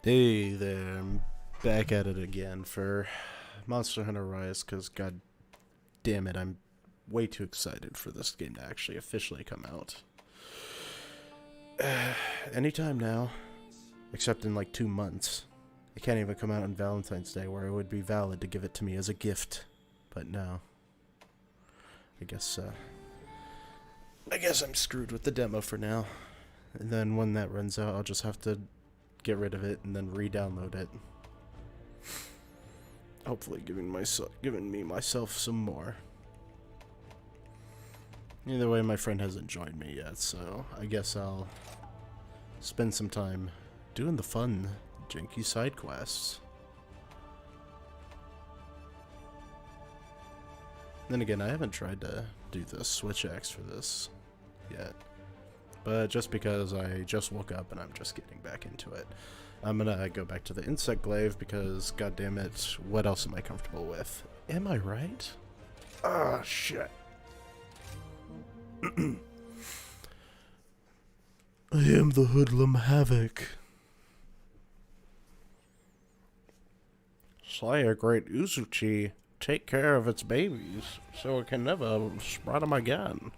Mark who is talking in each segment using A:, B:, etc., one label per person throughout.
A: Hey there, I'm back at it again for Monster Hunter Rise, because god damn it, I'm way too excited for this game to actually officially come out. Anytime now, except in like 2 months. It can't even come out on Valentine's Day, where it would be valid to give it to me as a gift. But no. I guess I'm screwed with the demo for now. And then when that runs out, I'll just have to get rid of it and then re-download it. Hopefully giving me myself some more. Either way, my friend hasn't joined me yet, so I guess I'll spend some time doing the fun, janky side quests. Then again, I haven't tried to do the switch axe for this yet. But just because I just woke up and I'm just getting back into it. I'm gonna go back to the insect glaive because, goddammit, what else am I comfortable with? Am I right? Ah, shit. I am the hoodlum havoc. Slay a great Uzuchi. Take care of its babies so it can never spread them again.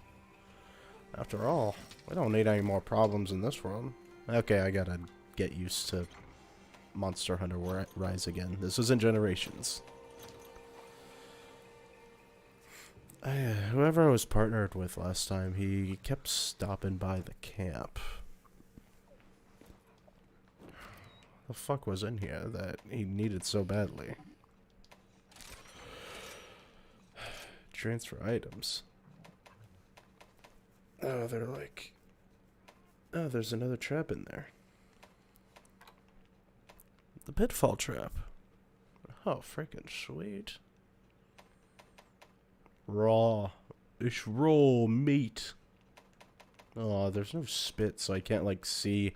A: After all, we don't need any more problems in this world. Okay, I gotta get used to Monster Hunter Rise again. This isn't Generations. Whoever I was partnered with last time, he kept stopping by the camp. The fuck was in here that he needed so badly? Transfer items. Oh, they're like... Oh, there's another trap in there. The pitfall trap. Oh, freaking sweet. Raw. It's raw meat. Oh, there's no spit, so I can't, like, see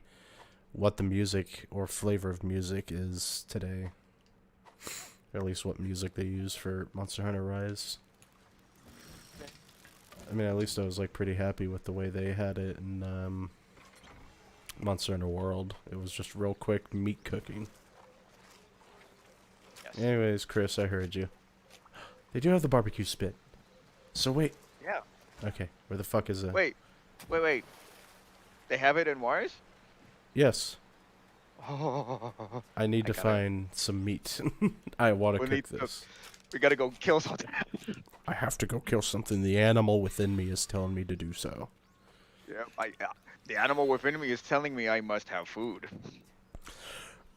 A: what the music or flavor of music is today. Or at least what music they use for Monster Hunter Rise. I mean, at least I was, like, pretty happy with the way they had it in, Monster Hunter World. It was just real quick meat cooking. Yes. Anyways, Chris, I heard you. They do have the barbecue spit. So wait.
B: Yeah.
A: Okay, where the fuck is it?
B: Wait. They have it in Wars?
A: Yes.
B: Oh.
A: I need to find some meat. I want to cook this.
B: We gotta go kill something.
A: I have to go kill something. The animal within me is telling me to do so.
B: Yeah, the animal within me is telling me I must have food.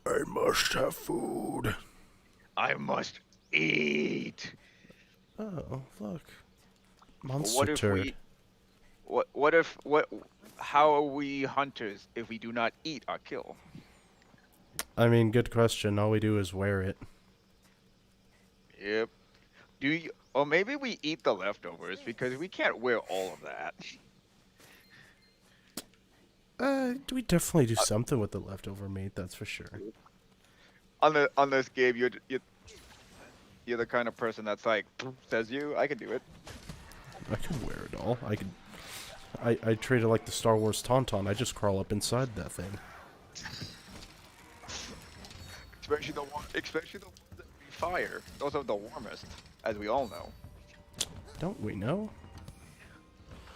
A: I must have food.
B: I must eat.
A: Oh, look. Monster turd.
B: How are we hunters if we do not eat our kill?
A: I mean, good question. All we do is wear it.
B: Yep. Or maybe we eat the leftovers because we can't wear all of that.
A: We definitely do something with the leftover meat, that's for sure.
B: On this game, you're the kind of person that's like, says you, I can do it.
A: I can wear it all. I treat it like the Star Wars Tauntaun. I just crawl up inside that thing.
B: Especially the ones that we fire. Those are the warmest, as we all know.
A: Don't we know?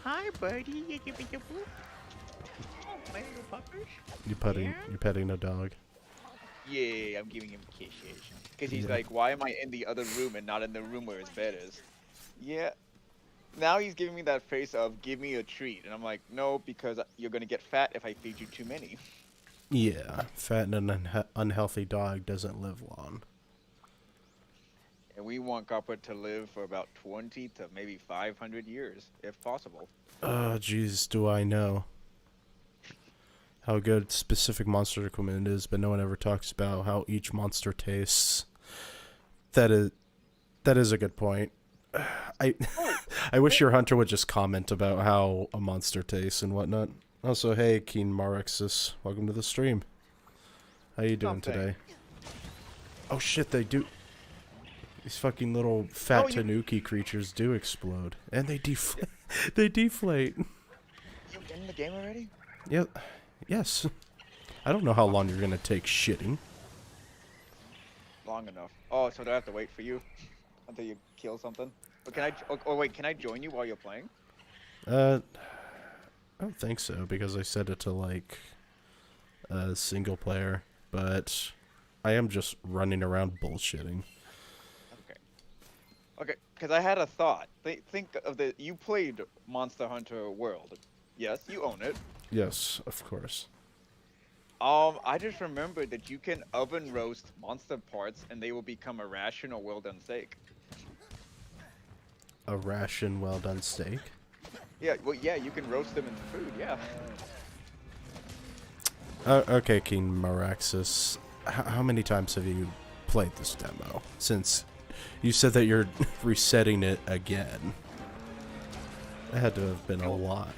B: Hi, buddy. Oh, my little puppers.
A: You're petting a dog.
B: Yeah, I'm giving him kisses. Because he's like, why am I in the other room and not in the room where his bed is? Yeah. Now he's giving me that face of, give me a treat. And I'm like, no, because you're going to get fat if I feed you too many.
A: Yeah, fat and unhealthy dog doesn't live long.
B: And we want copper to live for about 20 to maybe 500 years, if possible.
A: Oh, jeez, do I know how good specific monster equipment is, but no one ever talks about how each monster tastes. That is a good point. I wish your hunter would just comment about how a monster tastes and whatnot. Also, hey, Keen Marexus, welcome to the stream. How you doing today? Oh shit, they do. These fucking little fat tanuki creatures do explode, and they deflate. They deflate.
B: You in the game already?
A: Yep. Yes. I don't know how long you're gonna take shitting.
B: long enough. Oh, so do I have to wait for you until you kill something? But can I? Oh, wait, can I join you while you're playing?
A: I don't think so because I set it to like single player, but I am just running around bullshitting.
B: Okay. Okay, because I had a thought. Think of the. You played Monster Hunter World. Yes, you own it.
A: Yes, of course.
B: I just remembered that you can oven roast monster parts and they will become a rational well done steak.
A: A ration well done steak.
B: Yeah, well, yeah, you can roast them in food. Yeah.
A: Okay, King Maraxis. How many times have you played this demo? Since you said that you're resetting it again. It had to have been a lot.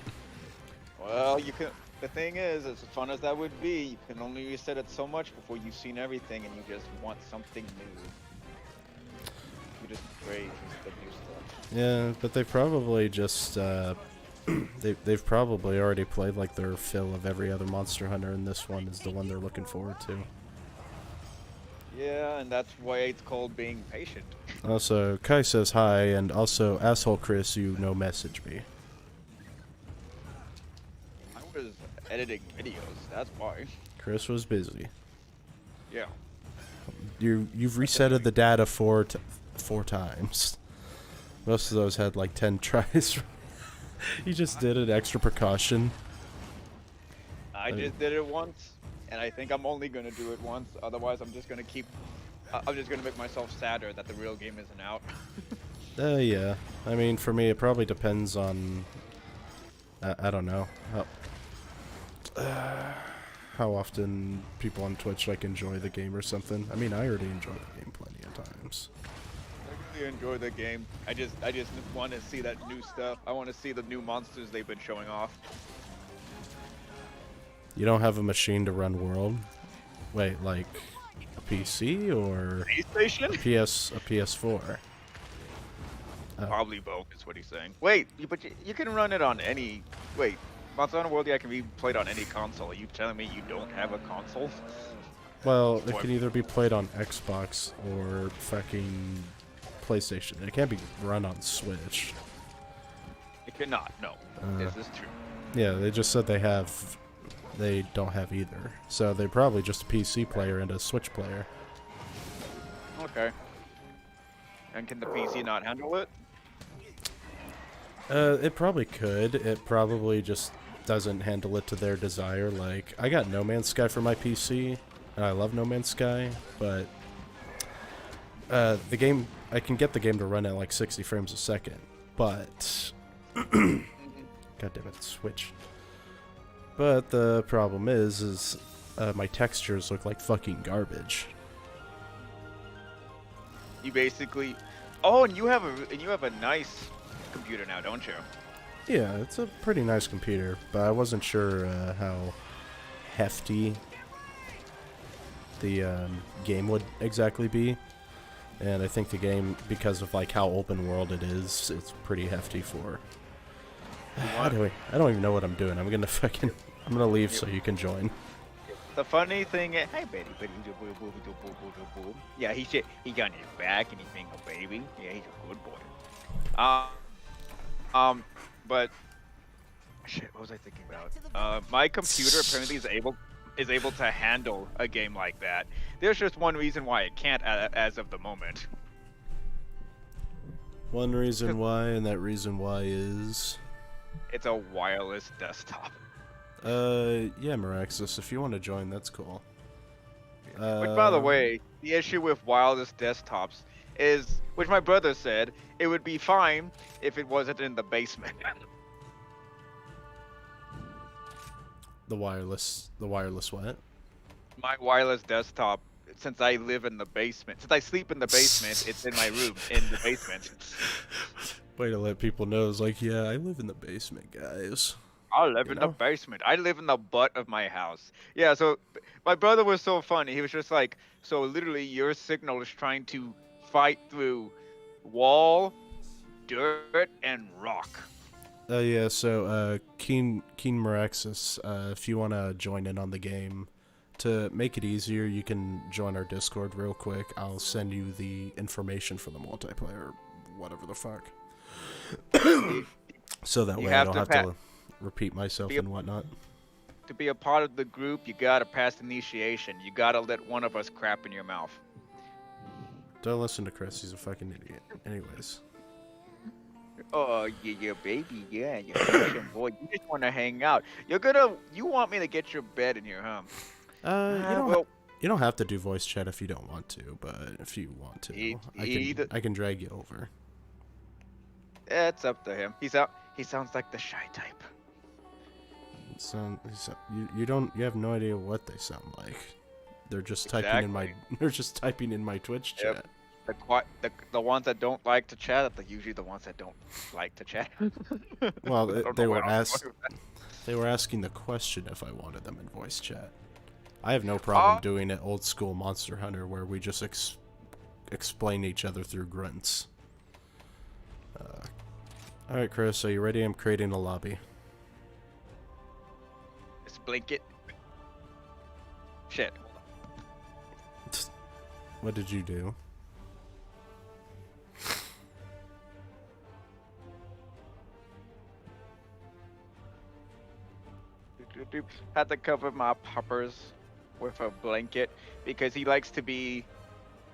B: Well, you can. The thing is, as fun as that would be, you can only reset it so much before you've seen everything, and you just want something new. You just crave the new stuff.
A: Yeah, but they probably just they've probably already played like their fill of every other Monster Hunter, and this one is the one they're looking forward to.
B: Yeah, and that's why it's called being patient.
A: Also, Kai says hi, and also, asshole Chris, you no message me.
B: I was editing videos. That's why.
A: Chris was busy.
B: Yeah.
A: You've resetted the data four times. Most of those had like 10 tries. You just did an extra precaution.
B: I just did it once, and I think I'm only gonna do it once. Otherwise, I'm just gonna keep. I'm just gonna make myself sadder that the real game isn't out.
A: Yeah. I mean, for me, it probably depends on. I don't know how often people on Twitch like enjoy the game or something. I mean, I already enjoy the game plenty of times.
B: I really enjoy the game. I just want to see that new stuff. I want to see the new monsters they've been showing off.
A: You don't have a machine to run World? Wait, like a PC or
B: PlayStation?
A: a PS4?
B: Probably both is what he's saying. Wait, but you can run it on any. Wait, Monster Hunter World, yeah, can be played on any console. Are you telling me you don't have a console?
A: Well, it can either be played on Xbox or fucking PlayStation. It can't be run on Switch.
B: It cannot. No, this is true.
A: Yeah, they just said they don't have either. So they're probably just a PC player and a Switch player.
B: Okay. And can the PC not handle it?
A: It probably could. It probably just doesn't handle it to their desire. Like, I got No Man's Sky for my PC, and I love No Man's Sky, but the game, I can get the game to run at like 60 frames a second, but god damn it, Switch. But the problem is my textures look like fucking garbage.
B: You basically. Oh, and you have a nice computer now, don't you?
A: Yeah, it's a pretty nice computer, but I wasn't sure how hefty the game would exactly be. And I think the game, because of like how open world it is, it's pretty hefty for. I don't even know what I'm doing. I'm gonna leave so you can join.
B: The funny thing is, hey, Betty, yeah, he got his back and he's being a baby. Yeah, he's a good boy. But shit, what was I thinking about? My computer apparently is able to handle a game like that. There's just one reason why it can't as of the moment.
A: One reason why, and that reason why is...
B: It's a wireless desktop.
A: Yeah, Maraxis, if you want to join, that's cool.
B: Which, by the way, the issue with wireless desktops is, which my brother said, it would be fine if it wasn't in the basement.
A: The wireless what?
B: My wireless desktop, since I live in the basement, since I sleep in the basement, it's in my room, in the basement.
A: Way to let people know, it's like, yeah, I live in the basement, guys.
B: I live in the basement. I live in the butt of my house. Yeah, so my brother was so funny. He was just like, so literally your signal is trying to fight through wall, dirt, and rock.
A: Yeah, so, Keen Maraxis, if you want to join in on the game To make it easier, you can join our Discord real quick. I'll send you the information for the multiplayer, whatever the fuck. So that
B: You
A: way I
B: have
A: don't
B: to
A: have to repeat myself
B: be a,
A: and whatnot.
B: to be a part of the group. You gotta pass initiation. You gotta let one of us crap in your mouth.
A: Don't listen to Chris, he's a fucking idiot. Anyways.
B: Oh yeah, baby, yeah, you handsome boy. You just want to hang out. You want me to get your bed in here, huh? Well,
A: You don't have to do voice chat if you don't want to, but if you want to, I can drag you over.
B: It's up to him. He sounds like the shy type.
A: You have no idea what they sound like. They're just typing in my Twitch chat.
B: Yep. The ones that don't like to chat are usually the ones that don't like to chat.
A: Well, they were asking the question if I wanted them in voice chat. I have no problem doing it old school Monster Hunter where we just explain each other through grunts. Alright, Chris, are you ready? I'm creating a lobby.
B: It's blanket. Shit.
A: What did you do?
B: Had to cover my poppers with a blanket because he likes to be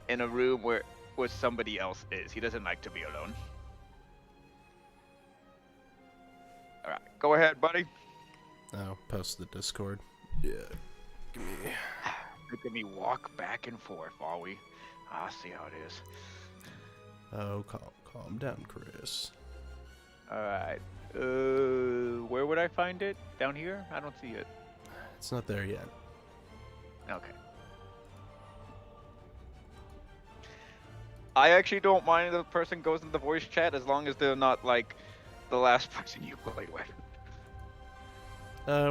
B: in a room where somebody else is. He doesn't like to be alone. All right, go ahead, buddy.
A: Oh, post the Discord. Yeah. Give me.
B: Look at me walk back and forth, are we? I'll see how it is.
A: Oh, calm down, Chris.
B: All right. Where would I find it? Down here? I don't see it.
A: It's not there yet.
B: Okay. I actually don't mind if the person goes in the voice chat as long as they're not like the last person you played with.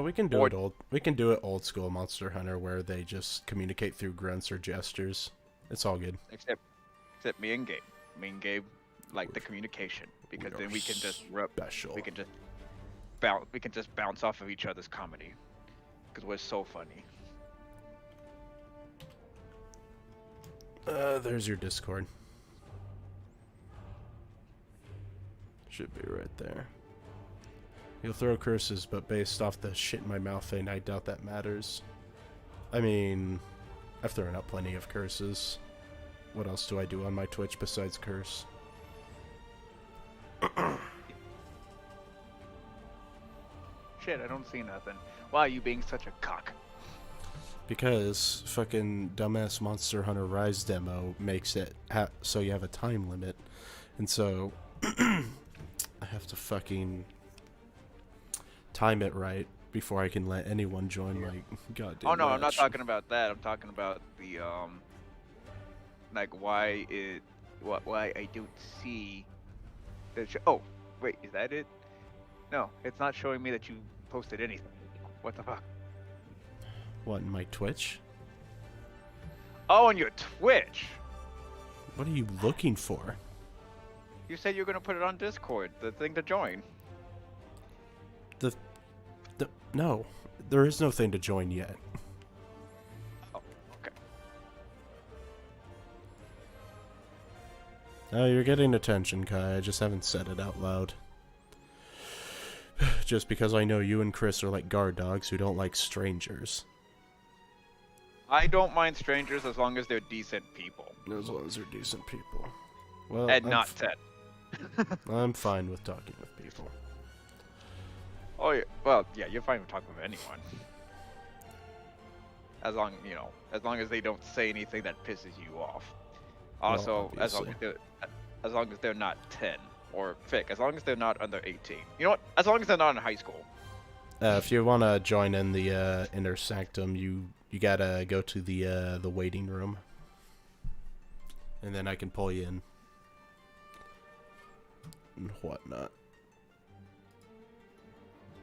A: We can do it old school Monster Hunter where they just communicate through grunts or gestures. It's all good.
B: Except me and Gabe. Me and Gabe like the communication because then we can just
A: special.
B: We can just bounce off of each other's comedy because we're so funny.
A: There's your Discord. Should be right there. You'll throw curses, but based off the shit in my mouth thing, I doubt that matters. I mean, I've thrown out plenty of curses. What else do I do on my Twitch besides curse?
B: Shit, I don't see nothing. Why are you being such a cock?
A: Because fucking dumbass Monster Hunter Rise demo makes it so you have a time limit. And so I have to fucking time it right before I can let anyone join my goddamn
B: Oh no,
A: match.
B: I'm not talking about that. I'm talking about the like why I don't see the oh, wait, is that it? No, it's not showing me that you posted anything. What the fuck?
A: What, in my Twitch?
B: Oh, on your Twitch.
A: What are you looking for?
B: You said you were gonna put it on Discord, the thing to join.
A: No, there is no thing to join yet.
B: Oh, okay.
A: Oh, you're getting attention, Kai. I just haven't said it out loud. Just because I know you and Chris are like guard dogs who don't like strangers.
B: I don't mind strangers as long as they're decent people.
A: As long as they're decent people. Well,
B: And not 10.
A: I'm fine with talking with people.
B: Oh yeah, well, yeah, you're fine with talking with anyone. As long as they don't say anything that pisses you off. Also,
A: Well,
B: as long as they're not 10 or Fick, as long as they're not under 18. You know what? As long as they're not in high school.
A: If you want to join in the inner sanctum, you gotta go to the waiting room, and then I can pull you in and whatnot.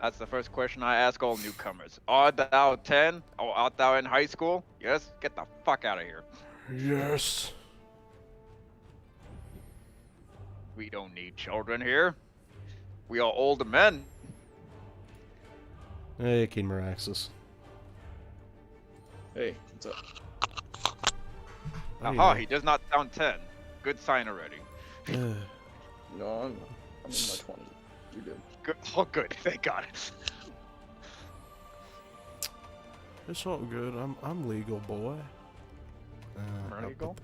B: That's the first question I ask all newcomers. Art thou 10? Or art thou in high school? Yes? Get the fuck out of here.
A: Yes.
B: We don't need children here. We are older men.
A: Hey, King Meraxis.
C: Hey, what's up?
A: Oh,
B: Aha, he does not sound 10. Good sign already.
A: yeah.
C: No, I'm in my 20s. You're good.
B: Good. Oh, good. Thank God.
A: It's all good. I'm legal, boy. I'll
B: Legal?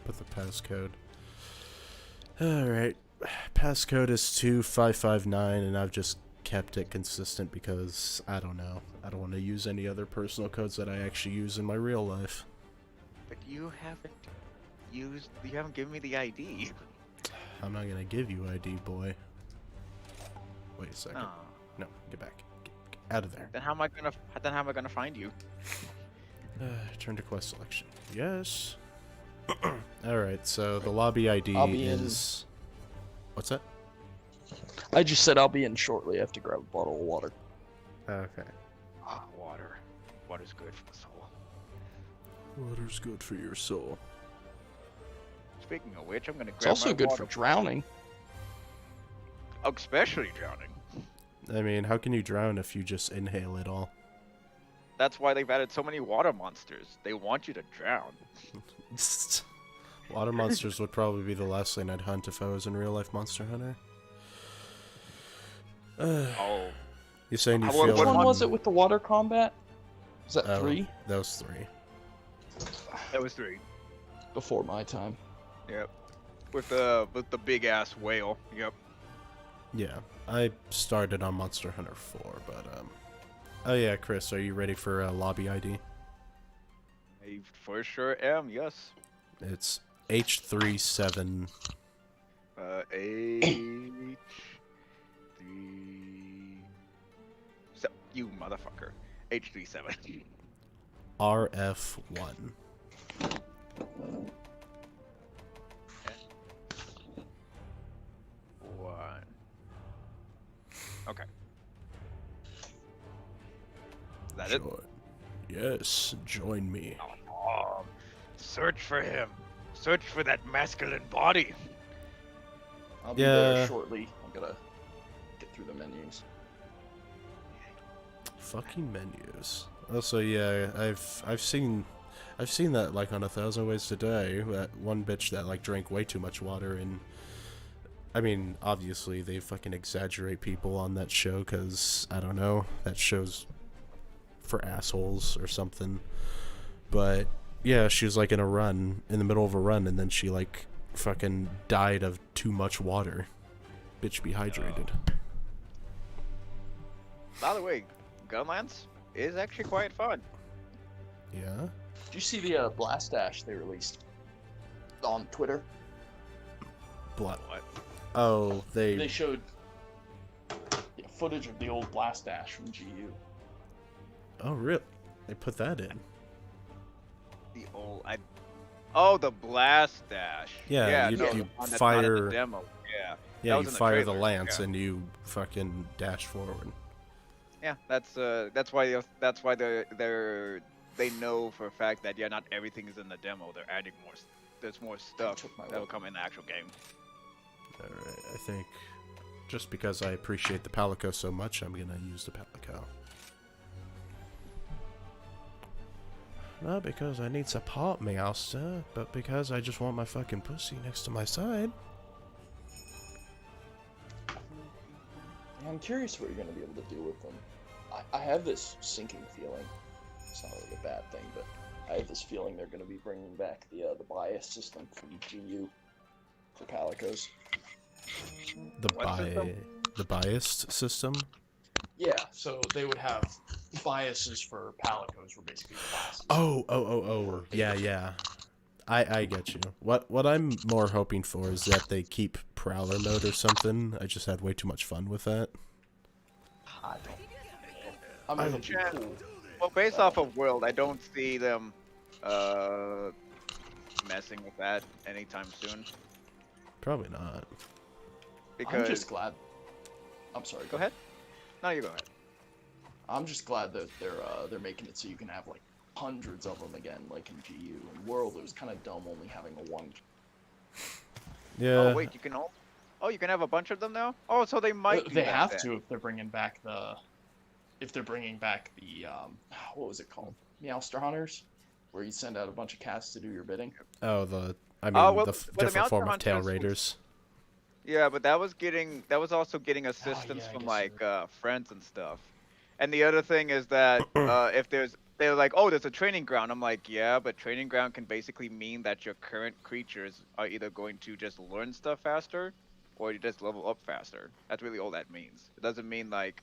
A: put the passcode. Alright. Passcode is 2559, and I've just kept it consistent because, I don't know. I don't want to use any other personal codes that I actually use in my real life.
B: But you haven't given me the ID.
A: I'm not gonna give you ID, boy. Wait a second.
B: Oh.
A: No, get back. Get out of there.
B: Then how am I gonna find you?
A: Turn to quest selection. Yes. Alright, so the lobby ID
C: I'll be in.
A: is... What's that?
C: I just said I'll be in shortly. I have to grab a bottle of water.
A: Okay.
B: Ah, water. Water's good for the soul.
A: Water's good for your soul.
B: Speaking of which, I'm gonna grab
C: It's also
B: my
C: good
B: water.
C: for drowning.
B: Especially drowning.
A: I mean, how can you drown if you just inhale it all?
B: That's why they've added so many water monsters. They want you to drown.
A: Water monsters would probably be the last thing I'd hunt if I was in real life Monster Hunter.
B: Oh.
A: You saying you
B: What-
A: feel...
C: Which
B: what
C: one
B: mon-
C: was it with the water combat? Was that
A: Oh,
C: 3?
A: That was 3.
B: That was 3.
C: Before my time.
B: Yep. With the big ass whale. Yep.
A: Yeah, I started on Monster Hunter 4, but oh yeah, Chris, are you ready for lobby ID?
B: I for sure am. Yes.
A: It's H37.
B: H3. So, you motherfucker. H37.
A: RF1.
B: One. Okay. Is that it?
A: Yes, join me.
B: Search for him. Search for that masculine body.
C: I'll be
A: Yeah.
C: there shortly. I gotta get through the menus.
A: Fucking menus. Also, yeah, I've seen that like on 1,000 Ways to Die. That one bitch that like drank way too much water, and I mean, obviously they fucking exaggerate people on that show because I don't know, that show's for assholes or something. But yeah, she was like in the middle of a run, and then she like fucking died of too much water. Bitch, be hydrated.
B: By the way, Gunlands is actually quite fun.
A: Yeah.
C: Did you see the Blast Dash they released on Twitter?
A: Blood.
B: What?
A: Oh,
C: They showed footage of the old Blast Dash from GU.
A: Oh, really? They put that in.
B: Oh, the blast dash.
A: Yeah,
B: no,
A: you
B: the one that's not in the
A: fire.
B: demo. Yeah.
A: Yeah,
B: That
A: you
B: was in the
A: fire the
B: trailer,
A: lance
B: yeah.
A: and you fucking dash forward.
B: Yeah, that's why they know for a fact that not everything is in the demo. They're adding more. There's more stuff
C: took my
B: that'll
C: weapon.
B: come in the actual game.
A: Alright, I think just because I appreciate the Palico so much, I'm gonna use the Palico. Not because I need support, Meowster, but because I just want my fucking pussy next to my side.
C: Yeah, I'm curious what you're going to be able to do with them. I have this sinking feeling. It's not really a bad thing, but I have this feeling they're going to be bringing back the bias system from GU for Palicos.
A: The biased system?
C: Yeah, so they would have biases for Palicos were basically classes.
A: Oh. Yeah. I get you. What I'm more hoping for is that they keep Prowler mode or something. I just had way too much fun with that.
C: I don't know. I mean, it'd be cool.
B: Well, based off of World, I don't see them messing with that anytime soon.
A: Probably not.
B: Because
C: I'm just glad. I'm sorry.
B: go ahead. No, you go ahead.
C: I'm just glad that they're making it so you can have like hundreds of them again, like in GU. In World, it was kind of dumb only having a one.
A: Yeah.
B: Oh wait, you can you can have a bunch of them now. Oh, so they might.
C: They have to if they're bringing back the. If they're bringing back the what was it called? Meowster Hunters, where you send out a bunch of cats to do your bidding.
A: Oh, I
B: Oh
A: mean
B: well,
A: the
B: the
A: different
B: Mountain
A: form of tail
B: Hunters was-
A: raiders.
B: Yeah, but that was also getting assistance
C: yeah, I
B: from
C: guess
B: like
C: you're
B: friends and stuff. And the other thing is that if they're like, oh, there's a training ground. I'm like, yeah, but training ground can basically mean that your current creatures are either going to just learn stuff faster, or you just level up faster. That's really all that means. It doesn't mean like,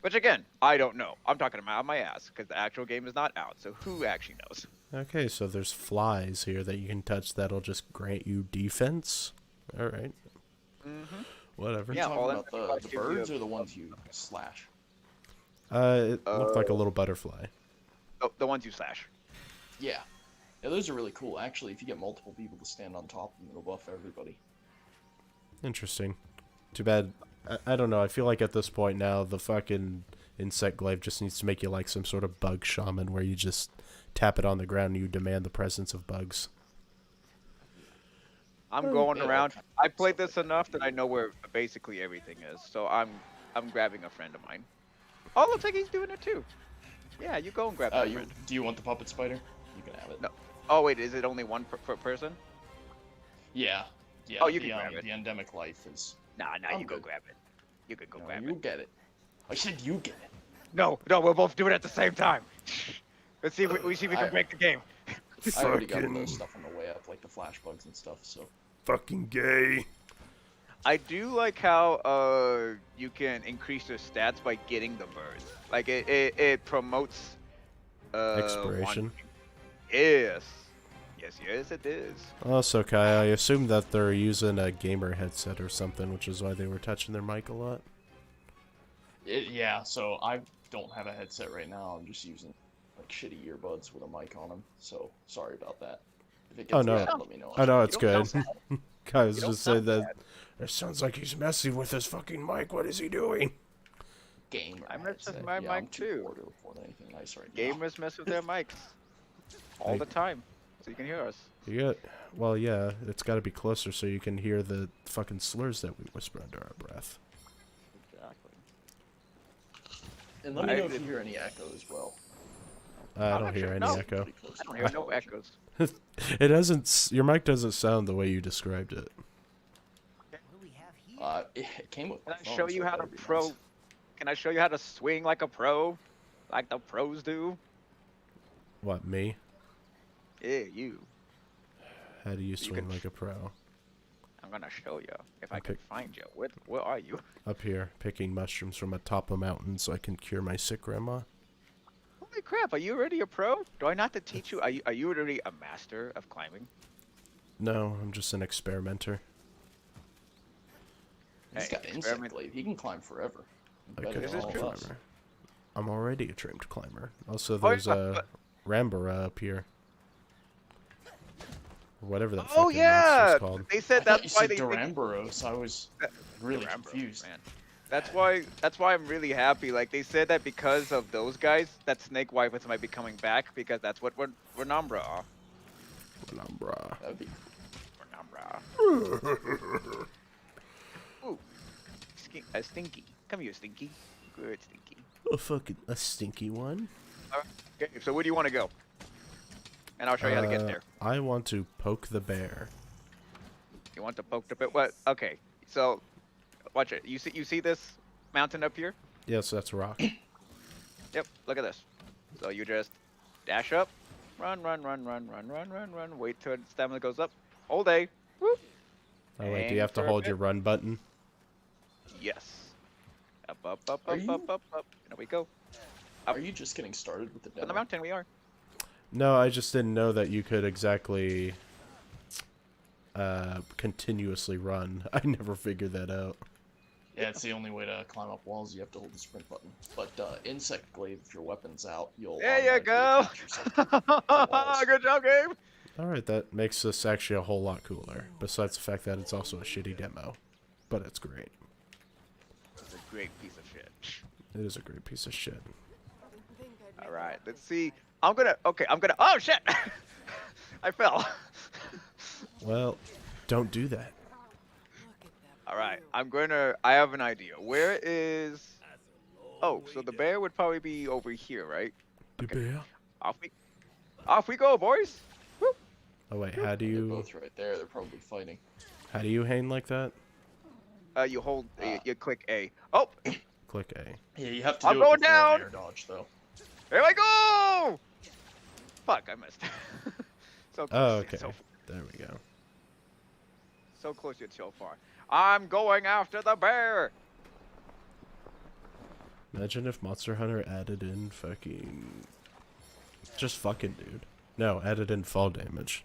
B: which again, I don't know. I'm talking about my ass because the actual game is not out. So who actually knows?
A: Okay, so there's flies here that you can touch that'll just grant you defense. All right,
B: Mm-hmm.
A: whatever.
C: Are you
B: Yeah, all
C: talking
B: that
C: about
B: might
C: the
B: give you
C: birds
B: a-
C: or the ones you slash?
A: It looked like a little butterfly.
B: The ones you slash.
C: Yeah. Yeah, those are really cool. Actually, if you get multiple people to stand on top of them, it'll buff everybody.
A: Interesting. Too bad. I don't know. I feel like at this point now, the fucking insect glaive just needs to make you like some sort of bug shaman where you just tap it on the ground and you demand the presence of bugs.
B: I'm going
C: yeah,
B: around.
C: that
B: I played
C: stuff like
B: this
C: that.
B: enough that I know where basically everything is. So I'm grabbing a friend of mine. Oh, looks like he's doing it too. Yeah, you go and grab that friend.
C: Do you want the puppet spider? You can have it.
B: No. Oh wait, is it only one per person?
C: Yeah. Yeah.
B: Oh, you can grab it.
C: The endemic life is.
B: Nah,
C: I'm
B: you go
C: good.
B: grab it. You can go
C: No,
B: grab
C: you
B: it.
C: get it. I said you get it.
B: No, we'll both do it at the same time. Let's see if we see if we can break the game.
C: I already got all those stuff on the way up, like the flash bugs and stuff. So.
A: Fucking gay.
B: I do like how you can increase your stats by getting the birds. Like it promotes
A: Exploration.
B: wanting. Yes. Yes, it is.
A: Also, Kai, I assume that they're using a gamer headset or something, which is why they were touching their mic a lot.
C: Yeah. So I don't have a headset right now. I'm just using like shitty earbuds with a mic on them. So sorry about that. If it gets
A: Oh, no.
C: bad, let me know.
A: I know it's
B: You
A: good.
B: don't sound
A: Kai was
B: You don't
A: just saying
B: sound
A: that. It sounds like he's messing with his fucking mic. What is he doing?
C: Gamer.
B: I mess with
C: headset.
B: my
C: Yeah, I'm
B: mic
C: too
B: too.
C: poor to afford anything nice right now.
B: Gamers mess with their mics all
A: Like-
B: the time, so you can hear us.
A: You got, well, yeah, it's got to be closer so you can hear the fucking slurs that we whisper under our breath.
B: Exactly.
C: And let me know if
B: did-
C: you hear any echo as well.
A: I
B: I'm
A: don't
B: not
A: hear
B: sure.
A: any
B: No.
A: echo.
C: Pretty close
B: I don't
C: to
B: hear
C: the
B: no
C: television.
B: echoes.
A: It doesn't. Your mic doesn't sound the way you described it.
C: It came with
B: Can
C: my
B: I
C: phone,
B: show
C: so
B: you
C: it
B: how to
C: better be
B: pro?
C: nice.
B: Can I show you how to swing like a pro, like the pros do?
A: What, me?
B: Yeah, you.
A: How do you
B: You
A: swing
B: can-
A: like a pro?
B: I'm gonna show you if I
A: Okay.
B: can find you. Where are you?
A: Up here, picking mushrooms from atop a mountain so I can cure my sick grandma.
B: Holy crap! Are you already a pro? Do I not have to teach you? Are you already a master of climbing?
A: No, I'm just an experimenter.
C: He's
B: Hey,
C: got insect
B: experiment.
C: glaive. He can climb forever.
A: I
C: Better
A: could
B: This
C: than
B: is
C: all
B: true.
C: of us.
A: climber. I'm already a trained climber. Also,
B: Oh,
A: there's
B: yeah,
A: a Rambara up here. Whatever that
B: Oh
A: fucking
B: yeah!
A: monster's called.
B: They
C: I
B: said
C: thought you
B: that's why
C: said
B: they think
C: Duramboros. I was really
B: Durambo,
C: confused.
B: man. That's why I'm really happy. Like they said that because of those guys, that snake wipers might be coming back because that's what Renambra are.
A: Rambara.
C: That'd be
B: Renambra. Ooh, Stinky. Come here, Stinky. Good, Stinky.
A: A stinky one.
B: Okay, so where do you want to go? And I'll show you how to get there.
A: I want to poke the bear.
B: You want to poke the bit? What? Okay, so watch it. You see this mountain up here?
A: Yes, that's rock.
B: Yep. Look at this. So you just dash up, run. Wait till stamina goes up. Hold A. Whoop.
A: Oh wait, do
B: Aim
A: you have to
B: for a
A: hold
B: bit.
A: your run button?
B: Yes. Up.
C: Are you-
B: There we go.
C: Are you just getting started with the
B: On the
C: demo?
B: mountain we are.
A: No, I just didn't know that you could exactly continuously run. I never figured that out.
C: Yeah, it's the only way to climb up walls. You have to hold the sprint button. But insect glaive, if your weapon's out, you'll.
B: There you go.
C: automatically attach yourself to walls.
B: Good job, Gabe.
A: Alright, that makes this actually a whole lot cooler. Besides the fact that it's also a shitty demo. But it's great.
B: It's a great piece of shit.
A: It is a great piece of shit.
B: All right, let's see. I'm gonna. Oh shit! I fell.
A: Well, don't do that.
B: All right, I have an idea. Where is? Oh, so the bear would probably be over here, right?
A: The bear?
B: Off we go, boys. Woo.
A: Oh wait, how do
C: They're
A: you
C: both right there. They're probably fighting.
A: hang like that?
B: You hold,
C: Uh,
B: you click A. Oh,
A: Click A.
C: Yeah, you have to
B: I'm
C: do it
B: going
C: before an
B: down!
C: air dodge, though.
B: here I go! Fuck, I missed. So close.
A: Oh,
B: yet
A: okay.
B: So,
A: There we go.
B: so close yet so far. I'm going after the bear.
A: Imagine if Monster Hunter added in fucking... Just fucking, dude. No, added in fall damage.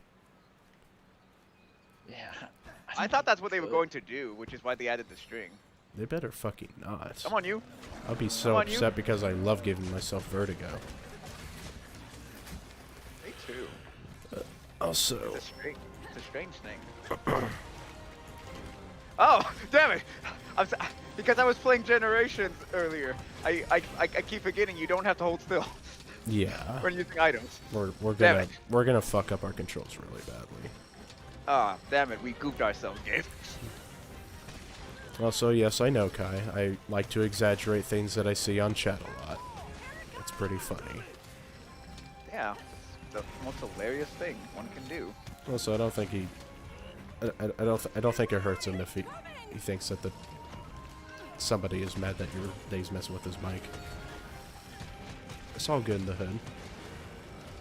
C: Yeah.
B: I thought that's what they were going to do, which is why they added the string.
A: They better fucking not.
B: Come on, you.
A: I'll be so
B: on, you.
A: upset because I love giving myself vertigo.
B: Me too.
A: Also...
B: It's a strange thing. Oh, damn it! Because I was playing Generations earlier. I keep forgetting you don't have to hold still
A: Yeah.
B: when using items.
A: We're
B: Damn
A: gonna
B: it.
A: we're gonna fuck up our controls really badly.
B: Ah, damn it, we goofed ourselves, Gabe.
A: Also, yes, I know, Kai. I like to exaggerate things that I see on chat a lot. It's pretty funny.
B: Yeah, it's the most hilarious thing one can do.
A: Also, I don't think he... I don't think it hurts him if he thinks that somebody is mad that he's messing with his mic. It's all good in the hood.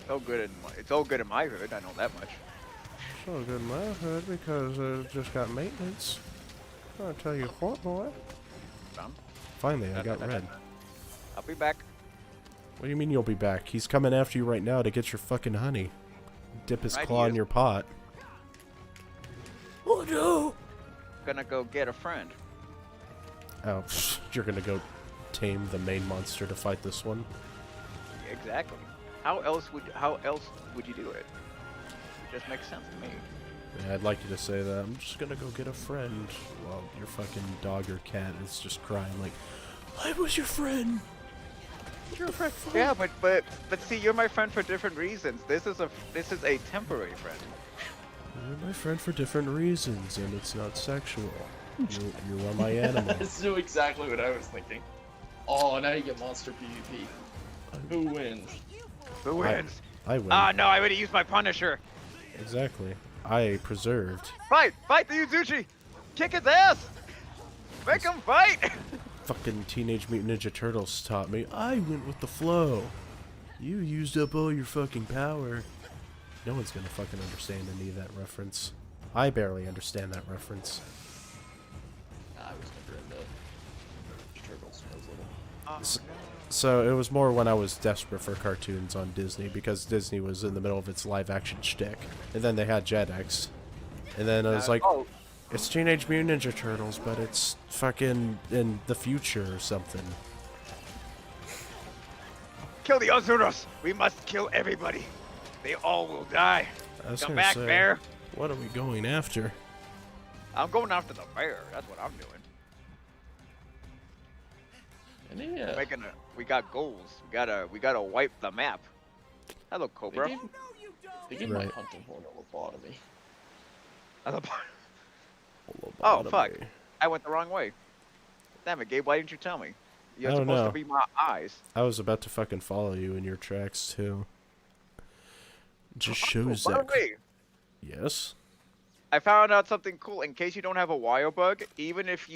B: It's all good in my hood. I know that much.
A: It's all good in my hood because I just got maintenance. I'll tell you what, boy.
B: Some.
A: Finally, I got red.
B: I'll be back.
A: What do you mean you'll be back? He's coming after you right now to get your fucking honey. Dip his
B: Right,
A: claw
B: he
A: in
B: is.
A: your pot. Oh no!
B: Gonna go get a friend.
A: Oh, you're gonna go tame the main monster to fight this one?
B: Exactly. How else would you do it? It just makes sense to me.
A: Yeah, I'd like you to say that. I'm just gonna go get a friend. While your fucking dog or cat is just crying like, I was your friend! You're a friend.
B: Yeah, but see, you're my friend for different reasons. This is a temporary friend.
A: You're my friend for different reasons, and it's not sexual. You are my animal.
C: That's exactly what I was thinking. Oh, now you get monster PvP. Who wins?
B: Who wins?
A: I win.
B: Ah, no, I already used my Punisher.
A: Exactly. I preserved.
B: Fight the Uzuchi. Kick his ass. Make him fight.
A: Fucking Teenage Mutant Ninja Turtles taught me. I went with the flow. You used up all your fucking power. No one's gonna fucking understand any of that reference. I barely understand that reference.
C: I was never into turtles when I was little.
A: So it was more when I was desperate for cartoons on Disney because Disney was in the middle of its live action shtick. And then they had Jetix. And then I was like,
B: oh,
A: it's Teenage Mutant Ninja Turtles, but it's fucking in the future or something.
B: kill the Ozuros. We must kill everybody. They all will die.
A: I was
B: Come
A: gonna
B: back,
A: say,
B: bear.
A: what are we going after?
B: I'm going after the bear. That's what I'm doing.
C: And
B: We got goals. We gotta wipe the map. Hello, Cobra.
C: they gave
A: Right.
C: my hunting horn a lobotomy.
B: Oh, fuck. I went the wrong way. Damn it, Gabe. Why didn't you tell me? You're
A: I don't
B: supposed
A: know.
B: to be my eyes.
A: I was about to fucking follow you in your tracks too. Just shows
B: By the
A: that.
B: way,
A: Yes.
B: I found out something cool. In case you don't have a wire bug, even if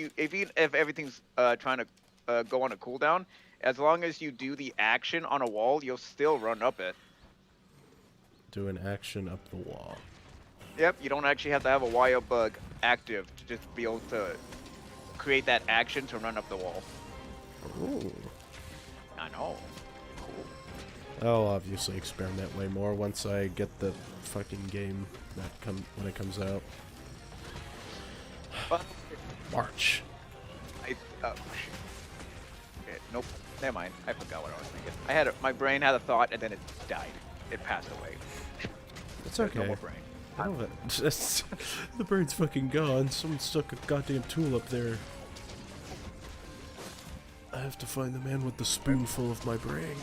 B: everything's trying to go on a cooldown, as long as you do the action on a wall, you'll still run up it.
A: Do an action up the wall.
B: Yep, you don't actually have to have a wire bug active to just be able to create that action to run up the wall.
A: Ooh.
B: I know. Cool.
A: I'll obviously experiment way more once I get the fucking game when it comes out.
B: But
A: March.
B: oh shit. Okay, nope. Never mind. I forgot what I was thinking. My brain had a thought and then it died. It passed away.
A: It's
B: There's
A: okay.
B: no more brain.
A: I know that. The bird's fucking gone. Someone stuck a goddamn tool up there. I have to find the man with the spoonful of my brain.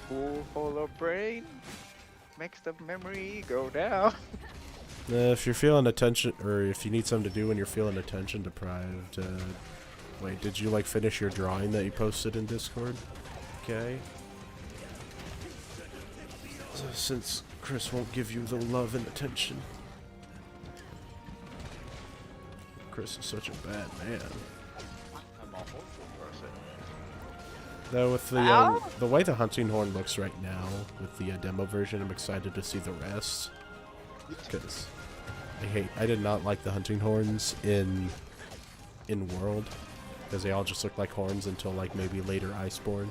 B: Spoonful of brain makes the memory go down.
A: If you're feeling attention, or if you need something to do when you're feeling attention deprived, wait, did you like finish your drawing that you posted in Discord? Okay. since Chris won't give you the love and attention. Chris is such a bad man.
B: I'm a hopeful person.
A: Though with the way the hunting horn looks right now, with the demo version, I'm excited to see the rest. Because I did not like the hunting horns in World, because they all just looked like horns until like maybe later Iceborne.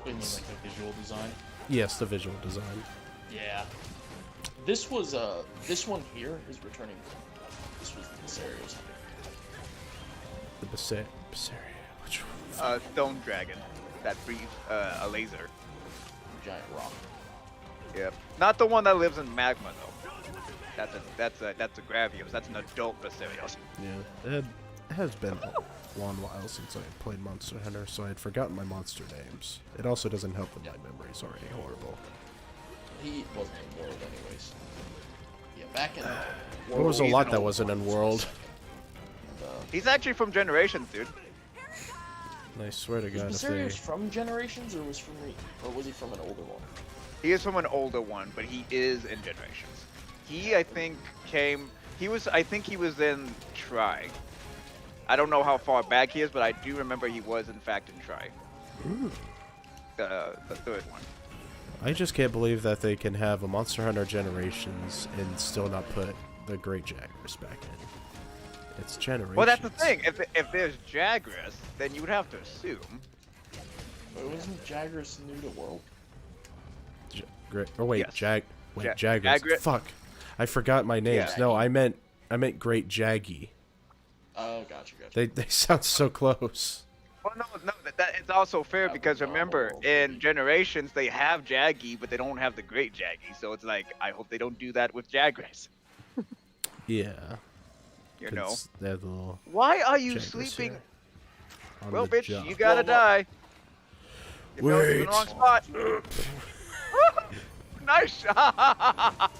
C: What do you mean, like the visual design?
A: Yes, the visual design.
C: Yeah. This was this one here is returning. This was the Viserios.
A: The Bessaria. Which one?
B: Stone dragon that breathes a laser.
C: Giant rock.
B: Yep. Not the one that lives in magma though. That's a Gravios. That's an adult Viserios.
A: Yeah, it has been a long while since I played Monster Hunter, so I had forgotten my monster names. It also doesn't help that my memory's already horrible.
C: He wasn't in World anyways. Yeah, back in
A: There was a
B: he's
A: lot
B: an
A: that
B: old
A: wasn't in World.
B: He's actually from Generations, dude.
A: And I swear to God,
C: Was
A: if they...
C: Viserios from Generations, or was he from an older one?
B: He is from an older one, but he is in Generations. He, I think, I think he was in Tri. I don't know how far back he is, but I do remember he was, in fact, in Tri. The third one.
A: I just can't believe that they can have a Monster Hunter Generations and still not put the Great Jaggers back in. It's Generations.
B: Well, that's the thing. If there's Jagras, then you would have to assume.
C: But wasn't Jagras new to World?
B: Yes.
A: Jaggers.
B: Jagras.
A: Fuck. I forgot my names.
B: Yeah.
A: No, I meant Great Jaggy.
C: Oh, gotcha.
A: They sound so close.
B: Well, no, that it's also fair because remember, in Generations they have Jaggy, but they don't have the Great Jaggy. So it's like, I hope they don't do that with Jagras.
A: Yeah.
B: You know.
A: They're the little
B: Why are you
A: Jaggers
B: sleeping?
A: here on
B: Well,
A: the
B: bitch,
A: job.
B: you gotta die. You fell into the
A: Wait.
B: wrong spot. Nice shot.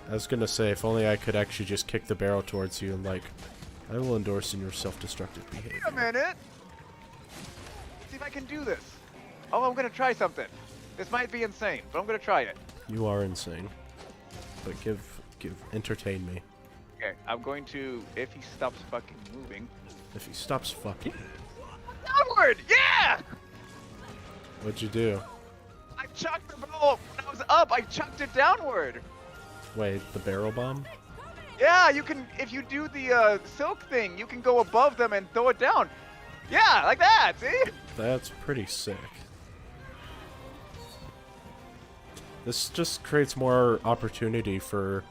A: I was gonna say, if only I could actually just kick the barrel towards you and like, I will endorse in your self-destructive behavior.
B: Wait a minute. See if I can do this. Oh, I'm gonna try something. This might be insane, but I'm gonna try it.
A: You are insane. But entertain me.
B: Okay, I'm going to, if he stops fucking moving.
A: If he stops fucking.
B: Downward! Yeah!
A: What'd you do?
B: I chucked the ball when I was up. I chucked it downward.
A: Wait, the barrel bomb?
B: Yeah, you can, if you do the silk thing, you can go above them and throw it down. Yeah, like that, see?
A: That's pretty sick. This just creates more opportunity for,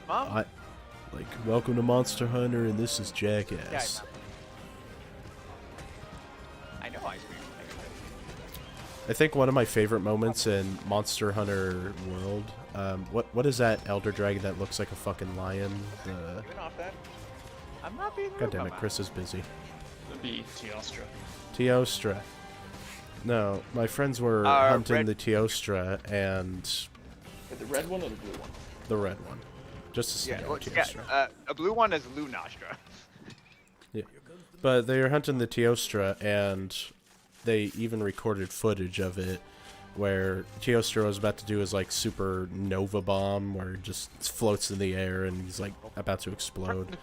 A: like, welcome to Monster Hunter and this is Jackass.
B: I know ice cream.
A: I think one of my favorite moments in Monster Hunter World, what is that elder dragon that looks like a fucking lion? The...
B: Been off that. I'm not being rude.
A: God damn it,
B: Mama.
A: Chris is busy.
C: That'd be Teostra.
A: Teostra. No, my friends were hunting the Teostra and
C: The red one or the blue one?
A: the red one. Just a single Teostra.
B: A blue one is Lunastra.
A: Yeah. But they were hunting the Teostra and they even recorded footage of it where Teostra was about to do his like super nova bomb where it just floats in the air and he's like about to explode.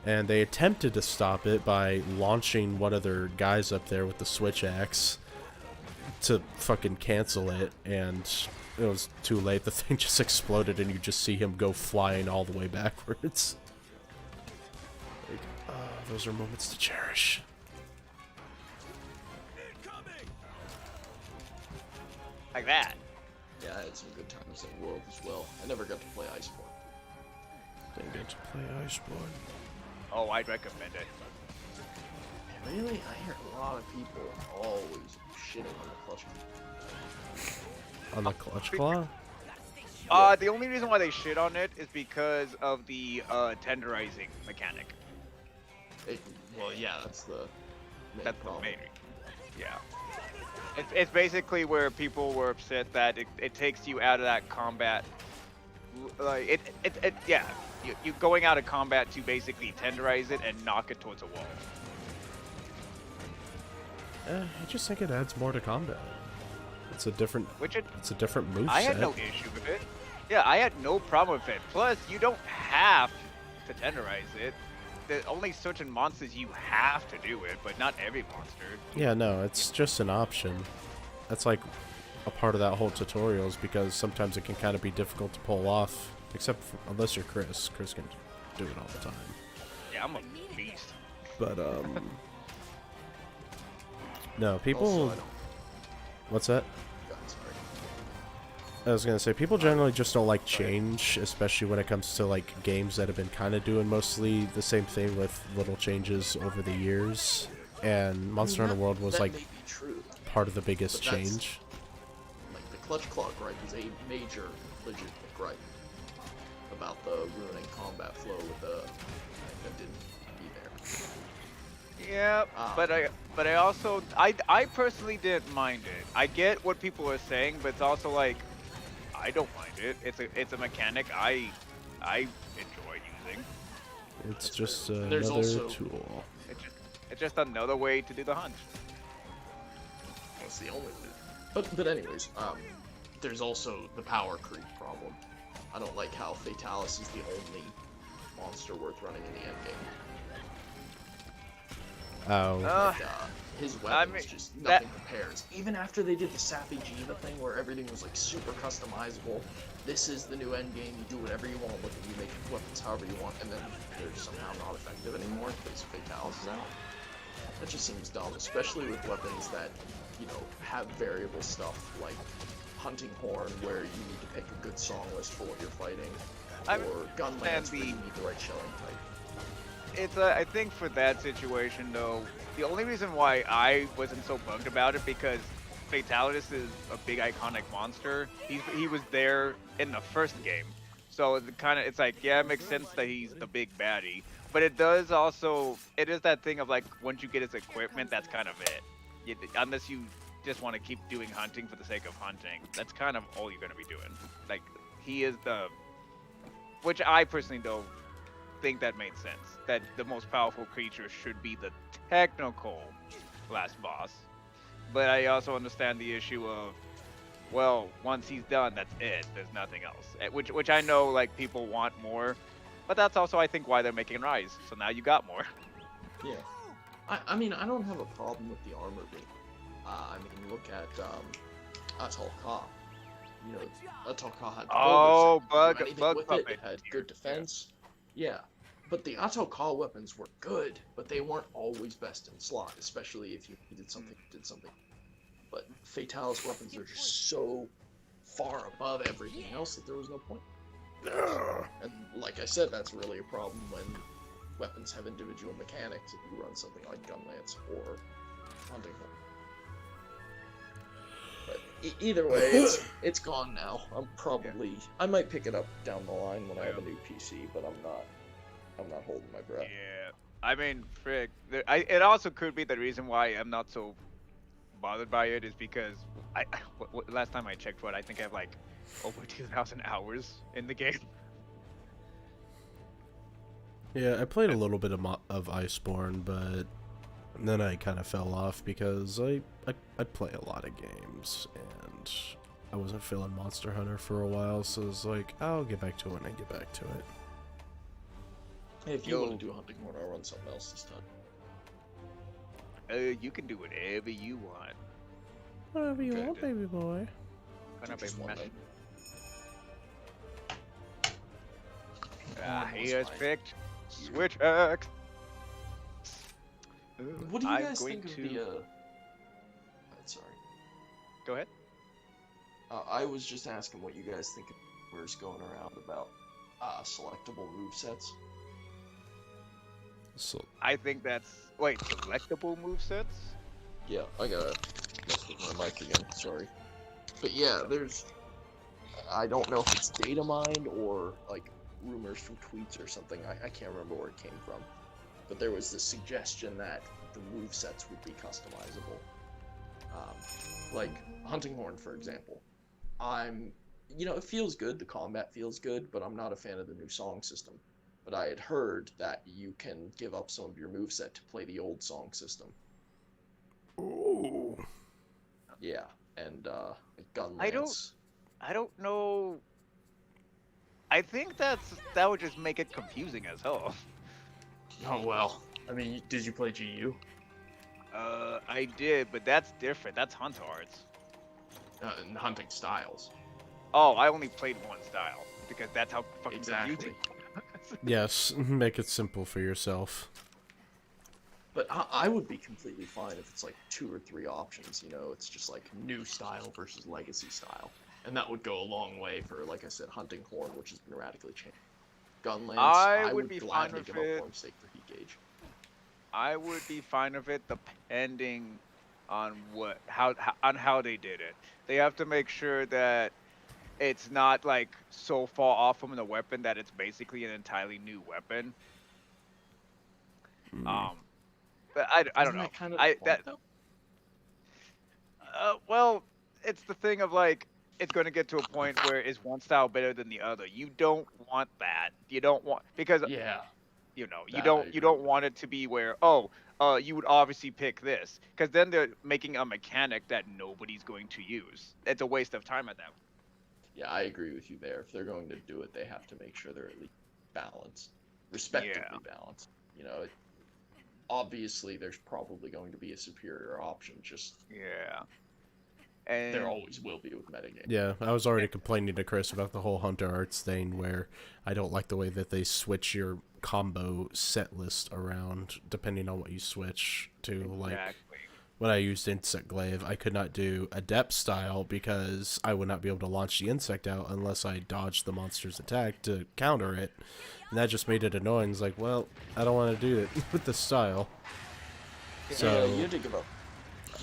A: And they attempted to stop it by launching one of their guys up there with the switch axe to fucking cancel it, and it was too late. The thing just exploded and you just see him go flying all the way backwards. Like, those are moments to cherish.
B: Like that.
C: Yeah, I had some good times in World as well. I never got to play Iceborne.
A: Didn't get to play Iceborne.
B: Oh, I'd recommend it.
C: Really? I hear a lot of people always shitting on the clutch.
A: On the clutch claw?
B: The only reason why they shit on it is because of the tenderizing mechanic.
C: Well, yeah, that's the main
B: That's
C: problem.
B: the main. Yeah. It's basically where people were upset that it takes you out of that combat. Like yeah. You going out of combat to basically tenderize it and knock it towards a wall.
A: I just think it adds more to combat. It's a different.
B: which
A: It's a different
B: I had
A: moveset.
B: no issue with it. Yeah, I had no problem with it. Plus, you don't have to tenderize it. There's only certain monsters you have to do it, but not every monster.
A: Yeah, no, it's just an option. That's like a part of that whole tutorial is because sometimes it can kind of be difficult to pull off, except for, unless you're Chris. Chris can do it all the time.
B: Yeah, I'm a beast.
A: But no, people.
C: Also, I don't.
A: What's that?
C: God, sorry.
A: I was gonna say people generally just don't like change, especially when it comes to like games that have been kind of doing mostly the same thing with little changes over the years. And Monster Hunter World was
C: that
A: like
C: may be true,
A: part of the biggest
C: but that's-
A: change.
C: like the clutch claw gripe is a major legitimate gripe about the ruining combat flow with the that didn't be there.
B: Yeah,
C: Ah.
B: but I also I personally didn't mind it. I get what people are saying, but it's also like I don't mind it. It's a mechanic I enjoy using.
A: It's just
C: There's
A: another
C: also-
A: tool.
B: It's just another way to do the hunt.
C: That's the only way. But anyways, there's also the power creep problem. I don't like how Fatalis is the only monster worth running in the endgame.
A: Oh,
B: Uh,
C: His weapons
B: I mean,
C: just
B: that-
C: nothing compares. Even after they did the Sappy Jiva thing where everything was like super customizable, this is the new endgame, you do whatever you want with them, you make weapons however you want, and then they're somehow not effective anymore because Fatalis is out. That just seems dumb, especially with weapons that, you know, have variable stuff like Hunting Horn where you need to pick a good song list for what you're fighting,
B: I
C: or Gun Lance where
B: the-
C: you need the right shelling type.
B: I think for that situation though, the only reason why I wasn't so bugged about it because Fatalis is a big iconic monster. He was there in the first game, so it's like yeah, it makes sense that he's the big baddie. But it is that thing of like once you get his equipment, that's kind of it. Unless you just want to keep doing hunting for the sake of hunting, that's kind of all you're gonna be doing. Like he is which I personally don't think that made sense. That the most powerful creature should be the technical last boss. But I also understand the issue of, well, once he's done, that's it. There's nothing else. Which I know like people want more, but that's also I think why they're making Rise. So now you got more.
C: Yeah. I mean, I don't have a problem with the armor being. I mean, look at Atal Ka. You know, Atal Ka had
B: Oh,
C: bug
B: bug
C: with
B: puppet
C: it. It had
B: here.
C: good defense. Yeah. But the Atal Ka weapons were good, but they weren't always best in slot, especially if you did something. But Fatalis weapons are just so far above everything else that there was no point. And like I said, that's really a problem when weapons have individual mechanics if you run something like Gun Lance or Hunting Horn. But either way, it's gone now. I might pick it up down the line when I have a new PC, but I'm not holding my breath.
B: Yeah. I mean, frick. It also could be the reason why I'm not so bothered by it is because last time I checked, I think I have like over 2,000 hours in the game.
A: yeah, I played a little bit of Iceborne, but then I kind of fell off because I play a lot of games and I wasn't feeling Monster Hunter for a while, so it's like I'll get back to it when I get back to it.
C: Hey, if you want to do Hunting Horn, I'll run something else this time.
B: You can do whatever you want.
A: Whatever you
C: Okay,
A: want, baby boy.
B: Gonna be
C: Just one
B: messy.
C: thing.
B: He has picked Switch X.
C: What do you
B: I'm
C: guys
B: going
C: think of
B: to...
C: the? Sorry.
B: Go ahead.
C: I was just asking what you guys think of rumors going around about selectable movesets.
A: So
B: I think that's selectable movesets.
C: Yeah, I gotta mess with my mic again. Sorry, but yeah, I don't know if it's data mined or like rumors from tweets or something. I can't remember where it came from, but there was this suggestion that the movesets would be customizable. Like Hunting Horn, for example. It feels good. The combat feels good, but I'm not a fan of the new song system. But I had heard that you can give up some of your moveset to play the old song system.
A: ooh.
C: Yeah. and gun
B: I don't
C: lance.
B: I don't know. I think that would just make it confusing as hell.
C: Oh well. I mean, did you play GU?
B: I did, but that's different. That's Hunter Arts.
C: And hunting styles.
B: Oh, I only played one style because that's how fucking
C: Exactly.
B: confusing.
A: Yes, make it simple for yourself.
C: But I would be completely fine if it's like 2 or 3 options. You know, it's just like new style versus legacy style, and that would go a long way for, like I said, hunting horn, which has been radically changed. Gun lance,
B: I
C: I
B: would
C: would
B: be fine
C: gladly
B: with
C: give up
B: it.
C: horn stake for heat gauge.
B: I would be fine with it depending on how they did it. They have to make sure that it's not like so far off from the weapon that it's basically an entirely new weapon.
A: Mm.
B: Um, but I don't
C: Isn't
B: know.
C: that kind of the
B: I
C: point
B: that
C: though?
B: well, it's the thing of like it's going to get to a point where is one style better than the other. You don't want that. You don't want because
C: Yeah,
B: you
C: that I
B: you
C: agree
B: don't
C: with.
B: want it to be where you would obviously pick this because then they're making a mechanic that nobody's going to use. It's a waste of time at that point.
C: Yeah, I agree with you there. If they're going to do it, they have to make sure they're at least balanced,
B: Yeah,
C: respectively balanced. You know, obviously there's probably going to be a superior option. Just
B: yeah,
C: there
B: and
C: always will be with metagame.
A: Yeah, I was already complaining to Chris about the whole Hunter Arts thing where I don't like the way that they switch your combo set list around depending on what you switch to. Like,
B: exactly.
A: when I used Insect Glaive, I could not do Adept style because I would not be able to launch the insect out unless I dodged the monster's attack to counter it. And that just made it annoying. It's like, well, I don't want to do it with this style.
C: Yeah,
A: So
C: you had to give up.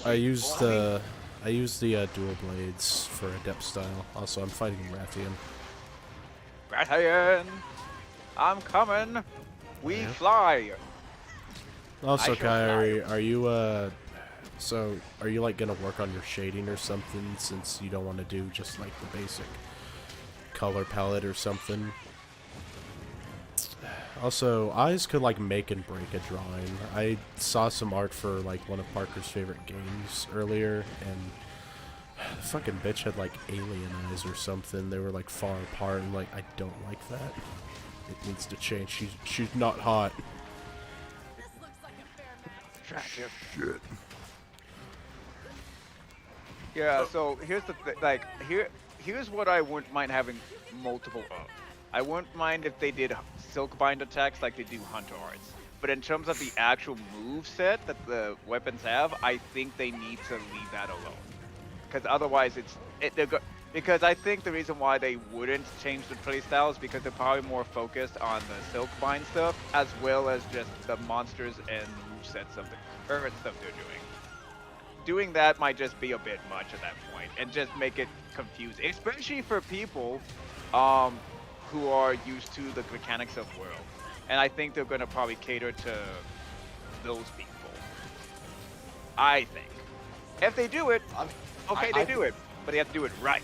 A: I used the dual blades for Adept style. Also, I'm fighting Rathian.
B: Ratayan, I'm coming. We
A: Yeah.
B: fly.
A: Also,
B: I shall
A: Kyrie, are you are you like gonna work on your shading or something since you don't want to do just like the basic color palette or something? Also, eyes could like make and break a drawing. I saw some art for like one of Parker's favorite games earlier, and the fucking bitch had like alien eyes or something. They were like far apart, and like I don't like that. It needs to change. She's not hot.
B: Attractive.
A: Shit.
B: Yeah, so here's the like here's what I wouldn't mind having multiple of. I wouldn't mind if they did silk bind attacks like they do Hunter Arts. But in terms of the actual move set that the weapons have, I think they need to leave that alone. Because otherwise because I think the reason why they wouldn't change the playstyle is because they're probably more focused on the silk bind stuff as well as just the monsters and movesets of the current stuff they're doing. Doing that might just be a bit much at that point and just make it confusing, especially for people who are used to the mechanics of World. And I think they're going to probably cater to those people. I think. If they do it,
C: I mean,
B: okay, they do it, but they have to do it right.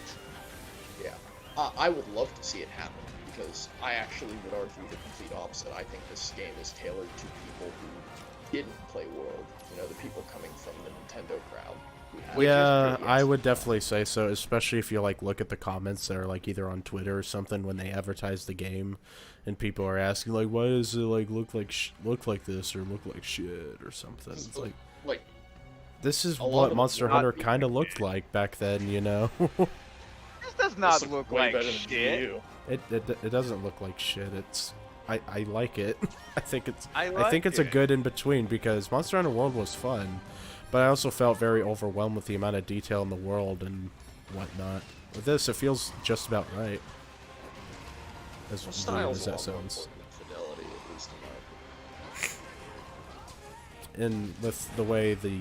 C: Yeah, I would love to see it happen because I actually would argue the complete opposite. I think this game is tailored to people who didn't play World. You know, the people coming from the Nintendo crowd.
A: Yeah, I would definitely say so, especially if you like look at the comments that are like either on Twitter or something when they advertise the game, and people are asking like, why does it like look like this or look like shit or something? It's like this is what Monster Hunter kind of looked like back then, you know.
B: This does not look like shit.
A: It doesn't look like shit. It's I like it. I think it's
B: like
A: a good in between because Monster Hunter World was fun, but I also felt very overwhelmed with the amount of detail in the world and whatnot. With this, it feels just about right. As weird as that sounds.
C: Fidelity, at least in my opinion.
A: And with the way the...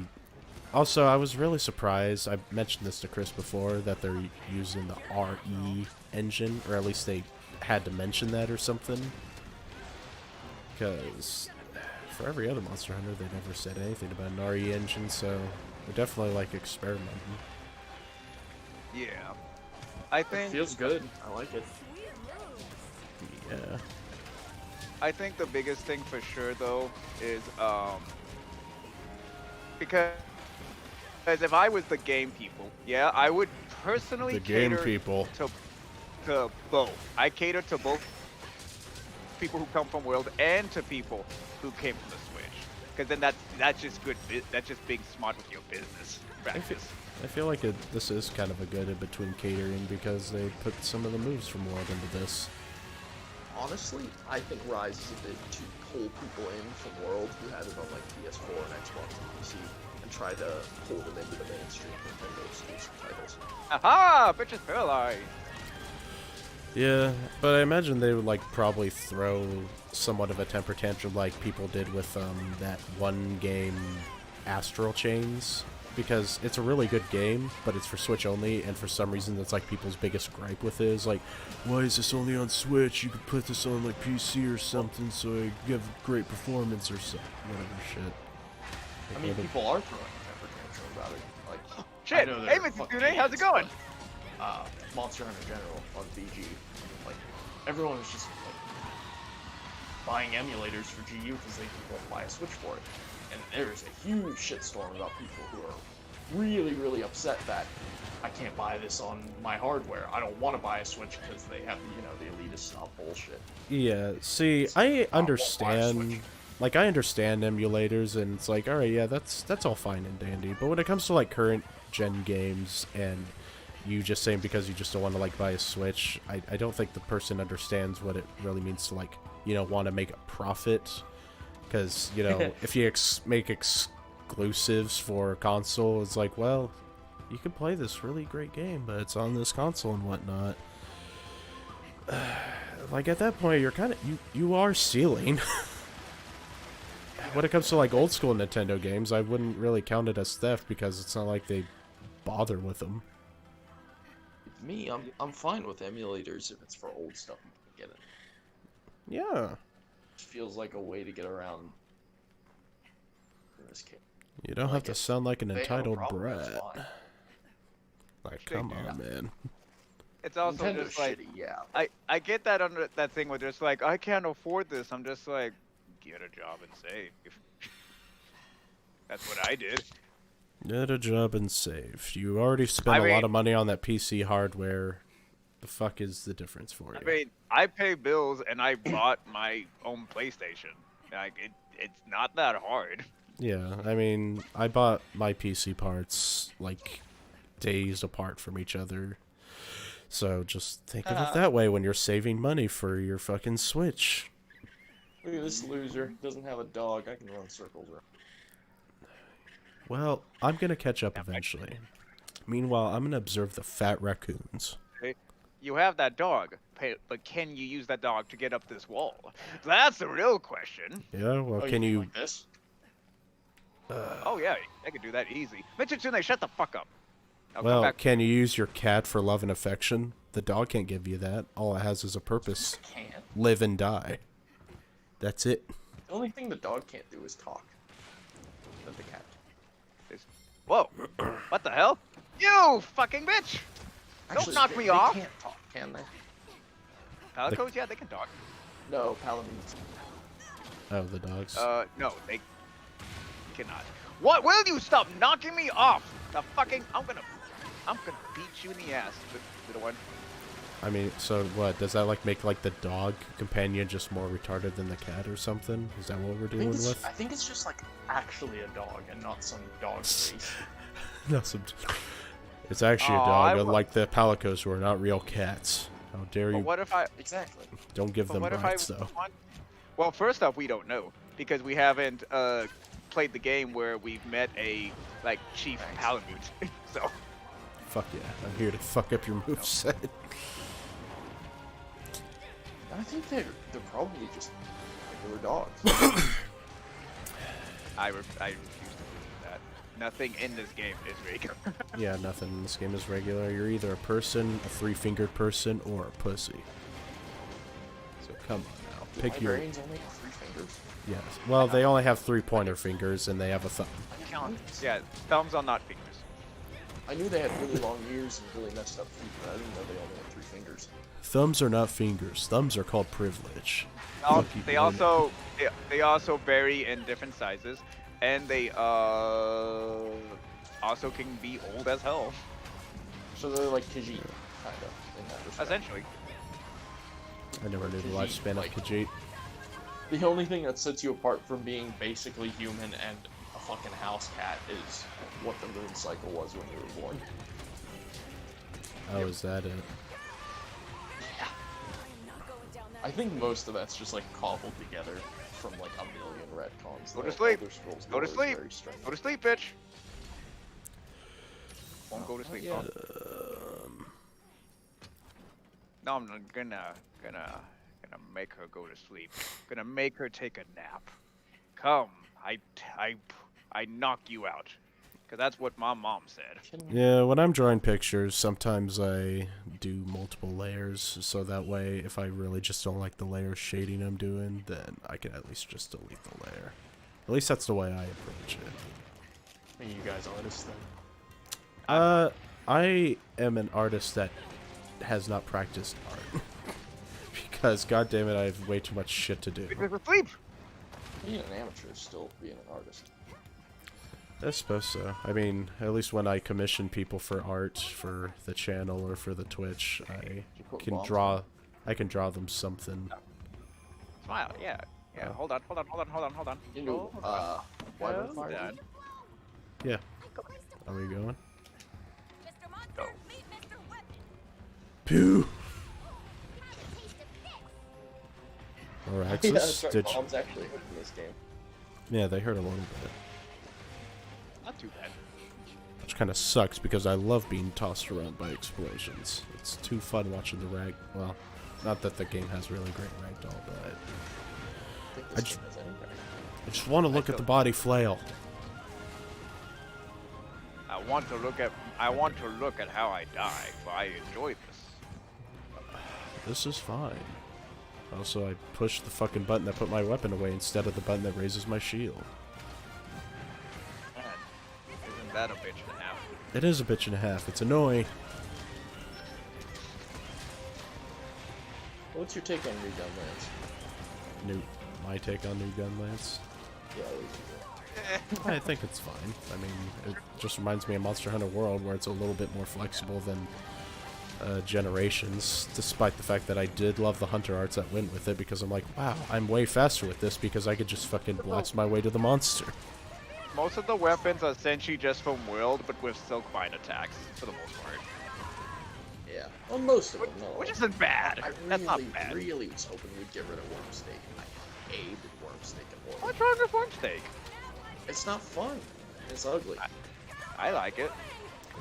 A: Also, I was really surprised, I mentioned this to Chris before, that they're using the RE engine, or at least they had to mention that or something. Because for every other Monster Hunter, they never said anything about an RE engine, so they're definitely, like, experimenting.
B: Yeah. I think...
C: It feels good. I like it.
A: Yeah.
B: I think the biggest thing for sure, though, is, because As if I was the game people, yeah, I would personally
A: The game
B: cater
A: people.
B: to both. I cater to both people who come from World and to people who came from the Switch. Because then that's just good. That's just being smart with your business practice.
A: I feel like this is kind of a good in between catering because they put some of the moves from World into this.
C: Honestly, I think Rise is a bit to pull people in from World who had it on like PS4 and Xbox and PC and try to pull them into the mainstream Nintendo exclusive titles.
B: Aha! Bitches paralyzed.
A: Yeah, but I imagine they would like probably throw somewhat of a temper tantrum like people did with that one game Astral Chains, because it's a really good game, but it's for Switch only, and for some reason that's like people's biggest gripe with it is like, why is this only on Switch? You could put this on like PC or something so it give great performance or something, whatever shit.
C: I mean, people are throwing a temper tantrum about it. Like,
B: Shit!
C: I know
B: Hey,
C: they're
B: Mrs.
C: fucking
B: Dune, how's it going?
C: idiots, but, Monster Hunter General on BG, like, everyone was just like buying emulators for GU because they won't buy a Switch for it. And there's a huge shitstorm about people who are really, really upset that I can't buy this on my hardware. I don't want to buy a Switch because they have, you know, the elitist style bullshit.
A: Yeah, see, I understand. Like, I understand emulators, and it's like, alright, yeah, that's all fine and dandy. But when it comes to, like, current-gen games, and you just saying because you just don't want to, like, buy a Switch, I don't think the person understands what it really means to, like, you know, want to make a profit. Because, you know, if you make exclusives for a console, it's like, well, you can play this really great game, but it's on this console and whatnot. Like, at that point, you're kind of, you are stealing. When it comes to like old school Nintendo games, I wouldn't really count it as theft because it's not like they bother with them.
C: Me, I'm fine with emulators if it's for old stuff and get it.
A: Yeah.
C: It feels like a way to get around in this case.
A: You don't have to sound like an
C: They have a
A: entitled
C: problem, that's
A: brat.
C: fine.
A: Like, come on, man.
B: It's also
C: Nintendo's
B: just like
C: shitty, yeah.
B: I get that under that thing where just like I can't afford this. I'm just like, get a job and save. That's what I did.
A: Get a job and save. You already spent a lot of money on that PC hardware. The fuck is the difference for you?
B: I mean, I pay bills and I bought my own PlayStation. Like it's not that hard.
A: Yeah, I mean, I bought my PC parts like days apart from each other. So just think of it that way when you're saving money for your fucking Switch.
C: Look at this loser. Doesn't have a dog. I can run circles around.
A: Well, I'm gonna catch up eventually. Meanwhile, I'm gonna observe the fat raccoons.
B: You have that dog, but can you use that dog to get up this wall? That's the real question.
A: Yeah, well, can you...
C: Like this?
B: Oh yeah, I can do that easy. Mitsutsune, shut the fuck up. I'll come
A: Well,
B: back.
A: can you use your cat for love and affection? The dog can't give you that. All it has is a purpose.
C: Can't.
A: Live and die. That's it.
C: The only thing the dog can't do is talk. That the cat.
B: Whoa! What the hell? You fucking bitch!
C: Actually,
B: Don't knock
C: they,
B: me
C: they
B: off.
C: can't talk, can they?
B: Palicos, yeah, they can talk.
C: No, Palamutes.
A: Oh, the dogs.
B: No, they cannot. What? Will you stop knocking me off? The fucking, I'm gonna beat you in the ass, little one.
A: I mean, so what? Does that like make like the dog companion just more retarded than the cat or something? Is that what we're dealing with?
C: I think it's just like actually a dog and not some dog race.
A: No, it's actually a dog, unlike the Palicos who are not real cats. How dare you?
B: But what if I?
C: Exactly.
A: Don't give them
B: What if
A: rights,
B: I
A: though.
B: want? Well, first off, we don't know because we haven't played the game where we've met a like chief Palamute. So.
A: Fuck yeah, I'm here to fuck up your moveset.
C: I think they're probably just regular dogs.
B: I refuse to believe that. Nothing in this game is regular.
A: Yeah, nothing in this game is regular. You're either a person, a three-fingered person, or a pussy. So come on now, pick your...
C: Librarians only have 3 fingers.
A: Yes. Well, they only have 3 pointer fingers, and they have a thumb.
B: Count. Yeah, thumbs are not fingers.
C: I knew they had really long ears and really messed up feet, but I didn't know they only had 3 fingers.
A: Thumbs are not fingers. Thumbs are called privilege.
B: They also vary in different sizes, and they also can be old as hell.
C: So they're like Khajiit, kind of, in that respect.
B: Essentially.
A: I never knew the
C: Khajiit,
A: lifespan
C: like-
A: of Khajiit.
C: The only thing that sets you apart from being basically human and a fucking house cat is what the moon cycle was when you were born.
A: Oh, is that it?
C: I think most of that's just like cobbled together from like a million retcons.
B: Go to
C: The
B: sleep.
C: Elder Scrolls
B: Go to
C: lore is
B: sleep.
C: very strange.
B: Go to sleep, bitch. Won't go to sleep.
C: yeah.
B: Huh? No, I'm gonna make her go to sleep. Gonna make her take a nap. Come, I knock you out. Cause that's what my mom said.
A: Yeah, when I'm drawing pictures, sometimes I do multiple layers, so that way, if I really just don't like the layer shading I'm doing, then I can at least just delete the layer. At least that's the way I approach it.
C: Are you guys artists then?
A: I am an artist that has not practiced art. Because, goddammit, I have way too much shit to do.
B: Because of sleep.
C: Being an amateur is still being an artist.
A: I suppose so. I mean, at least when I commission people for art for the channel or for the Twitch, I can draw them something.
B: Smile, yeah. Yeah, hold on.
C: You know, Wyvern
B: Hold
C: Fire?
B: on.
A: Yeah. Are we going?
B: Go.
A: Pew!
C: Yeah, that's
A: Alraxis,
C: right.
A: did you?
C: Mom's actually hurt in this game.
A: Yeah, they hurt a little bit.
B: Not too bad.
A: Which kind of sucks because I love being tossed around by explosions. It's too fun watching the rag. Well, not that the game has really great ragdoll, but
C: I think
A: I
C: this
A: just-
C: game has any rag.
A: I just want to look at the body flail.
B: I want to look at how I die. Well, I enjoy this.
A: This is fine. Also, I pushed the fucking button that put my weapon away instead of the button that raises my shield.
B: Man, isn't that a bitch and a half?
A: It is a bitch and a half. It's annoying.
C: What's your take on New Gunlands?
A: My take on New Gunlance.
C: Yeah, what do you think?
A: I think it's fine. I mean, it just reminds me of Monster Hunter World, where it's a little bit more flexible than Generations, despite the fact that I did love the Hunter arts that went with it, because I'm like, wow, I'm way faster with this because I could just fucking blast my way to the monster.
B: Most of the weapons are essentially just from World, but with Silkbind attacks, for the most part.
C: Yeah. Well, most of them, no.
B: Which isn't bad.
C: I
B: That's not
C: really,
B: bad.
C: really was hoping we'd get rid of Wormsteak. I hated Wormsteak and Worm.
B: What's wrong with Wormsteak?
C: It's not fun. It's ugly.
B: I like it.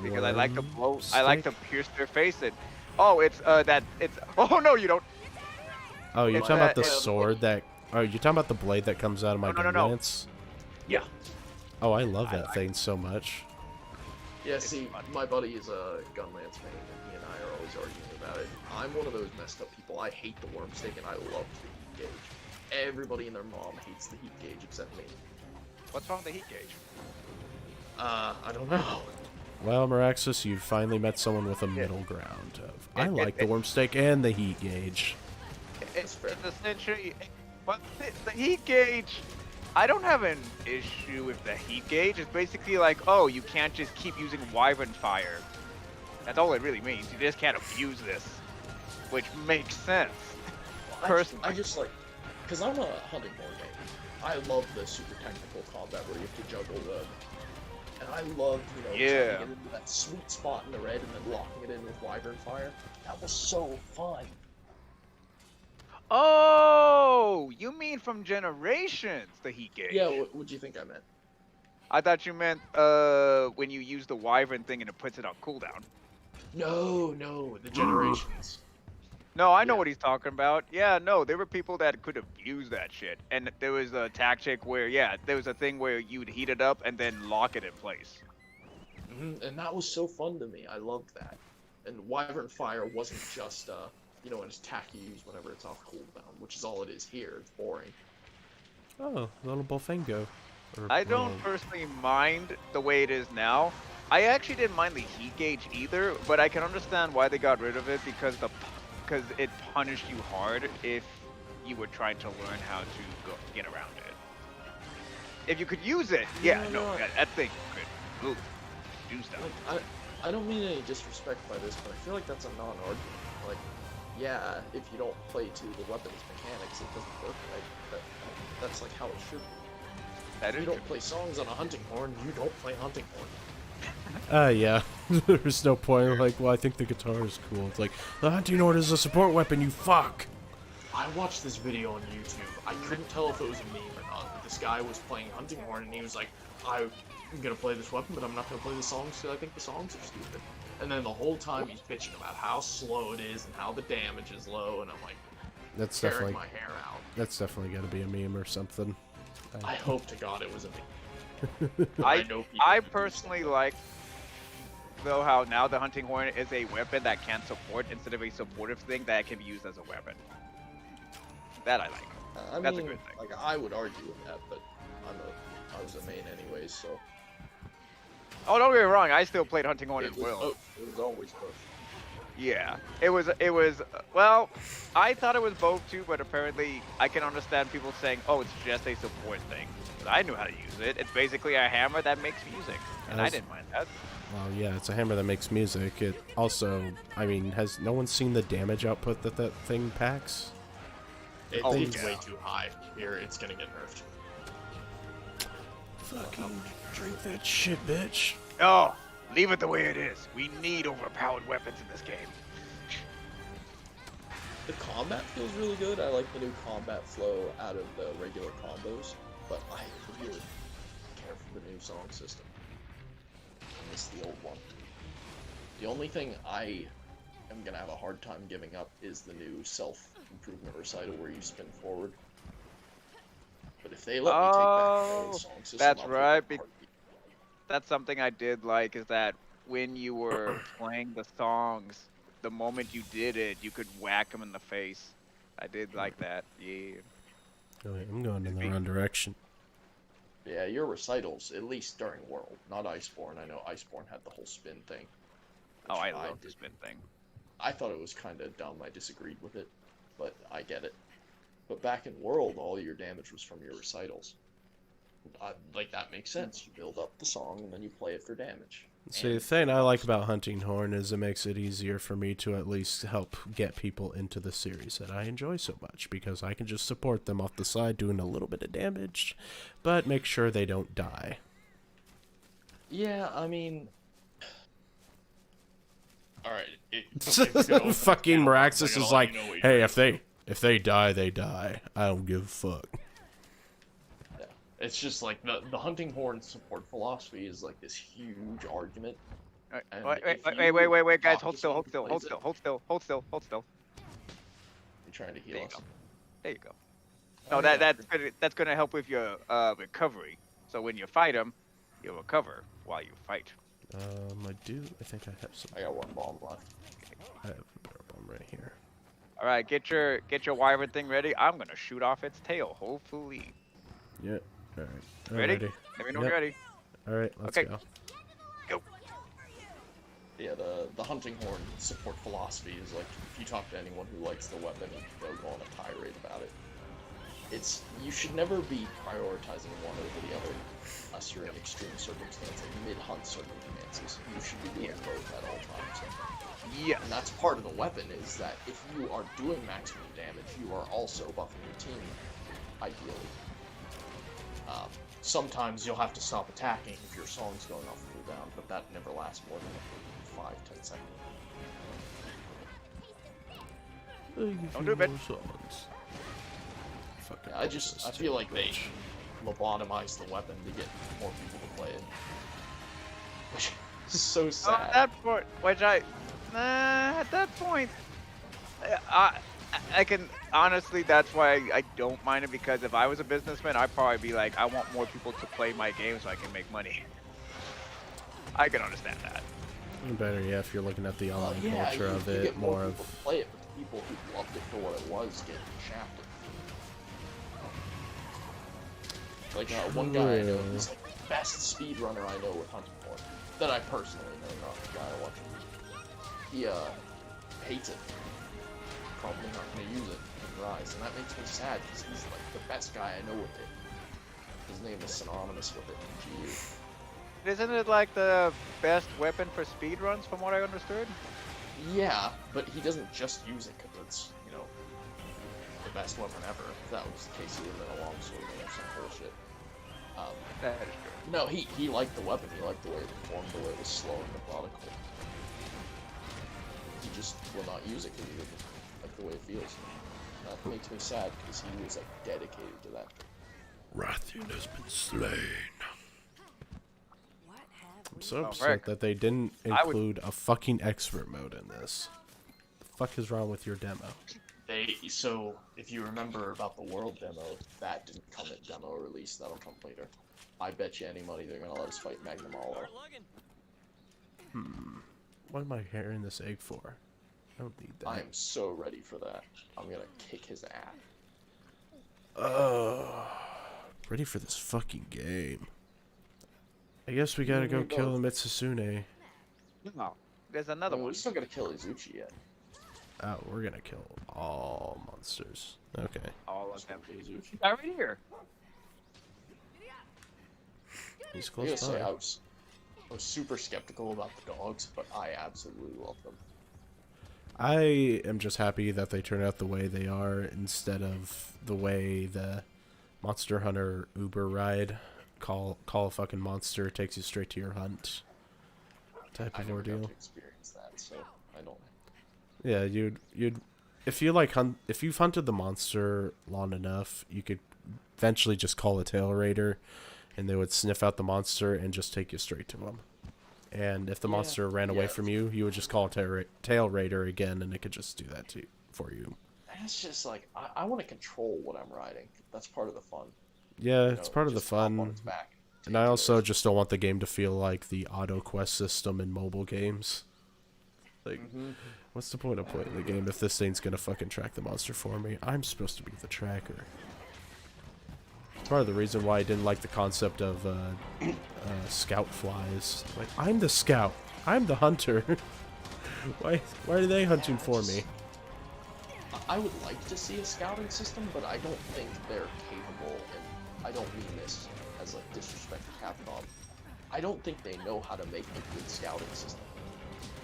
B: Because I like to blow,
A: Wormsteak?
B: I like to pierce their face and... Oh, it's, oh no, you don't!
A: Oh, you're
B: It's
A: talking about the
B: that-
A: sword that... Oh, you're talking about the blade that comes out of my
B: No.
A: Gunlance?
B: Yeah.
A: Oh, I love
B: I
A: that
B: like
A: thing so much.
C: Yeah, see,
B: fun.
C: my buddy is a Gunlance main, and he and I are always arguing about it. I'm one of those messed up people. I hate the Wormsteak, and I love the heat gauge. Everybody and their mom hates the heat gauge except me.
B: What's wrong with the heat gauge?
C: I don't know.
A: Well, Meraxis, you've finally met someone with a middle ground of, I like the Wormsteak and the heat gauge.
B: It's
C: fair.
B: essentially... But the heat gauge... I don't have an issue with the heat gauge. It's basically like, oh, you can't just keep using Wyvern Fire. That's all it really means. You just can't abuse this. Which makes sense. Personally.
C: I just like, because I'm a hunting war game. I love the super technical combat where you have to juggle the... And I love, trying to get into that sweet spot in the red and then locking it in with Wyvern Fire. That was so fun.
B: Oh, you mean from Generations, the heat gauge?
C: Yeah, what'd you think I meant?
B: I thought you meant when you use the Wyvern thing and it puts it on cooldown.
C: No, the Generations.
B: No, I know
C: Yeah.
B: what he's talking about. Yeah, no, there were people that could abuse that shit. And there was a tactic where, yeah, there was a thing where you'd heat it up and then lock it in place.
C: And that was so fun to me. I loved that. And Wyvern Fire wasn't just, an attack you use whenever it's off cooldown, which is all it is here. It's boring.
A: Oh, little Bullfingo. Or,
B: I don't
A: well,
B: personally mind the way it is now. I actually didn't mind the heat gauge either, but I can understand why they got rid of it because it punished you hard if you were trying to learn how to get around it. If you could use it, yeah, no, that thing could move. do stuff.
C: Like, I don't mean any disrespect by this, but I feel like that's a non-argument. Like, yeah, if you don't play to the weapon's mechanics, it doesn't work right. That's like how it should be.
B: That
C: If
B: is
C: you
B: true.
C: don't play songs on a hunting horn, you don't play hunting horn.
A: Yeah. There's no point. Like, well, I think the guitar is cool. It's like, the hunting horn is a support weapon, you fuck!
C: I watched this video on YouTube. I couldn't tell if it was a meme or not, but this guy was playing hunting horn, and he was like, I'm gonna play this weapon, but I'm not gonna play the songs because I think the songs are stupid. And then the whole time he's bitching about how slow it is and how the damage is low, and I'm like,
A: That's
C: tearing
A: definitely,
C: my hair out.
A: that's definitely gotta be a meme or something.
C: I hope to God it was a meme.
B: I
C: know people
B: I
C: who do
B: personally
C: stuff.
B: like though how now the hunting horn is a weapon that can support instead of a supportive thing that can be used as a weapon. That I like.
C: I
B: That's a
C: mean,
B: good thing.
C: like, I would argue with that, but I was a main anyways, so.
B: Oh, don't get me wrong. I still played hunting horn as well.
C: It was always both.
B: Yeah, it was. Well, I thought it was both too, but apparently I can understand people saying, "Oh, it's just a support thing." But I knew how to use it. It's basically a hammer that makes music, and I
A: As-
B: didn't mind that.
A: Well, yeah, it's a hammer that makes music. It also, I mean, has no one seen the damage output that that thing packs?
C: It's
B: Oh,
C: way
B: yeah.
C: too high. Here, it's gonna get nerfed.
A: Fucking drink that shit, bitch.
B: Oh, leave it the way it is. We need overpowered weapons in this game.
C: The combat feels really good. I like the new combat flow out of the regular combos, but I really care for the new song system. I miss the old one. The only thing I am gonna have a hard time giving up is the new self-improvement recital where you spin forward. But if they let me take back the old song system,
B: that's
C: I'll take it
B: right,
C: in a heartbeat.
B: That's something I did like, is that when you were playing the songs, the moment you did it, you could whack them in the face. I did like that. Yeah.
A: Oh, wait, I'm going in the wrong direction.
C: Yeah, your recitals, at least during World, not Iceborne. I know Iceborne had the whole spin thing.
B: Oh,
C: which
B: I love the
C: did-
B: spin thing.
C: I thought it was kind of dumb. I disagreed with it, but I get it. But back in World, all your damage was from your recitals. Like, that makes sense. You build up the song, and then you play it for damage.
A: See, the
C: And
A: thing I like about Hunting Horn is it makes it easier for me to at least help get people into the series that I enjoy so much, because I can just support them off the side doing a little bit of damage, but make sure they don't die.
C: Yeah, I mean... Alright,
A: Fucking Maraxis is like, hey, if they die, they die. I don't give a fuck.
C: Yeah. It's just like, the Hunting Horn support philosophy is like this huge argument. And
B: Wait,
C: if you
B: wait, guys,
C: talk
B: hold
C: to
B: still,
C: someone
B: hold
C: who
B: still,
C: plays
B: hold
C: it-
B: still, hold still, hold still, hold still.
C: You're trying to
B: There
C: heal
B: you
C: us.
B: go. There you go. No,
C: Oh,
B: that
C: yeah.
B: that's gonna help with your recovery. So when you fight them, you'll recover while you fight.
A: I think I have some.
C: I got one bomb left.
A: I have a barrel bomb right here.
B: All right, get your wyvern thing ready. I'm gonna shoot off its tail. Hopefully.
A: Yeah. All right.
B: Ready?
A: Alrighty.
B: Let me know when
A: Yep.
B: you're ready.
A: All right. Let's
B: Okay.
A: go.
B: Go.
C: Yeah, the Hunting Horn support philosophy is like, if you talk to anyone who likes the weapon, they'll go on a tirade about it. It's, you should never be prioritizing one over the other unless you're in extreme circumstances, mid-hunt circumstances. You should be doing both at all times.
B: Yes.
C: And that's part of the weapon, is that if you are doing maximum damage, you are also buffing your team, ideally. Sometimes you'll have to stop attacking if your song's going off cooldown, but that never lasts more than 5-10 seconds.
B: Don't do it, bitch.
A: Fucking
C: Yeah, I feel like they lobotomized the weapon to get more people to play it. Which is so
B: So at
C: sad.
B: that point, at that point, I can honestly. That's why I don't mind it, because if I was a businessman, I'd probably be like, I want more people to play my game so I can make money. I can understand that.
A: Better, yeah, if you're looking at the online
C: Yeah,
A: culture of
C: you
A: it,
C: get
A: more
C: people
A: of.
C: to play it, but the people who loved it for what it was get shafted. Like one guy I know, he's like the best speedrunner I know with Hunting Horn, that I personally know, not the guy I watch. He hates it. Probably not gonna use it in Rise, and that makes me sad because he's like the best guy I know with it. His name is synonymous with it in GU.
B: Isn't it like the best weapon for speedruns, from what I understood?
C: Yeah, but he doesn't just use it because it's, the best weapon ever. If that was the case, he would have been a longsword or some bullshit.
B: That is true.
C: No, he liked the weapon. He liked the way it performed, the way it was slow and methodical. He just will not use it because he doesn't like the way it feels. That makes me sad because he was like dedicated to that.
A: Rathian has been slain.
D: What have
A: I'm
D: we
A: so
B: Oh,
A: upset
B: frick.
A: that they didn't
B: I would-
A: include a fucking expert mode in this. The fuck is wrong with your demo?
C: So if you remember about the world demo, that didn't come at demo release. That'll come later. I bet you any money they're gonna let us fight Magnum Hollow.
A: What am I carrying this egg for? I don't need that.
C: I am so ready for that. I'm gonna kick his ass.
A: Ready for this fucking game. I guess we gotta go kill the Mitsusune.
B: No. There's another
C: We
B: one.
C: still gotta kill Izuchi yet.
A: Oh, we're gonna kill all monsters. Okay.
B: All of them.
C: Izuchi.
B: Right here.
A: He's
C: I
A: close
C: gotta say,
A: by.
C: I was super skeptical about the dogs, but I absolutely love them.
A: I am just happy that they turn out the way they are instead of the way the Monster Hunter Uber ride call a fucking monster takes you straight to your hunt type
C: I
A: of
C: never got
A: ordeal.
C: to experience that, so I don't.
A: Yeah, you'd if you've hunted the monster long enough, you could eventually just call a tail raider, and they would sniff out the monster and just take you straight to him. And if the
C: Yeah,
A: monster ran away
C: yeah.
A: from you, you would just call a tail raider again, and it could just do that for you.
C: That's just like I want to control what I'm riding. That's part of the fun.
A: Yeah,
C: you
A: it's
C: know,
A: part of the
C: just hop on
A: fun.
C: its back,
A: And
C: take
A: I
C: it
A: also
C: over.
A: just don't want the game to feel like the auto quest system in mobile games. Like, what's the point of playing the game if this thing's gonna fucking track the monster for me? I'm supposed to be the tracker. It's part of the reason why I didn't like the concept of scout flies. Like, I'm the scout. I'm the hunter. why are they hunting for me?
C: I would like to see a scouting system, but I don't think they're capable, and I don't mean this as like disrespect to Capcom. I don't think they know how to make a good scouting system.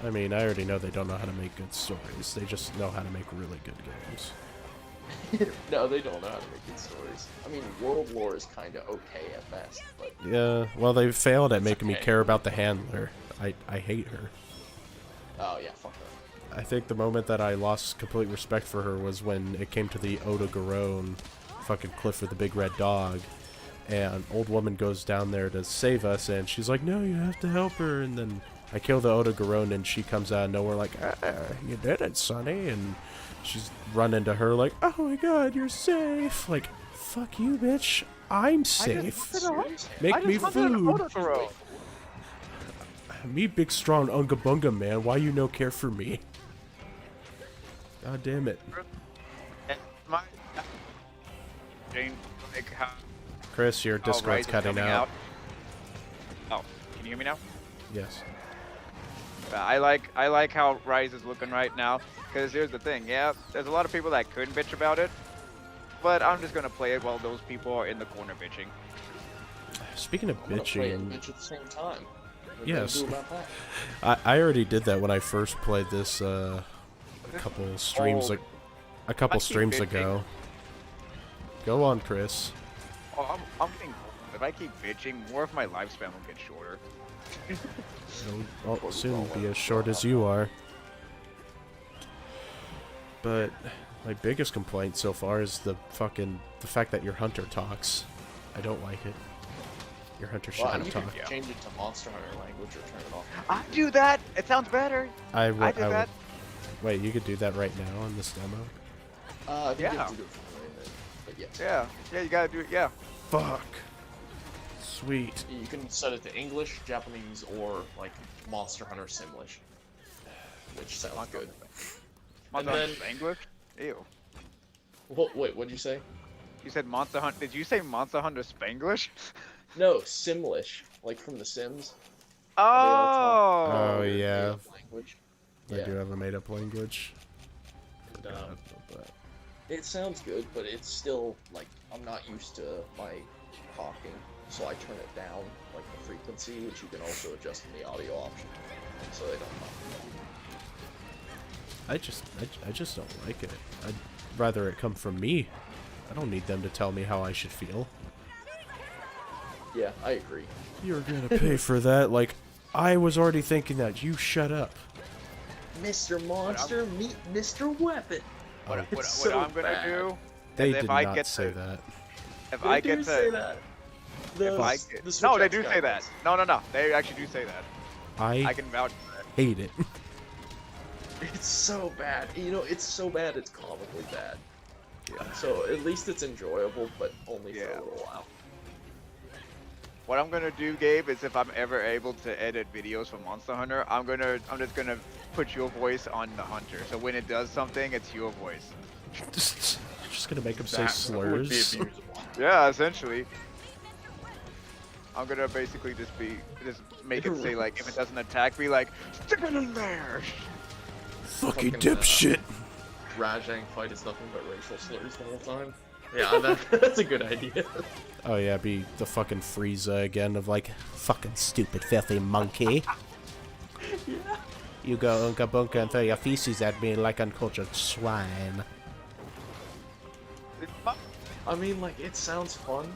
A: I mean, I already know they don't know how to make good stories. They just know how to make really good games.
C: No, they don't know how to make good stories. I mean, world lore is kind of okay at best, but
A: Yeah, well, they failed at
C: It's
A: making me
C: okay.
A: care about the handler. I hate her.
C: oh yeah, fuck her.
A: I think the moment that I lost complete respect for her was when it came to the Oda Garone fucking cliff with the big red dog. And old woman goes down there to save us, and she's like, no, you have to help her. And then I kill the Oda Garone, and she comes out of nowhere like, you did it, Sonny. And she's running to her like, oh my god, you're safe. Like, fuck you, bitch. I'm safe. Make me food. Me big strong unga bunga man, why you no care for me? God damn it.
B: My Jane, like how
A: Chris, your
B: how
A: Discord's
B: Rise is
A: cutting
B: coming
A: out.
B: Oh, can you hear me now?
A: Yes.
B: I like how Rise is looking right now. Because here's the thing, yeah, there's a lot of people that could bitch about it, but I'm just gonna play it while those people are in the corner bitching.
A: Speaking of
C: I'm gonna play and
A: bitching,
C: bitch at the same time. What are you gonna
A: yes.
C: do about that?
A: I already did that when I first played this a couple streams
B: Oh,
A: like a couple
B: I keep
A: streams
B: bitching.
A: ago. Go on, Chris.
B: Oh, I'm getting old. If I keep bitching, more of my lifespan will get shorter.
A: I'll soon be as short as you are. But my biggest complaint so far is the fact that your hunter talks. I don't like it. Your hunter
C: Well,
A: shouldn't
C: you
A: talk.
C: can change it to Monster Hunter language or turn it off.
B: I do that. It sounds better.
A: I
B: I did that.
A: Wait, you could do that right now in this demo?
C: I think you
B: Yeah.
C: have to do it from the way that, but yes.
B: Yeah, you gotta do it. Yeah.
A: Fuck. Sweet.
C: You can set it to English, Japanese, or like Monster Hunter Simlish, which sounds good.
B: Monster
C: And
B: Hunter
C: then-
B: English? Ew.
C: Wait, what'd you say?
B: You said Monster Hunter. Did you say Monster Hunter Spanglish?
C: No, Simlish, like from The Sims.
B: Oh.
A: Oh, yeah.
C: Language.
A: I
C: Yeah.
A: do have a made-up language.
C: And,
A: Forgot about that.
C: it sounds good, but it's still like I'm not used to my talking. so I turn it down, like the frequency, which you can also adjust in the audio option, so they don't pop.
A: I just don't like it. I'd rather it come from me. I don't need them to tell me how I should feel.
C: Yeah, I agree.
A: You're gonna pay for that. Like, I was already thinking that. You shut up.
C: Mr. Monster, meet Mr. Weapon.
B: What
C: It's so
B: I'm gonna
C: bad.
B: do
A: They
B: is
A: did
B: if I
A: not
B: get
A: say
B: to,
A: that.
B: if
C: They
B: I
C: do
B: get
C: say
B: to,
C: that.
B: if I
C: The
B: get,
C: Switch
B: no, they
C: X
B: do
C: guy
B: say that.
C: does.
B: No, they actually do say that. I
A: I
B: can vouch for that.
A: hate it.
C: It's so bad. You know, it's so bad it's comically bad. So at least it's enjoyable, but only for
B: Yeah.
C: a little while.
B: What I'm gonna do, Gabe, is if I'm ever able to edit videos for Monster Hunter, I'm just gonna put your voice on the hunter. So when it does something, it's your voice.
A: Just gonna make them say
C: That would be
A: slurs.
C: abusable.
B: Yeah, essentially. I'm gonna basically just make it say like if it doesn't attack, be like stick it in there.
A: Fucking
C: Fucking,
A: dipshit.
C: Rajang fight is nothing but racial slurs the whole time. Yeah, that's a good idea.
A: Oh yeah, be the fucking Frieza again of like, fucking stupid filthy monkey.
C: Yeah.
A: You go unka bunka and throw your feces at me like uncultured swine.
C: I mean, like, it sounds fun.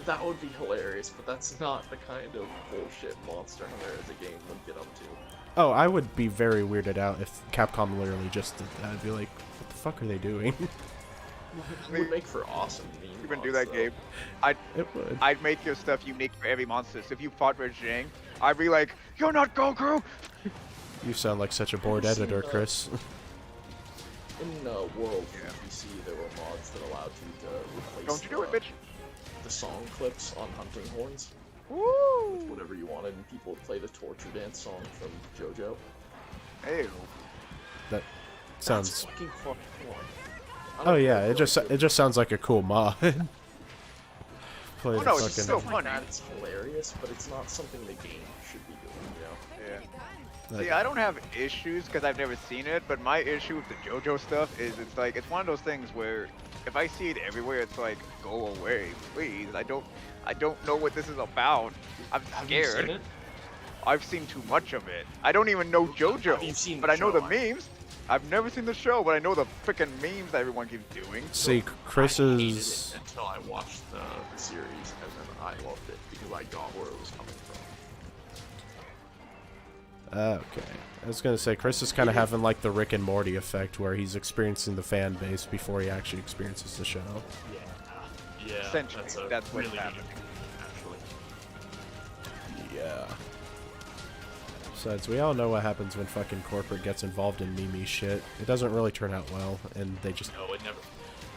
C: That would be hilarious, but that's not the kind of bullshit Monster Hunter as a game would get up to.
A: Oh, I would be very weirded out if Capcom literally just did that. I'd be like, what the fuck are they doing?
C: It would make for awesome meme
B: You can do
C: mods,
B: that,
C: though.
B: Gabe.
A: It would.
B: I'd make your stuff unique for every monster. So if you fought with Zhang, I'd be like, "You're not Goku."
A: You sound like such a bored
C: Have you
A: editor,
C: seen,
A: Chris.
C: In World
B: Yeah.
C: PC, there were mods that allowed you to replace
B: Don't you do it, bitch.
C: the song clips on hunting horns with
B: Woo!
C: whatever you wanted, and people would play the torture dance song from JoJo.
B: Ew.
A: That
C: That's
A: sounds.
C: fucking fucking fun. I
A: Oh
C: don't
A: yeah,
C: know,
A: it just sounds like a cool mod. Play
B: Oh,
A: the
B: no, it's
A: fucking.
B: still
C: stuff
B: funny.
C: like that. It's hilarious, but it's not something the game should be doing. You know?
B: Yeah.
A: like-
B: See, I don't have issues because I've never seen it, but my issue with the JoJo stuff is it's like it's one of those things where if I see it everywhere, it's like go away, please. I don't know what this is about. I'm
C: Have you
B: scared.
C: seen it?
B: I've seen too much of it. I don't even know JoJo,
C: Have you seen
B: but
C: the
B: I know the
C: show?
B: memes. I've never seen the show, but I know the freaking memes that everyone keeps doing.
A: See, Chris
C: I hated
A: is.
C: it until I watched the series, and then I loved it because I got where it was coming from.
A: Okay. I was gonna say, Chris is kind of having like the Rick and Morty effect where he's experiencing the fan base before he actually experiences the show.
C: Yeah,
B: Essentially, that's what's
C: really
B: happening.
C: actually.
A: Yeah. Besides, we all know what happens when fucking corporate gets involved in meme shit. It doesn't really turn out well, and they just.
C: No, it never.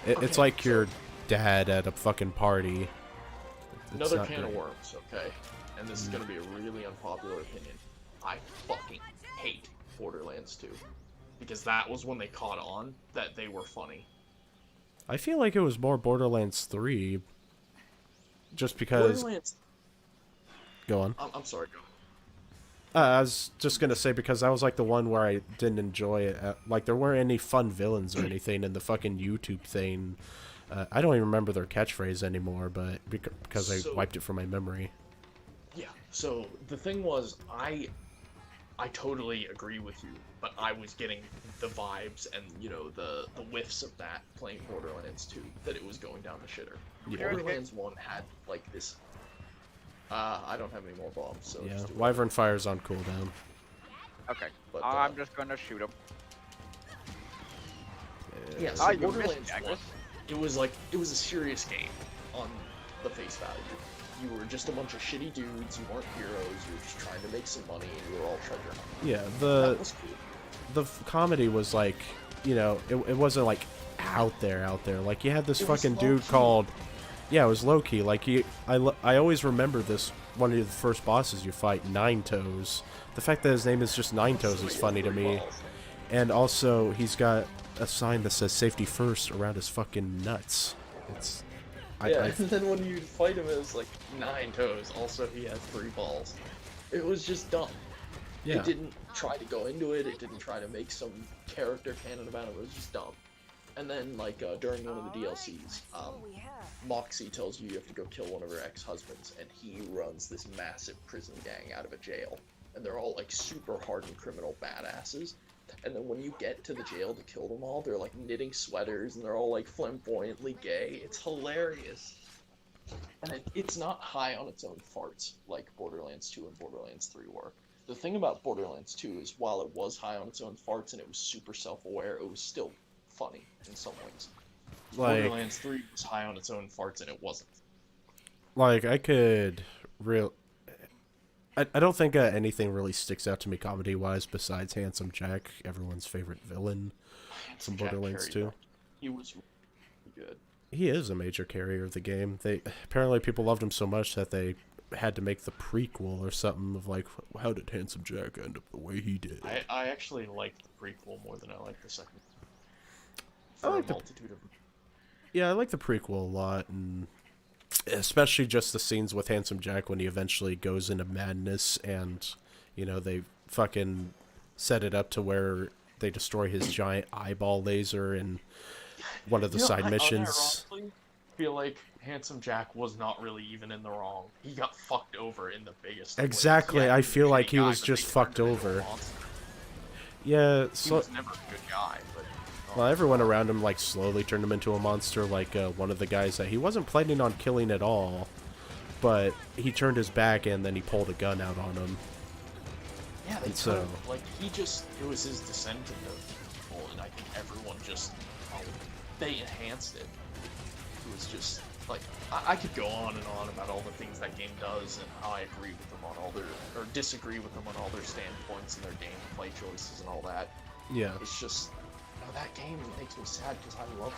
A: It's
C: Okay,
A: like
C: so-
A: your dad at a fucking party. It's
C: Another
A: not
C: can of
A: great.
C: worms, okay? And this is gonna be a really unpopular opinion. I fucking hate Borderlands 2. Because that was when they caught on that they were funny.
A: I feel like it was more Borderlands 3. Just because.
C: Borderlands.
A: Go on.
C: I'm sorry, go.
A: I was just gonna say because that was like the one where I didn't enjoy it. Like there weren't any fun villains or anything in the fucking YouTube thing. I don't even remember their catchphrase anymore, but because I
C: So-
A: wiped it from my memory.
C: Yeah, so the thing was, I totally agree with you, but I was getting the vibes and, you know, the whiffs of that playing Borderlands 2, that it was going down the shitter.
A: Yeah.
C: Borderlands 1 had, like, this... I don't have any more bombs, so
A: Yeah,
C: just do it.
A: Wyvern Fire's on cooldown.
B: Okay,
C: But,
B: I'm just gonna shoot him.
C: Yeah, so
B: Ah, you missed,
C: Borderlands 1,
B: Jackals.
C: it was like, it was a serious game on the face value. You were just a bunch of shitty dudes, you weren't heroes, you were just trying to make some money, and you were all treasure hunting.
A: Yeah,
C: That was cool.
A: the comedy was like, you know, it wasn't like out there. Like you had this
C: It was
A: fucking dude
C: low-key.
A: called, yeah, it was low key. Like I always remember this one of the first bosses you fight, Nine Toes. The fact that his name is just Nine Toes is funny to me, and also he's got a sign that says "Safety First" around his fucking nuts. It's,
C: Yeah, and then when you fight him, it was like 9 toes. Also, he has 3 balls. It was just dumb.
A: yeah.
C: It didn't try to go into it. It didn't try to make some character canon about it. It was just dumb. And then, like, during one of the DLCs,
D: What we have.
C: Moxie tells you have to go kill one of her ex-husbands, and he runs this massive prison gang out of a jail. And they're all, like, super hardened criminal badasses. And then when you get to the jail to kill them all, they're, like, knitting sweaters, and they're all, like, flamboyantly gay. It's hilarious. And it's not high on its own farts, like Borderlands 2 and Borderlands 3 were. The thing about Borderlands 2 is, while it was high on its own farts and it was super self-aware, it was still funny in some ways.
A: Like,
C: Borderlands 3 was high on its own farts and it wasn't.
A: like I could real. I don't think anything really sticks out to me comedy-wise besides Handsome Jack, everyone's favorite villain from
C: Jack
A: Borderlands
C: carried
A: 2.
C: that. He was really good.
A: He is a major carrier of the game. They apparently people loved him so much that they had to make the prequel or something of like, how did Handsome Jack end up the way he did?
C: I actually liked the prequel more than I liked the second.
A: I
C: For
A: like
C: a
A: the-
C: multitude of
A: Yeah, I like the prequel a lot, and especially just the scenes with Handsome Jack when he eventually goes into madness, and you know they fucking set it up to where they destroy his giant eyeball laser in one of the side missions.
C: I feel like Handsome Jack was not really even in the wrong. He got fucked over in the biggest.
A: Exactly,
C: ways. Yeah,
A: I
C: he was a
A: feel like
C: shitty
A: he
C: guy,
A: was
C: but
A: just
C: they
A: fucked
C: turned him into a
A: over.
C: monster.
A: Yeah,
C: He
A: so
C: was never a good guy, but.
A: well, everyone around him like slowly turned him into a monster. Like one of the guys that he wasn't planning on killing at all, but he turned his back and then he pulled a gun out on him.
C: Yeah, they
A: And so-
C: turned, like, it was his descent into evil, and I think everyone just, they enhanced it. It was just, like, I could go on and on about all the things that game does and how I agree with them on all their, or disagree with them on all their standpoints and their gameplay choices and all that.
A: Yeah.
C: It's just, that game makes me sad because I love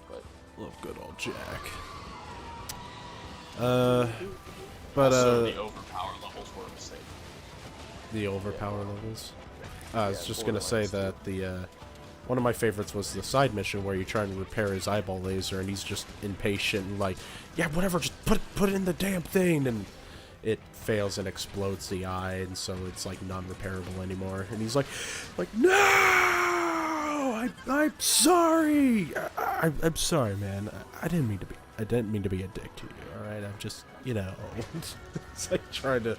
C: it. But,
A: Love good old Jack. But
C: also the overpower levels were a mistake.
A: the overpower levels. I was just gonna say that the one of my favorites was the side mission where you're trying to repair his eyeball laser and he's just impatient and like, yeah, whatever, just put it in the damn thing, and it fails and explodes the eye, and so it's like non-repairable anymore. And he's like, no, I'm sorry, I'm sorry, man. I didn't mean to be a dick to you. All right, I'm just, you know, it's like trying to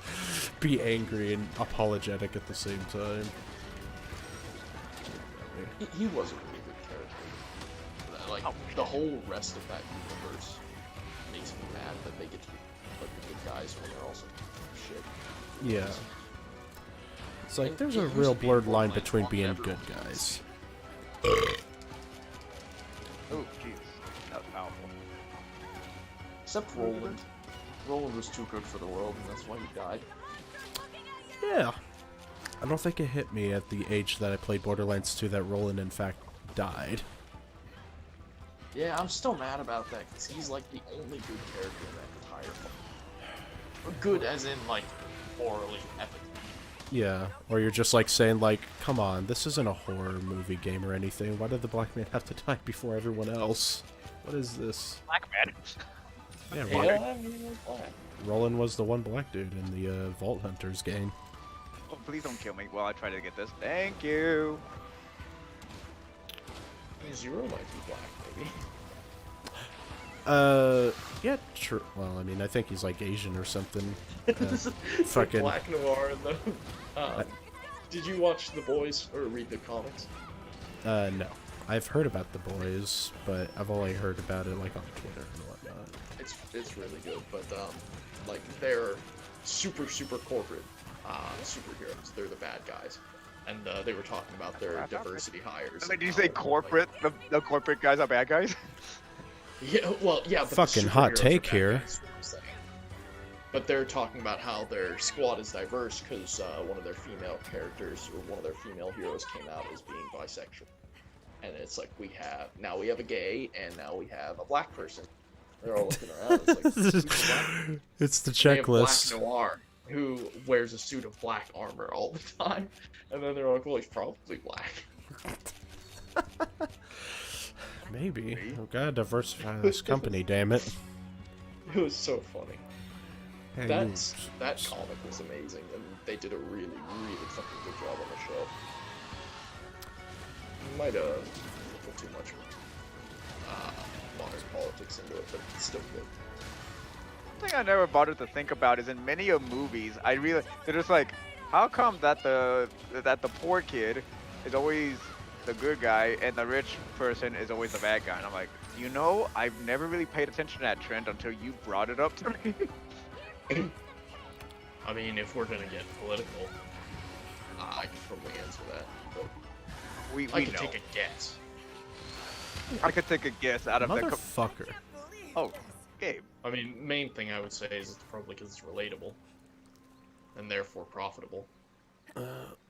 A: be angry and apologetic at the same time.
C: He was a really good character. Like, the whole rest of that universe makes me mad that they get to be like the good guys when they're also shit.
A: Yeah. It's like
C: And
A: there's
C: it
A: a
C: used
A: real
C: to be
A: blurred line
C: Borderlands
A: between
C: 1,
A: being
C: everyone
A: good guys.
B: Oh, jeez. That was powerful.
C: Except Roland. Roland was too good for the world, and that's why he died.
A: Yeah. I don't think it hit me at the age that I played Borderlands 2 that Roland in fact died.
C: Yeah, I'm still mad about that, because he's like the only good character in that entire film. Good as in, like, morally epic.
A: Yeah, or you're just like saying like, come on, this isn't a horror movie game or anything. Why did the black man have to die before everyone else? What is this?
B: Black man.
A: Yeah,
C: Yeah, I mean, he was black.
A: Roland was the one black dude in the Vault Hunters game.
B: Oh, please don't kill me while I try to get this. Thank you.
C: Zero might be black, maybe.
A: Yeah, true. Well, I mean, I think he's like Asian or something.
C: It's
A: fucking-
C: Black Noir in the... did you watch The Boys, or read the comics?
A: No. I've heard about The Boys, but I've only heard about it like on Twitter and whatnot.
C: It's really good, but like they're super corporate superheroes. They're the bad guys, and they were talking about their diversity hires.
B: Like, did
C: and
B: you say
C: how-
B: corporate? The corporate guys are bad guys?
C: Yeah, well, yeah. But the
A: Fucking hot
C: superheroes are
A: take
C: bad
A: here.
C: guys, is what I'm saying. But they're talking about how their squad is diverse because one of their female characters or one of their female heroes came out as being bisexual, and it's like we have a gay and now we have a black person. They're all looking around. It's like who's black?
A: It's the
C: They have
A: checklist.
C: Black Noir, who wears a suit of black armor all the time, and then they're like, well, he's probably black.
A: Maybe. We gotta diversify this company, damn it.
C: It was so funny.
A: Hey,
C: That comic was amazing, and they did a really fucking good job on the show. My try to put too much modern politics into it, but it's still good.
B: One thing I never bothered to think about is in many of movies, they're just like, how come that the poor kid is always the good guy and the rich person is always the bad guy? And I'm like, I've never really paid attention to that trend until you brought it up to me.
E: I mean, if we're gonna get political, I can probably answer that. But
B: we
E: I can
B: know.
E: take a guess.
B: I could take a guess out of the.
A: Motherfucker.
B: Oh, Gabe.
E: I mean, main thing I would say is it's probably because it's relatable, and therefore profitable.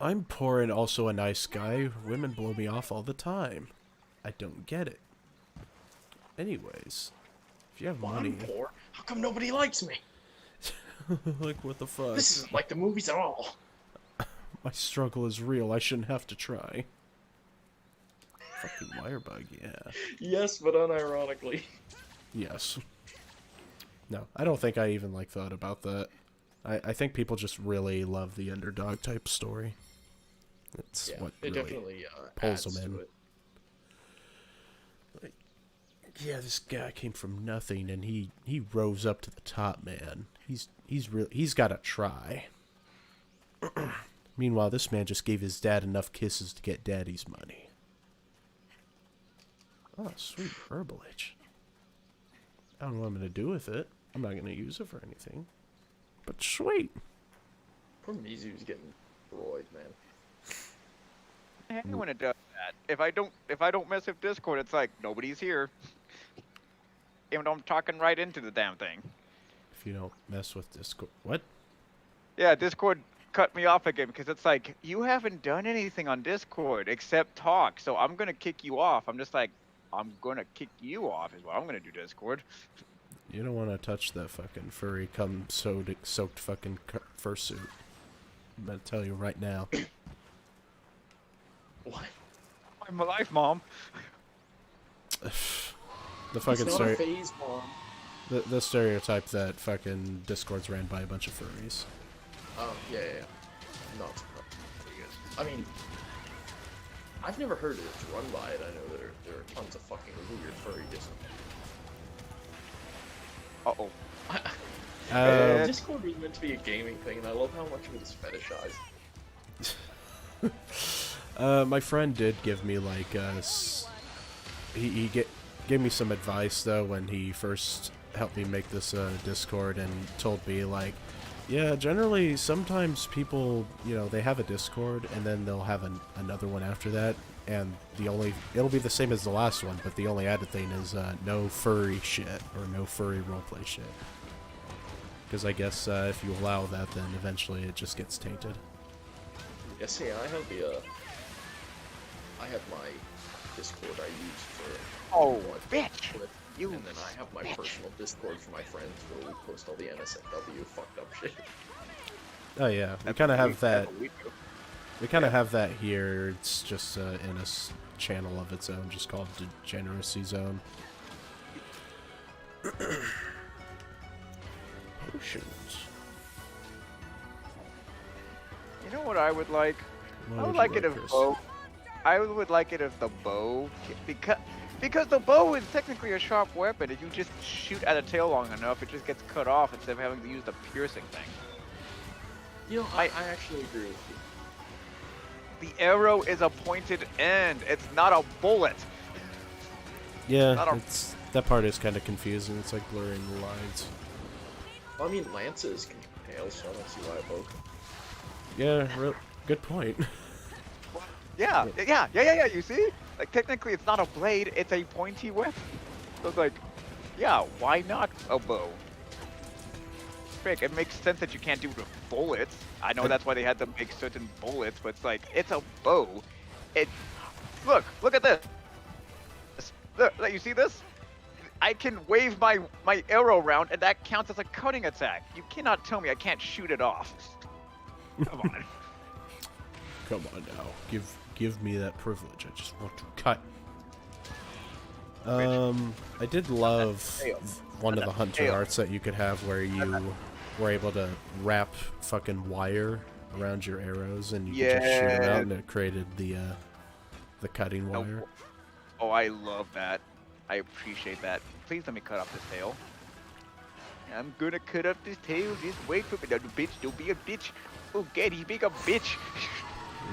A: I'm poor and also a nice guy. Women blow me off all the time. I don't get it. Anyways, if you have
E: Well,
A: money,
E: I'm poor. How come nobody likes me?
A: like what the fuck?
E: This isn't like the movies at all.
A: My struggle is real. I shouldn't have to try. Fucking wirebug, yeah.
E: Yes, but unironically.
A: Yes. No, I don't think I even thought about that. I think people just really love the underdog type story. That's
E: Yeah,
A: what
E: it
A: really
E: definitely
A: pulls
E: adds
A: them
E: to
A: in.
E: it.
A: Yeah, this guy came from nothing and he rose up to the top, man. He's got to try. Meanwhile, this man just gave his dad enough kisses to get daddy's money. Oh, sweet herbalage. I don't know what I'm going to do with it. I'm not going to use it for anything. But sweet.
E: Poor Mizu's getting destroyed, man.
B: Anyone that does that. If I don't mess with Discord, it's like nobody's here. Even though I'm talking right into the damn thing.
A: If you don't mess with Discord. What?
B: Yeah, Discord cut me off again because it's like, you haven't done anything on Discord except talk, so I'm gonna kick you off. I'm just like, I'm gonna kick you off is what I'm gonna do, Discord.
A: You don't want to touch that fucking furry soaked fucking fursuit. I'm gonna tell you right now.
E: What?
B: I'm alive, Mom.
A: The fucking
C: It's not a phase, Mom.
A: the stereotype that fucking Discord's ran by a bunch of furries.
E: Oh, yeah. Not surprised. I mean, I've never heard it's run by it. I know there are tons of fucking weird furry Discord.
B: Uh-oh.
E: Discord was meant to be a gaming thing, and I love how much of it is fetishized.
A: My friend did give me he gave me some advice though when he first helped me make this Discord and told me yeah, generally sometimes people, they have a Discord and then they'll have another one after that, and it'll be the same as the last one, but the only added thing is no furry shit or no furry roleplay shit. Because I guess if you allow that, then eventually it just gets tainted.
E: Yeah, see, I have my Discord I use for...
B: Oh,
E: what,
B: bitch!
E: with,
B: You
E: and then I have my personal Discord for my friends where we post all the NSFW fucked up shit.
A: Oh yeah, we kind of have that.
B: That's what we do.
A: We kind of have that here. It's just in a channel of its own, just called Degeneracy Zone. Potions.
B: You know what I would like?
A: What
B: I
A: would
B: would
A: you
B: like it if
A: Chris?
B: I would like it if the bow, because the bow is technically a sharp weapon. If you just shoot at a tail long enough, it just gets cut off instead of having to use the piercing thing.
E: You know, I actually agree with you.
B: The arrow is a pointed end. It's not a bullet.
A: Yeah,
B: Not a-
A: that part is kind of confusing. It's like blurring the lines.
E: Well, I mean, lances can tail, so I don't see why a bow can.
A: Yeah, good point.
B: Yeah. You see? Like technically, it's not a blade. It's a pointy weapon. So it's like, yeah, why not a bow? Frick, it makes sense that you can't do it with bullets. I know that's why they had to make certain bullets, but it's like, it's a bow. Look at this. Look, you see this? I can wave my arrow around, and that counts as a cutting attack. You cannot tell me I can't shoot it off. Come on.
A: Come on now, give me that privilege. I just want to cut. I did love one of the hunter arts that you could have where you were able to wrap fucking wire around your arrows and you could just shoot them out, and it created the The cutting
B: Oh,
A: wire.
B: oh, I love that. I appreciate that. Please let me cut off this tail. I'm gonna cut off this tail. Just wait for me. Now, bitch, don't be a bitch. Oh, God, he's being a bitch.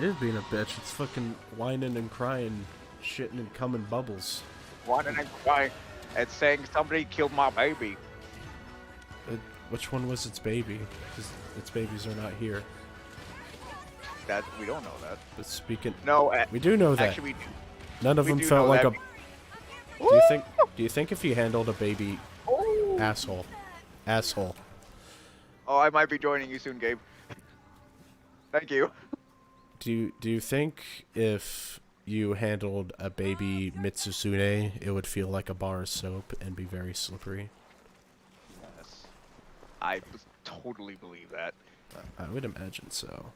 A: It is being a bitch. It's fucking whining and crying, shitting and coming bubbles.
B: Wanting and crying and saying somebody killed my baby.
A: Which one was its baby? Because its babies are not here.
B: That we don't know that.
A: But speaking,
B: No,
A: we do know that.
B: actually, we do.
A: None of
B: we
A: them
B: do
A: felt
B: know
A: like
B: that.
A: a. Do you think if you handled a baby, asshole?
B: Oh, I might be joining you soon, Gabe. Thank you.
A: Do you think if you handled a baby Mitsusune, it would feel like a bar of soap and be very slippery?
B: Yes. I totally believe that.
A: I would imagine so.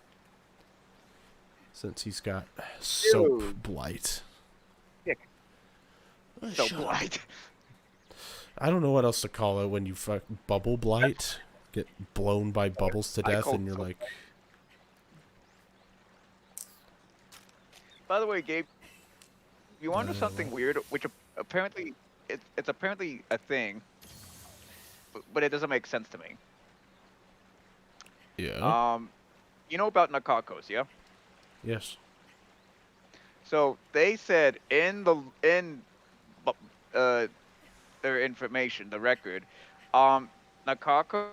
A: Since he's got soap
B: Dude.
A: blight.
B: So blight.
A: I don't know what else to call it when you fuck bubble blight. Get blown by bubbles to
B: I
A: death
B: call
A: and you're
B: soap
A: like,
B: By the way, Gabe, you want to know something weird? Which apparently, it's apparently a thing, but it doesn't make sense to me.
A: yeah,
B: You know about Nakakos, yeah?
A: yes.
B: So they said their information, the record, Nakakos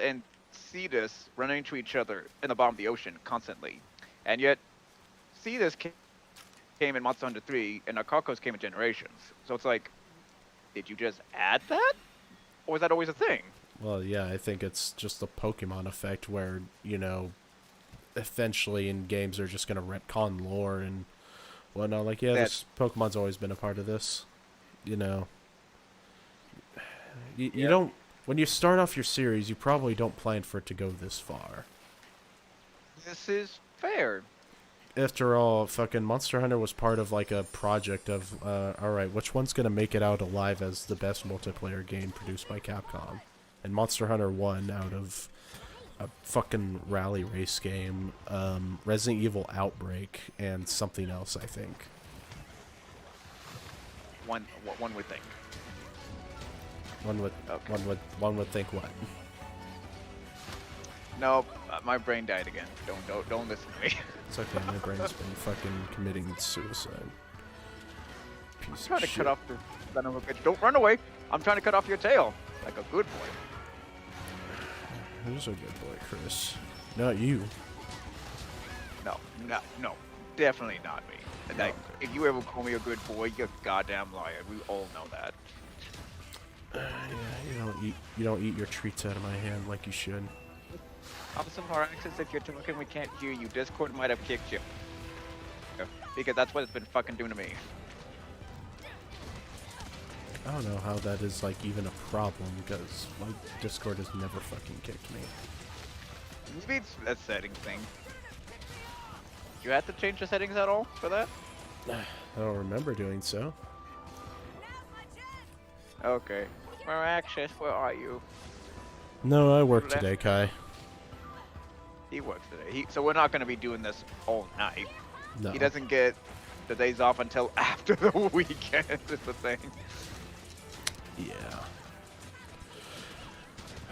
B: and Cetus run into each other in the bottom of the ocean constantly, and yet Cetus came in Monster Hunter 3 and Nakakos came in Generations. So it's like, did you just add that, or was that always a thing?
A: Well, yeah, I think it's just a Pokemon effect where, you know, eventually in games they're just going to retcon lore and whatnot. Like, yeah, this Pokemon's always been a part of this. You know. You don't... When you start off your series, you probably don't plan for it to go this far.
B: This is fair.
A: After all, fucking Monster Hunter was part of, like, a project of, alright, which one's gonna make it out alive as the best multiplayer game produced by Capcom? And Monster Hunter won out of a fucking rally race game, Resident Evil Outbreak, and something else, I think.
B: One would think.
A: One would think what?
B: No, my brain died again. Don't listen to me.
A: It's okay, my brain's been fucking committing suicide. Piece
B: I'm
A: of
B: trying to
A: shit.
B: cut off the son of a bitch. Don't run away. I'm trying to cut off your tail like a good boy.
A: Who's a good boy, Chris? Not you.
B: No, definitely not me. And like, if you ever call me a good boy, you're a goddamn liar. We all know that.
A: Yeah, you don't eat your treats out of my hand like you should.
B: Officer Horaxis, if you're talking, we can't hear you. Discord might have kicked you. Because that's what it's been fucking doing to me.
A: I don't know how that is like even a problem because my Discord has never fucking kicked me.
B: Maybe it's a settings thing. You had to change the settings at all for that?
A: I don't remember doing so.
B: Okay. Horaxis, where are you?
A: No, I work
B: Left.
A: today, Kai.
B: He works today. So we're not going to be doing this all night.
A: No.
B: He doesn't get the days off until after the weekend is the thing.
A: Yeah.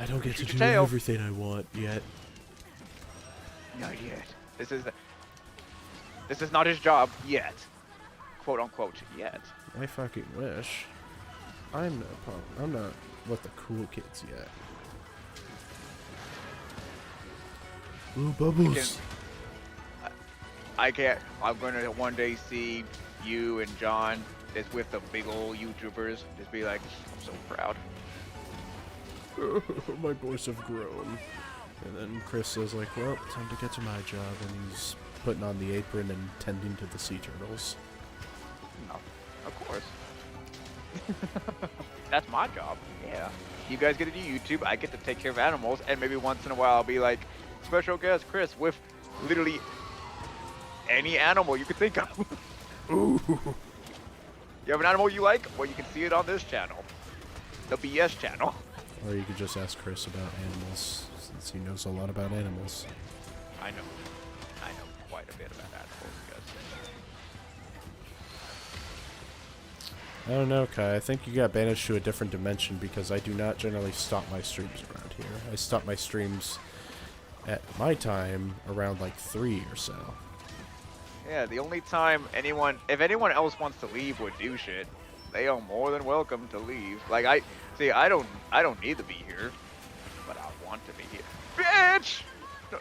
A: I don't get to
B: Shoot
A: do
B: your tail.
A: everything I want yet.
B: Not yet. This is not his job yet. Quote unquote yet.
A: I fucking wish. I'm not with the cool kids yet. Ooh, bubbles.
B: I can't. I'm gonna one day see you and John just with the big old YouTubers. Just be like, I'm so proud.
A: My boys have grown. And then Chris is like, well, time to get to my job. And he's putting on the apron and tending to the sea turtles.
B: No, of course. That's my job. Yeah. You guys get to do YouTube. I get to take care of animals, and maybe once in a while I'll be like, special guest Chris with literally any animal you could think of.
A: Ooh.
B: You have an animal you like? Well, you can see it on this channel, the BS channel.
A: Or you could just ask Chris about animals, since he knows a lot about animals.
B: I know quite a bit about animals, guys.
A: I don't know, Kai. I think you got banished to a different dimension because I do not generally stop my streams around here. I stop my streams at my time around like 3 or so.
B: Yeah, the only time if anyone else wants to leave or do shit, they are more than welcome to leave. Like I don't need to be here, but I want to be here. Bitch! No.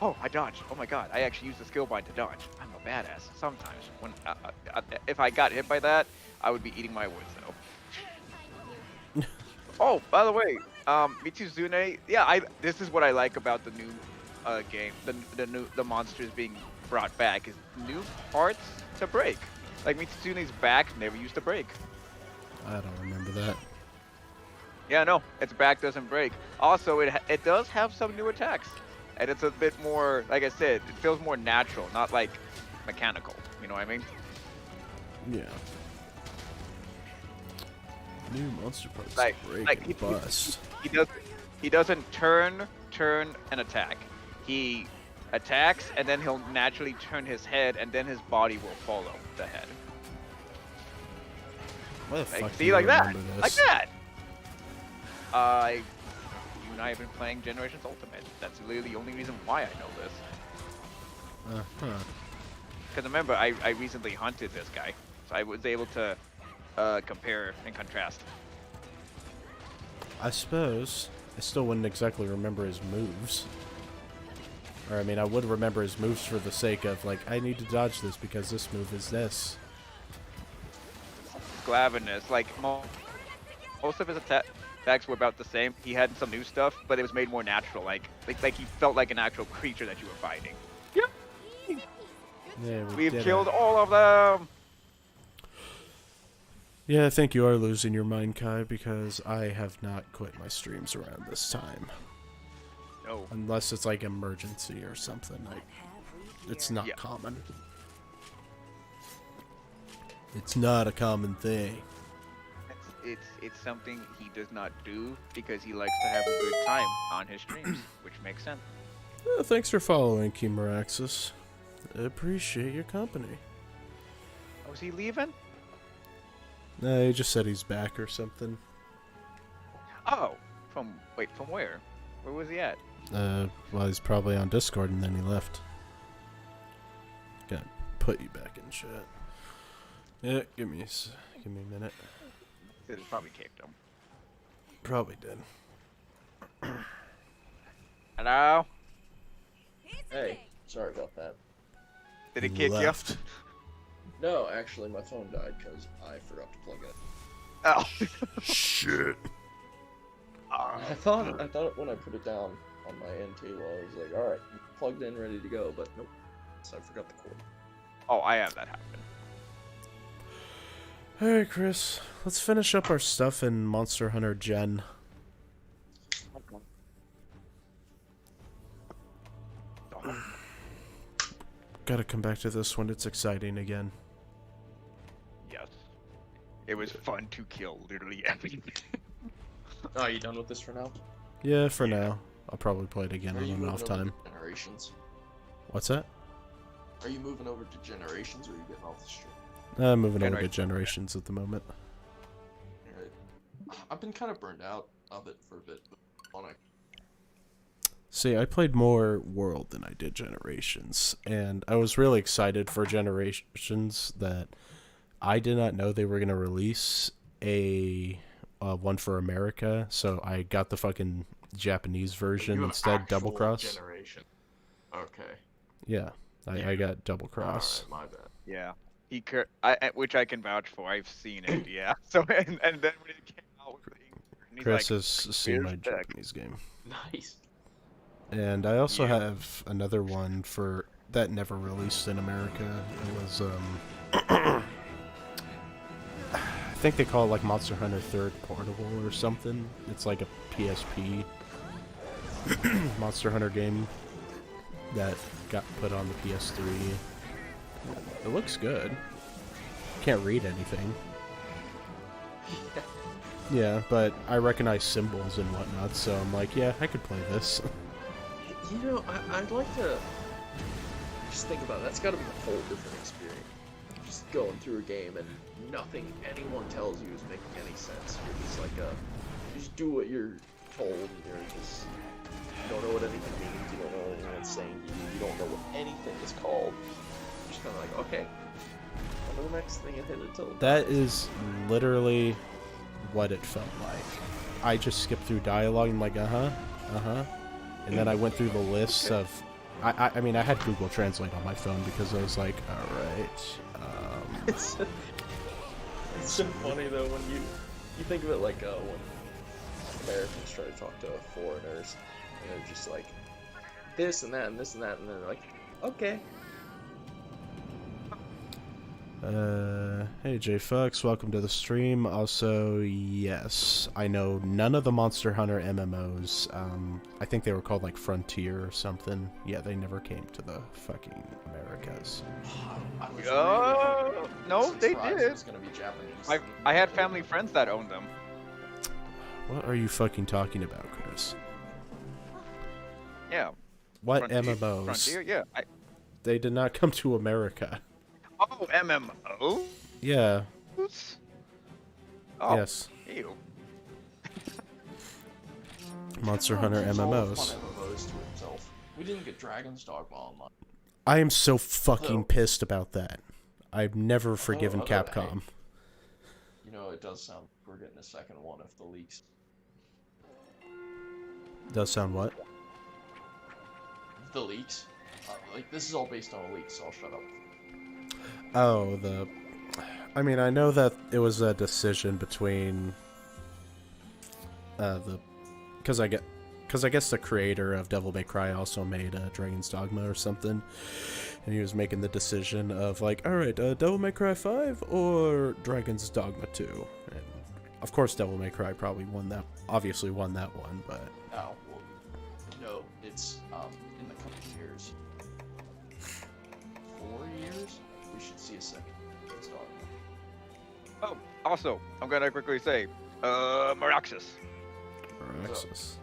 B: Oh, I dodged. Oh my god, I actually used the skill bind to dodge. I'm a badass. Sometimes when if I got hit by that, I would be eating my words though. Oh, by the way, Mitsuzune, yeah, this is what I like about the new game, the monsters being brought back is new parts to break. Like Mitsune's back never used to break.
A: I don't remember that.
B: Yeah, no, its back doesn't break. Also, it does have some new attacks, and it's a bit more, like I said, it feels more natural, not like mechanical. You know what I mean?
A: Yeah. New monster parts
B: Like
A: break and bust.
B: He doesn't turn and attack. He attacks and then he'll naturally turn his head and then his body will follow the head.
A: Why the fuck
B: Like,
A: do
B: see,
A: you
B: like that,
A: remember this?
B: like that. You and I have been playing Generations Ultimate. That's literally the only reason why I know this.
A: Uh-huh.
B: Because remember, I recently hunted this guy, so I was able to compare and contrast.
A: I suppose I still wouldn't exactly remember his moves. Or, I mean, I would remember his moves for the sake of, like, I need to dodge this because this move is this.
B: Glavinus, like most of his attacks were about the same. He had some new stuff, but it was made more natural. Like he felt like an actual creature that you were fighting. Yep.
A: Yeah,
B: We've
A: did
B: killed
A: it.
B: all of them.
A: Yeah, I think you are losing your mind, Kai, because I have not quit my streams around this time.
B: No.
A: Unless it's like emergency or something.
D: What
A: Like,
D: have we here?
A: it's not
B: Yeah.
A: common. It's not a common thing.
B: It's something he does not do because he likes to have a good time on his streams, which makes sense.
A: Thanks for following, Kimuraxis. I appreciate your company.
B: Oh, is he leaving?
A: No, he just said he's back or something.
B: Oh, from where? Where was he at?
A: Well, he's probably on Discord and then he left. Gotta put you back in chat. Yeah, give me a minute.
B: It probably kicked him.
A: Probably did.
B: Hello?
C: Hey, sorry about that.
B: Did it kick
A: left.
B: you?
C: No, actually, my phone died because I forgot to plug it.
B: Oh.
A: Shit.
C: I thought when I put it down on my end table, I was like, all right, plugged in, ready to go, but nope. So I forgot the cord.
B: Oh, I have that happen.
A: Alright, Chris. Let's finish up our stuff in Monster Hunter Gen. Gotta come back to this when it's exciting again.
B: Yes. It was fun to kill literally everything.
C: Oh, are you done with this for now?
A: Yeah, for now. I'll probably play it again
C: Are
A: on
C: you
A: an
C: moving
A: off
C: over
A: time.
C: to Generations?
A: What's that?
C: Are you moving over to Generations, or are you getting off the stream?
A: I'm moving over to
B: Generations.
A: Generations at the moment.
C: Alright. I've been kind of burned out of it for a bit, but wanna...
A: See, I played more World than I did Generations, and I was really excited for Generations that I did not know they were going to release a one for America, so I got the fucking Japanese version instead, Double Cross.
E: Generation. Okay.
A: Yeah, I got Double Cross.
E: Alright, my bad.
B: Yeah. Which I can vouch for. I've seen it, yeah. So and then when it came out with the English, and he's
A: Chris
B: like,
A: has seen my
B: "Where's the deck?"
A: Japanese game.
E: Nice.
A: And I also
B: Yeah.
A: have another one for that never released in America. It was I think they call it like Monster Hunter 3rd Portable or something. It's like a PSP Monster Hunter game that got put on the PS3. It looks good. Can't read anything. Yeah, but I recognize symbols and whatnot, so I'm like, yeah, I could play this.
C: You know, I'd like to just think about it. That's got to be a whole different experience.
E: just going through a game and nothing anyone tells you is making any sense. You're just like, you just do what you're told, and you don't know what anything means, you don't know what anyone's saying to you, you don't know what anything is called. You're just kind of like, okay, on to the next thing and hit it till...
A: That is literally what it felt like. I just skipped through dialogue and like, and then I went through the lists of... I mean, I had Google Translate on my phone because I was like, alright,
E: It's so funny though when you think of it like when Americans try to talk to foreigners and they're just like this and that and this and that, and then they're like, okay.
A: Hey JFux, welcome to the stream. Also, yes, I know none of the Monster Hunter MMOs. I think they were called like Frontier or something. Yeah, they never came to the fucking Americas.
E: I was
B: No, they
E: surprised
B: did.
E: it was gonna be Japanese.
B: I had family friends that owned them.
A: What are you fucking talking about, Chris?
B: Yeah.
A: What MMOs?
B: Frontier, yeah.
A: They did not come to America.
B: Oh, MMO?
A: Yeah.
B: Oh,
A: Yes.
B: ew.
A: Monster Hunter
E: Keeps all the
A: MMOs.
E: fun MMOs to himself. We didn't get Dragon's Dogma online.
A: I am so fucking
E: Oh.
A: pissed about that. I've never forgiven
E: although,
A: Capcom.
E: You know, it does sound we're getting a second one if the leaks.
A: Does sound what?
E: The leaks? Like, this is all based on a leak, so I'll shut up.
A: Oh, I mean, I know that it was a decision between because I guess the creator of Devil May Cry also made Dragon's Dogma or something, and he was making the decision of like, all right, Devil May Cry 5 or Dragon's Dogma 2, and of course Devil May Cry probably obviously won that one, but
E: Oh, well, no, it's in the coming years. 4 years? We should see a second. Dragon's Dogma.
B: Oh, also, I'm gonna quickly say, Maraxis.
A: Alexis.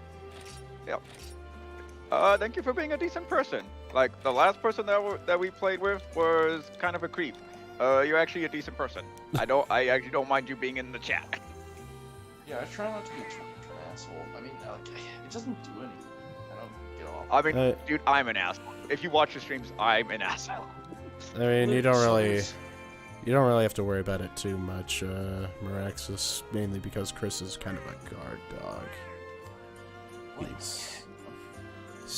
B: Thank you for being a decent person. Like, the last person that we played with was kind of a creep. You're actually a decent person. I actually don't mind you being in the chat.
E: Yeah, I try not to be an asshole. I mean, like, it doesn't do anything. I don't get off.
B: I mean,
A: Uh,
B: dude, I'm an asshole. If you watch the streams, I'm an asshole.
A: I mean, you don't
E: So
A: really
E: it's-
A: have to worry about it too much, Maraxis, mainly because Chris is kind of a guard dog.
E: like,
A: He's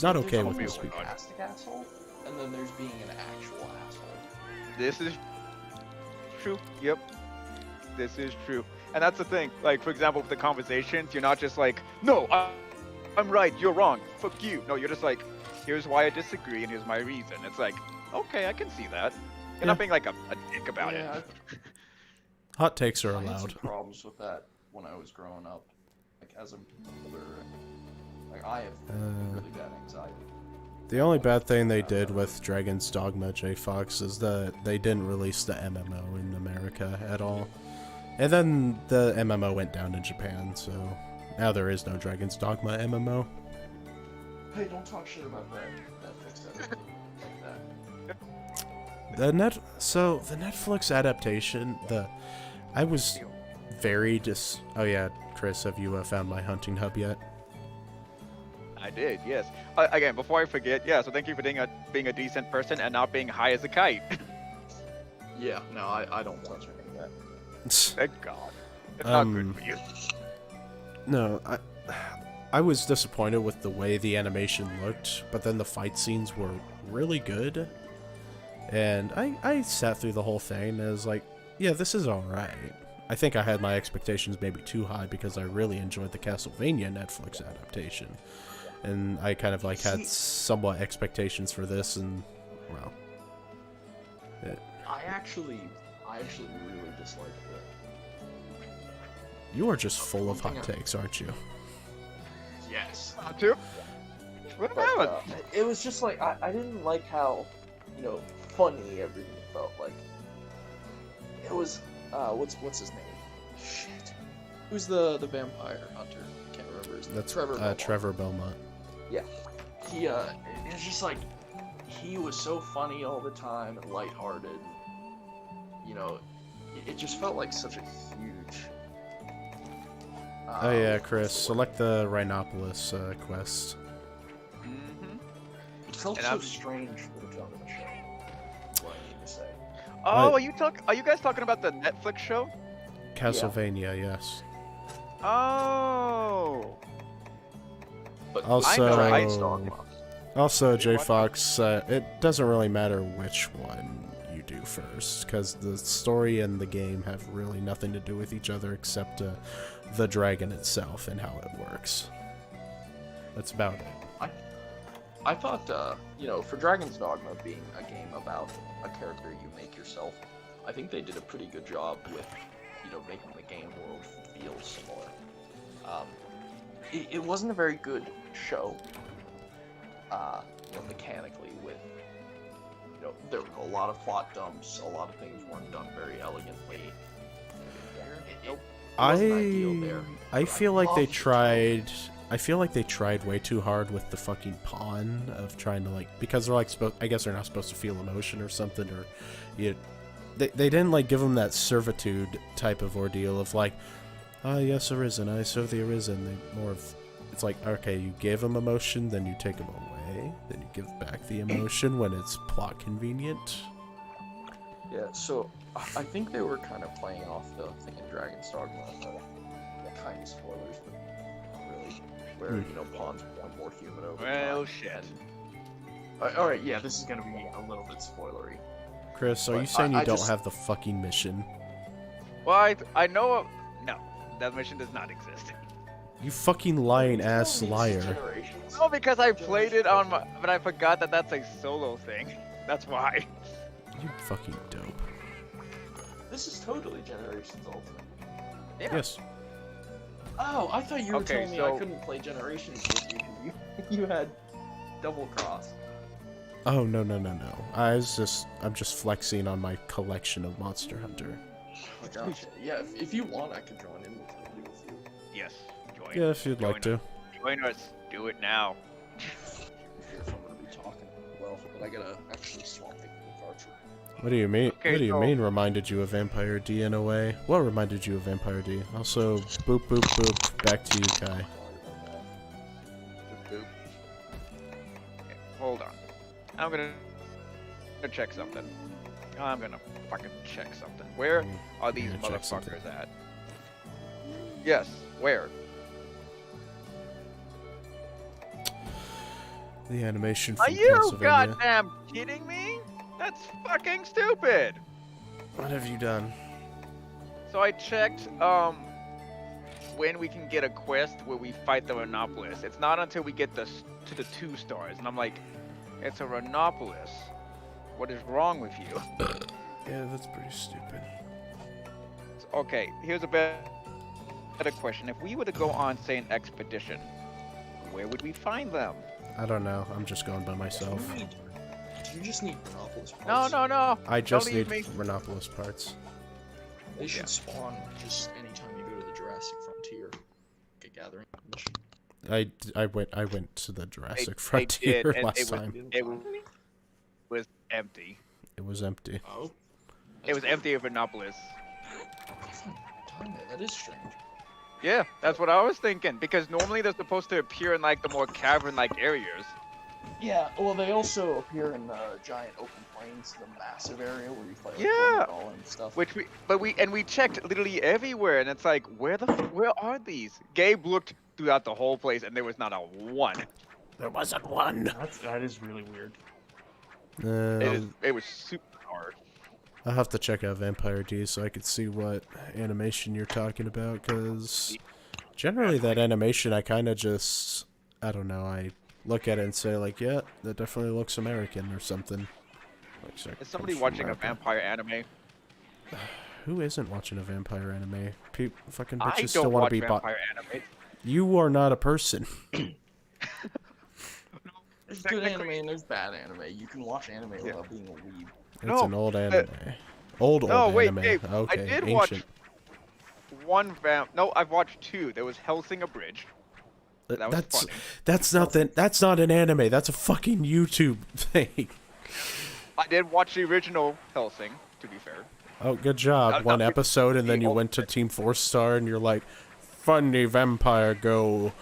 A: not okay
E: there's
A: with
E: being
A: most
E: a
A: people.
E: sarcastic asshole, and then there's being an actual asshole.
B: This is true. Yep. This is true. And that's the thing. Like, for example, with the conversations, you're not just like, no, I'm right, you're wrong, fuck you. No, you're just like, here's why I disagree and here's my reason. It's like, okay, I can see that. You're
A: Yeah.
B: not being like a dick about
E: Yeah,
B: it.
A: Hot takes are
E: I had
A: allowed.
E: some problems with that when I was growing up. Like, as a older, like, I have really bad anxiety.
A: The only bad thing they did with Dragon's Dogma, J Fox, is that they didn't release the MMO in America at all. And then the MMO went down in Japan, so now there is no Dragon's Dogma MMO.
E: Hey, don't talk shit about that. Netflix adaptation like that.
A: The Netflix adaptation, I was very oh yeah, Chris, have you found my hunting hub yet?
B: I did, yes. Again, before I forget, yeah, so thank you for being a decent person and not being high as a kite.
E: Yeah, no, I don't want to do that.
B: Thank God. It's not good
A: Um,
B: for you.
A: No, I was disappointed with the way the animation looked, but then the fight scenes were really good. And I sat through the whole thing and was like, yeah, this is alright. I think I had my expectations maybe too high because I really enjoyed the Castlevania Netflix adaptation. And I kind of like had somewhat expectations for this, and well,
E: I actually really disliked it.
A: you are just full of hot takes, aren't you?
E: Yes.
B: Too? What
E: But,
B: happened?
E: it was just like I didn't like how, funny everything felt like. It was what's his name? Shit. Who's the vampire hunter? Can't remember his name.
A: That's
E: Trevor. Belmont.
A: Trevor Belmont.
E: Yeah. He it's just like he was so funny all the time and lighthearted. you know, it just felt like such a huge.
A: Oh yeah,
E: what's the
A: Chris,
E: word?
A: select the Rhinopolis quest.
B: Mm-hmm.
E: It felt
B: And
E: so
B: I'm-
E: strange for the tone of the show. What I need to say.
B: Oh,
A: What?
B: are you guys talking about the Netflix show?
A: Castlevania, yes.
B: Oh.
E: But
A: Also-
E: Dragon's Dogma.
A: Also,
B: Did you
A: J
B: watch it?
A: Fox, it doesn't really matter which one you do first, because the story and the game have really nothing to do with each other except the dragon itself and how it works. That's about it.
E: I thought, you know, for Dragon's Dogma being a game about a character you make yourself, I think they did a pretty good job with, you know, making the game world feel similar. It wasn't a very good show, you know, mechanically with, you know, there were a lot of plot dumps, a lot of things weren't done very elegantly. It wasn't ideal there.
A: I
E: but
A: feel like they
E: loved the tone.
A: tried. I feel like they tried way too hard with the fucking pawn of trying to like, because they're like I guess they're not supposed to feel emotion or something, or they didn't like give them that servitude type of ordeal of like, ah yes arisen, I serve the arisen. They more of, it's like, okay, you gave them emotion, then you take them away, then you give back the emotion when it's plot convenient.
E: Yeah, so I think they were kind of playing off the thing in Dragon's Dogma, the kind of spoilers, but not really, where, you know, pawns become more human over
B: Well,
E: time.
B: shit.
E: Alright, yeah, this is gonna be a little bit spoilery.
A: Chris, are
E: But
A: you saying you
E: I
A: don't
E: just-
A: have the fucking mission?
B: Well, I know. No, that mission does not exist.
A: You fucking lying ass
E: These
A: liar.
E: generations-
B: Oh, because I played it on my, but I forgot that that's a solo thing. That's why.
A: You fucking dope.
E: This is totally Generations Ultimate.
B: Yeah.
A: Yes.
E: Oh, I thought you were
B: Okay,
E: telling me
B: so-
E: I couldn't play Generations with you because you had double cross.
A: Oh no. I'm just flexing on my collection of Monster Hunter.
E: Gotcha. Yeah, if you want, I could join in with you.
B: Yes. Join.
A: Yeah, if you'd like to.
B: Join us. Do it now.
E: If I'm gonna be talking well, but I gotta actually swap it with Archer.
A: What do you mean?
B: Okay,
A: what do you
B: so-
A: mean? Reminded you of Vampire D in a way? What reminded you of Vampire D? Also, boop boop boop. Back to you, Kai.
E: Sorry about that.
B: Boop. Okay, hold on. I'm gonna check something. I'm gonna fucking check something. Where are these
A: gonna check something.
B: motherfuckers at? Yes. Where?
A: The animation from
B: Are you
A: Pennsylvania.
B: goddamn kidding me? That's fucking stupid.
A: What have you done?
B: So I checked when we can get a quest where we fight the Rhinopolis. It's not until we get to the 2 stars, and I'm like, it's a Rhinopolis. What is wrong with you?
A: Yeah, that's pretty stupid.
B: Okay, here's a better question. If we were to go on, say, an expedition, where would we find them?
A: I don't know. I'm just going by myself.
E: Do you just need Monopolis
B: No,
E: parts?
B: no.
A: I just
B: Don't
A: need
B: leave me.
A: Rhinopolis parts.
E: They should
B: Yeah.
E: spawn just anytime you go to the Jurassic Frontier. Get gathering mission.
A: I went to the Jurassic
B: They
A: Frontier
B: did, and
A: last time.
B: it was empty.
A: It was empty.
E: Oh.
B: It was empty of Rhinopolis.
E: Time it. That is strange.
B: Yeah, that's what I was thinking. Because normally they're supposed to appear in like the more cavern-like areas.
E: Yeah, well, they also appear in the giant open plains, the massive area where you fight like
B: Yeah.
E: Gorgonzola and stuff.
B: Which we checked literally everywhere, and it's like, where are these? Gabe looked throughout the whole place, and there was not a one.
A: There wasn't one.
E: That is really weird.
B: It was super hard.
A: I'll have to check out Vampire D so I could see what animation you're talking about, because generally that animation I kind of just, I don't know, I look at it and say like, yeah, that definitely looks American or something. Like, sorry,
B: Is somebody
A: comes from
B: watching a
A: America.
B: vampire anime?
A: Who isn't watching a vampire anime? Fucking
B: I
A: bitches
B: don't
A: still want
B: watch
A: to be
B: vampire anime.
A: You are not a person.
E: There's good
B: Technically-
E: anime and there's bad anime. You can watch anime without being a weeb.
A: It's
B: No,
A: an old anime. Old
B: No, wait,
A: anime.
B: Gabe,
A: Okay,
B: I did
A: ancient.
B: watch one No, I've watched 2. There was Helsing a Bridge. That was funny.
A: That's not an anime. That's a fucking YouTube thing.
B: I did watch the original Helsing, to be fair.
A: Oh, good job.
B: Not-
A: One
B: not-
A: episode, and then
B: the
A: you went to Team 4-star, and you're like, funny vampire go.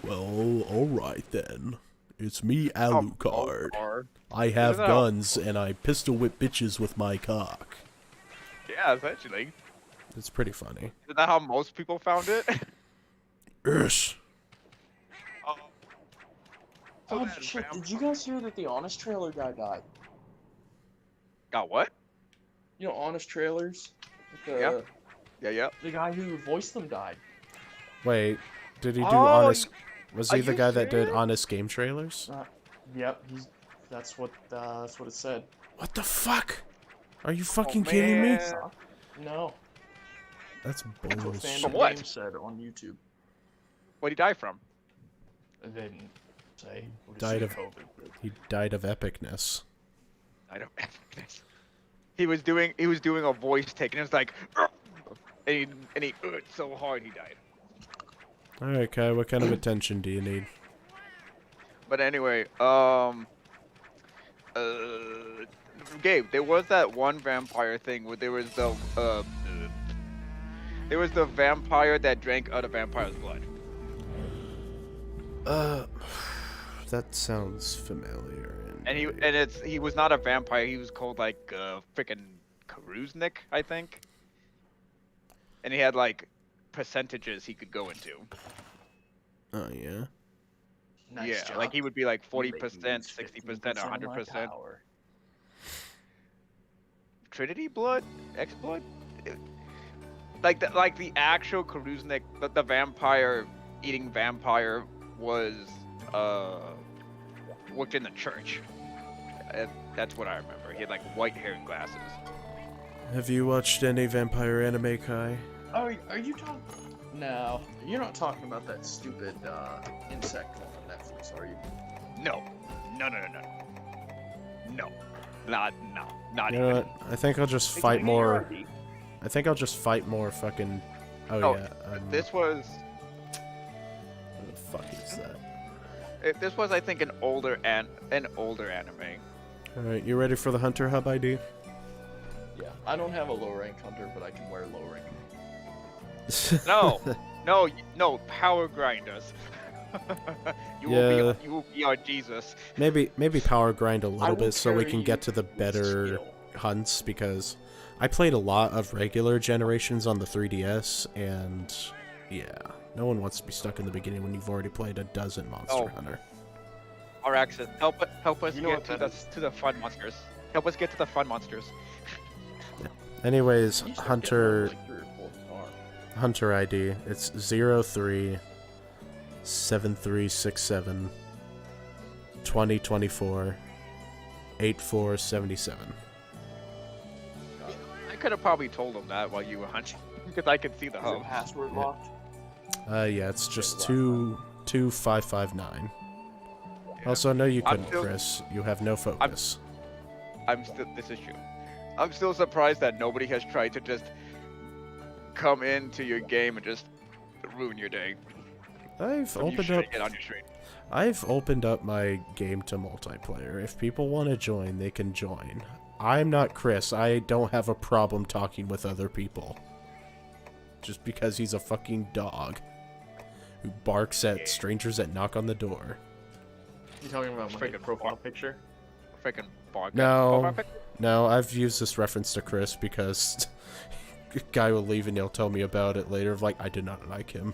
A: Well, alright then. It's me, Alucard. I have
B: Isn't that
A: guns, and I pistol whip bitches with my cock.
B: Yeah, essentially.
A: It's pretty funny.
B: Isn't that how most people found it?
A: Yes.
B: Oh. So
C: Oh
B: that
C: shit!
B: vamp-
C: Did you guys hear that the Honest Trailer guy died?
B: Got what?
C: You know, Honest Trailers. Like,
B: Yeah. Yeah.
C: The guy who voiced them died.
A: Wait, did he do
B: Oh,
A: honest? Was
B: are
A: he the
B: you
A: guy that did
B: serious?
A: honest game trailers?
C: Yep. That's what it said.
A: What the fuck? Are you fucking kidding me?
B: man.
C: No.
A: That's
C: That's what
A: bullshit.
C: Fandom
B: From what?
C: Games said on YouTube.
B: What'd he die from?
C: They didn't say. We'll just
A: Died
C: say
A: of-
C: COVID. but-
A: He died of epicness.
B: I don't. He was doing a voice take, and it was like, "Ugh," and he so hard he died.
A: Alright, Kai, what kind of attention do you need?
B: But anyway, Gabe, there was that one vampire thing where there was the vampire that drank other vampire's blood.
A: That sounds familiar.
B: And he was not a vampire. He was called like frickin' Karuznik, I think. And he had like percentages he could go into.
A: Oh yeah.
C: Nice
B: Yeah,
C: job.
B: like he would be like
C: You make
B: 40%,
C: me use
B: 60%,
C: 15% of my
B: 100%.
C: power.
B: Trinity blood, X blood, like the actual Karuznik, the vampire eating vampire was worked in the church. That's what I remember. He had like white hair and glasses.
A: Have you watched any vampire anime, Kai?
C: Oh, are you talking? No, you're not talking about that stupid insect one on Netflix, are you?
B: No, not
A: You know
B: even.
A: what? I think I'll just fight more. I think I'll just fight more fucking. Oh
B: No,
A: yeah.
B: This was
A: What the fuck is that?
B: this was I think an older anime.
A: All right, you ready for the Hunter Hub ID?
C: Yeah, I don't have a low rank hunter, but I can wear low rank.
B: No, power grinders. you
A: Yeah.
B: will be our Jesus.
A: maybe power grind a
C: I
A: little
C: will
A: bit so we
C: carry
A: can
C: you
A: get to the
C: with
A: better
C: skill.
A: hunts because I played a lot of regular generations on the 3DS and yeah, no one wants to be stuck in the beginning when you've already played a dozen Monster
B: Oh.
A: Hunter.
B: Our accent. Help us
C: You know
B: get
C: what
B: to
C: that
B: the
C: is?
B: to the fun monsters. Help us get to the fun monsters.
A: Anyways,
C: You start
A: Hunter
C: getting, like, 3 or 4 stars.
A: Hunter ID. It's 037367 2024 8477.
B: I could have probably told them that while you were hunting, because I could see the
C: Is it
B: hub.
C: password
A: Yeah.
C: locked?
A: Yeah, it's just
C: last
A: 22559. Also, no, you
B: I'm
A: couldn't,
B: still-
A: Chris. You have no focus.
B: This is true. I'm still surprised that nobody has tried to just come into your game and just ruin your day.
A: I've
B: From you
A: opened
B: shitting
A: up.
B: it on your stream.
A: I've opened up my game to multiplayer. If people want to join, they can join. I'm not Chris. I don't have a problem talking with other people. Just because he's a fucking dog who barks at strangers that knock on the door.
C: You talking about my
B: Freaking
C: profile picture?
B: Freaking bark.
A: No. No, I've used this reference to Chris because a guy will leave and he'll tell me about it later. Like, I did not like him.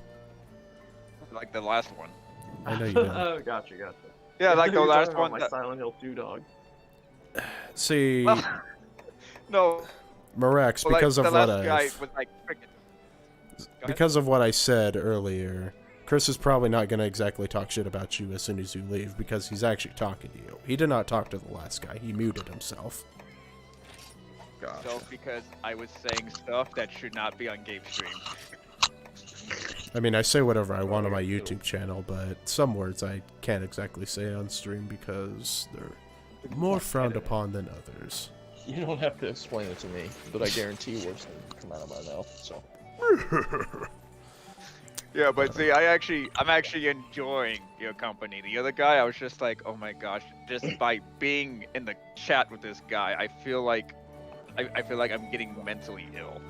B: Like the last one.
A: I know you don't.
C: Oh, gotcha.
B: Yeah, like the
C: You're
B: last
C: talking about
B: one.
C: My Silent Hill 2 dog.
A: See,
B: No.
A: Marex,
B: Well, like,
A: because
B: the
A: of what
B: last guy
A: I've...
B: was like freaking.
A: Because of what I said earlier, Chris is probably not going to exactly talk shit about you as soon as you leave, because he's actually talking to you. He did not talk to the last guy. He muted himself.
B: So because I was saying stuff that should not be on Gabe's stream.
A: I mean, I say whatever I want on my YouTube channel, but some words I can't exactly say on stream because they're more frowned upon than others.
C: You don't have to explain it to me, but I guarantee words will come out of my mouth, so.
B: Yeah, but see, I'm actually enjoying your company. The other guy, I was just like, oh my gosh, just by being in the chat with this guy, I feel like I feel like I'm getting mentally ill.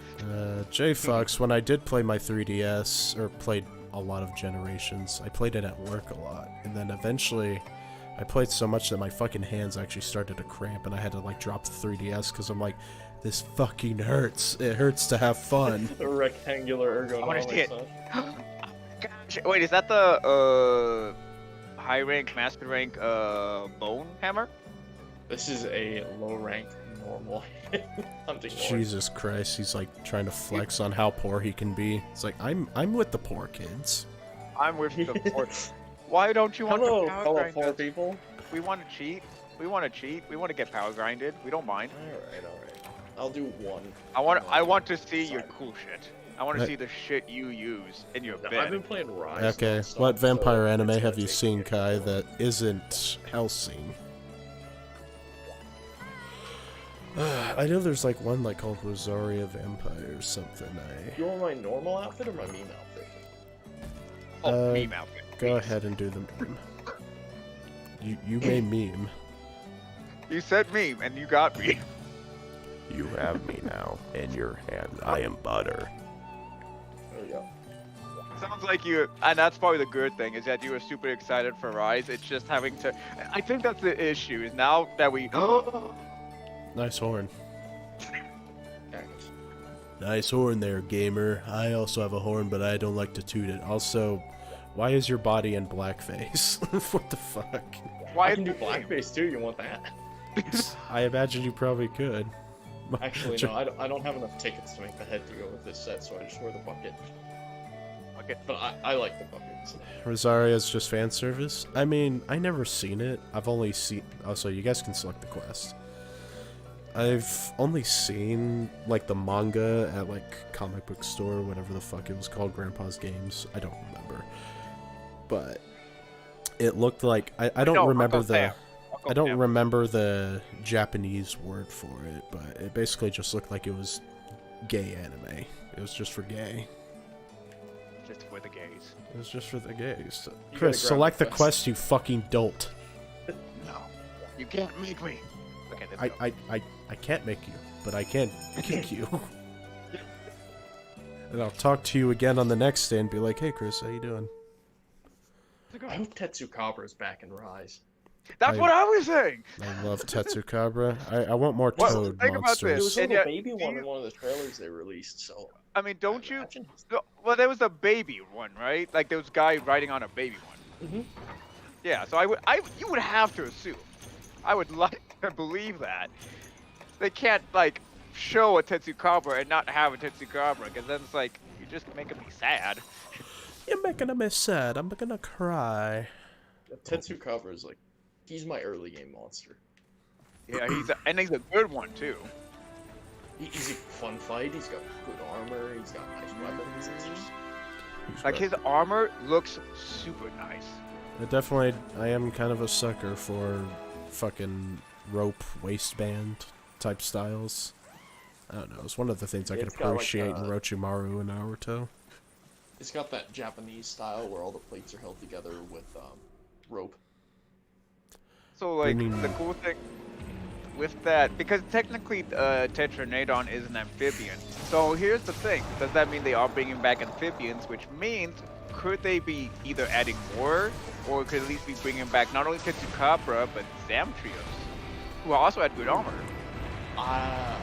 A: J Fox, when I did play my 3DS, or played a lot of Generations, I played it at work a lot, and then eventually I played so much that my fucking hands actually started to cramp, and I had to like drop the 3DS because I'm like, this fucking hurts. It hurts to have fun.
C: The rectangular
B: I wanna see it.
C: ergonomics. Huh?
B: Gosh, wait, is that the high rank, master rank bone hammer?
C: This is a low rank normal hunting horse.
A: Jesus Christ, he's like trying to flex on how poor he can be. It's like, I'm with the poor kids.
B: I'm with the poor. Why don't you want
C: Hello,
B: to power
C: fellow
B: grind
C: poor
B: us?
C: people.
B: We want to cheat. We want to cheat. We want to get power grinded. We don't mind.
C: Alright, alright. I'll do one.
B: I want to see your
C: Side.
B: cool shit. I want to see the shit you use in your
C: No, I've
B: bed.
C: been playing Rise.
A: Okay,
C: nonstop,
A: what vampire
C: so
A: anime
C: it's
A: have
C: gonna
A: you
C: take
A: seen,
C: me a
A: Kai,
C: while.
A: that isn't Hellsing? I know there's like one like called Rosaria Vampire or something.
C: You want my normal outfit or my meme outfit?
B: Oh,
A: uh,
B: meme outfit.
A: Go
B: please.
A: ahead and do the meme. You may meme.
B: You said meme, and you got me.
A: You have me now in your hand. I am butter.
C: There we go.
B: Sounds like you, and that's probably the good thing, is that you were super excited for Rise. It's just having to. I think that's the issue. Is now that we.
A: Nice horn.
C: Thanks.
A: Nice horn there, gamer. I also have a horn, but I don't like to toot it. Also, why is your body in blackface? What the fuck?
B: Why
C: I can do
B: is the game?
C: blackface too. You want that?
A: I imagine you probably could.
C: Actually, no. I don't have enough tickets to make the head to go with this set, so I just wear the bucket.
B: Okay.
C: But I like the buckets.
A: Rosaria's just fan service? I mean, I never seen it. I've only seen... Oh, so you guys can select the quest. I've only seen, like, the manga at, like, comic book store, whatever the fuck it was called, Grandpa's Games. I don't remember. But it looked like... I don't
B: No,
A: remember
B: Uncle
A: the...
B: Sam. Uncle
A: I don't
B: Sam.
A: remember the Japanese word for it, but it basically just looked like it was gay anime. It was just for gay.
B: Just for the gays.
A: It was just for the gays.
C: You
A: Chris,
C: gotta grab
A: select the
C: the quest.
A: quest, you fucking dolt.
B: No, you can't make me. Okay, let's go.
A: I can't make you, but I can kick you. And I'll talk to you again on the next day and be like, hey Chris, how you doing?
C: I hope Tetsukabra's back in Rise.
B: That's
A: I-
B: what I was saying.
A: I love Tetsukabra. I want more
B: What?
A: toad
B: Think about this.
C: There
A: monsters.
C: was a
B: And
C: little
B: yet-
C: baby
B: do
C: one
B: you-
C: in one of the trailers they released, so.
B: I mean, don't you?
C: Imagine he's-
B: No, well, there was a baby one, right? Like there was a guy riding on a baby one.
C: Mhm.
B: Yeah, so you would have to assume. I would like to believe that. They can't like show a Tetsukabra and not have a Tetsukabra, because then it's like you're just making me sad.
A: You're making me sad. I'm gonna cry.
C: Tetsukabra is like, he's my early game monster.
B: Yeah, and he's a good one too.
C: He's a fun fight. He's got good armor. He's got nice weapons. It's just,
B: Like his armor looks super nice.
A: I am kind of a sucker for fucking rope waistband type styles. I don't know. It's one of the things I can
C: It's got, like,
A: appreciate in Orochimaru and Naruto.
C: it's got that Japanese style where all the plates are held together with rope.
B: So like
A: Bringing-
B: the cool thing with that, because technically Tetranadon is an amphibian. So here's the thing: does that mean they are bringing back amphibians? Which means could they be either adding more, or could at least be bringing back not only Tetsukabra but Zamtrios, who also had good armor.
C: I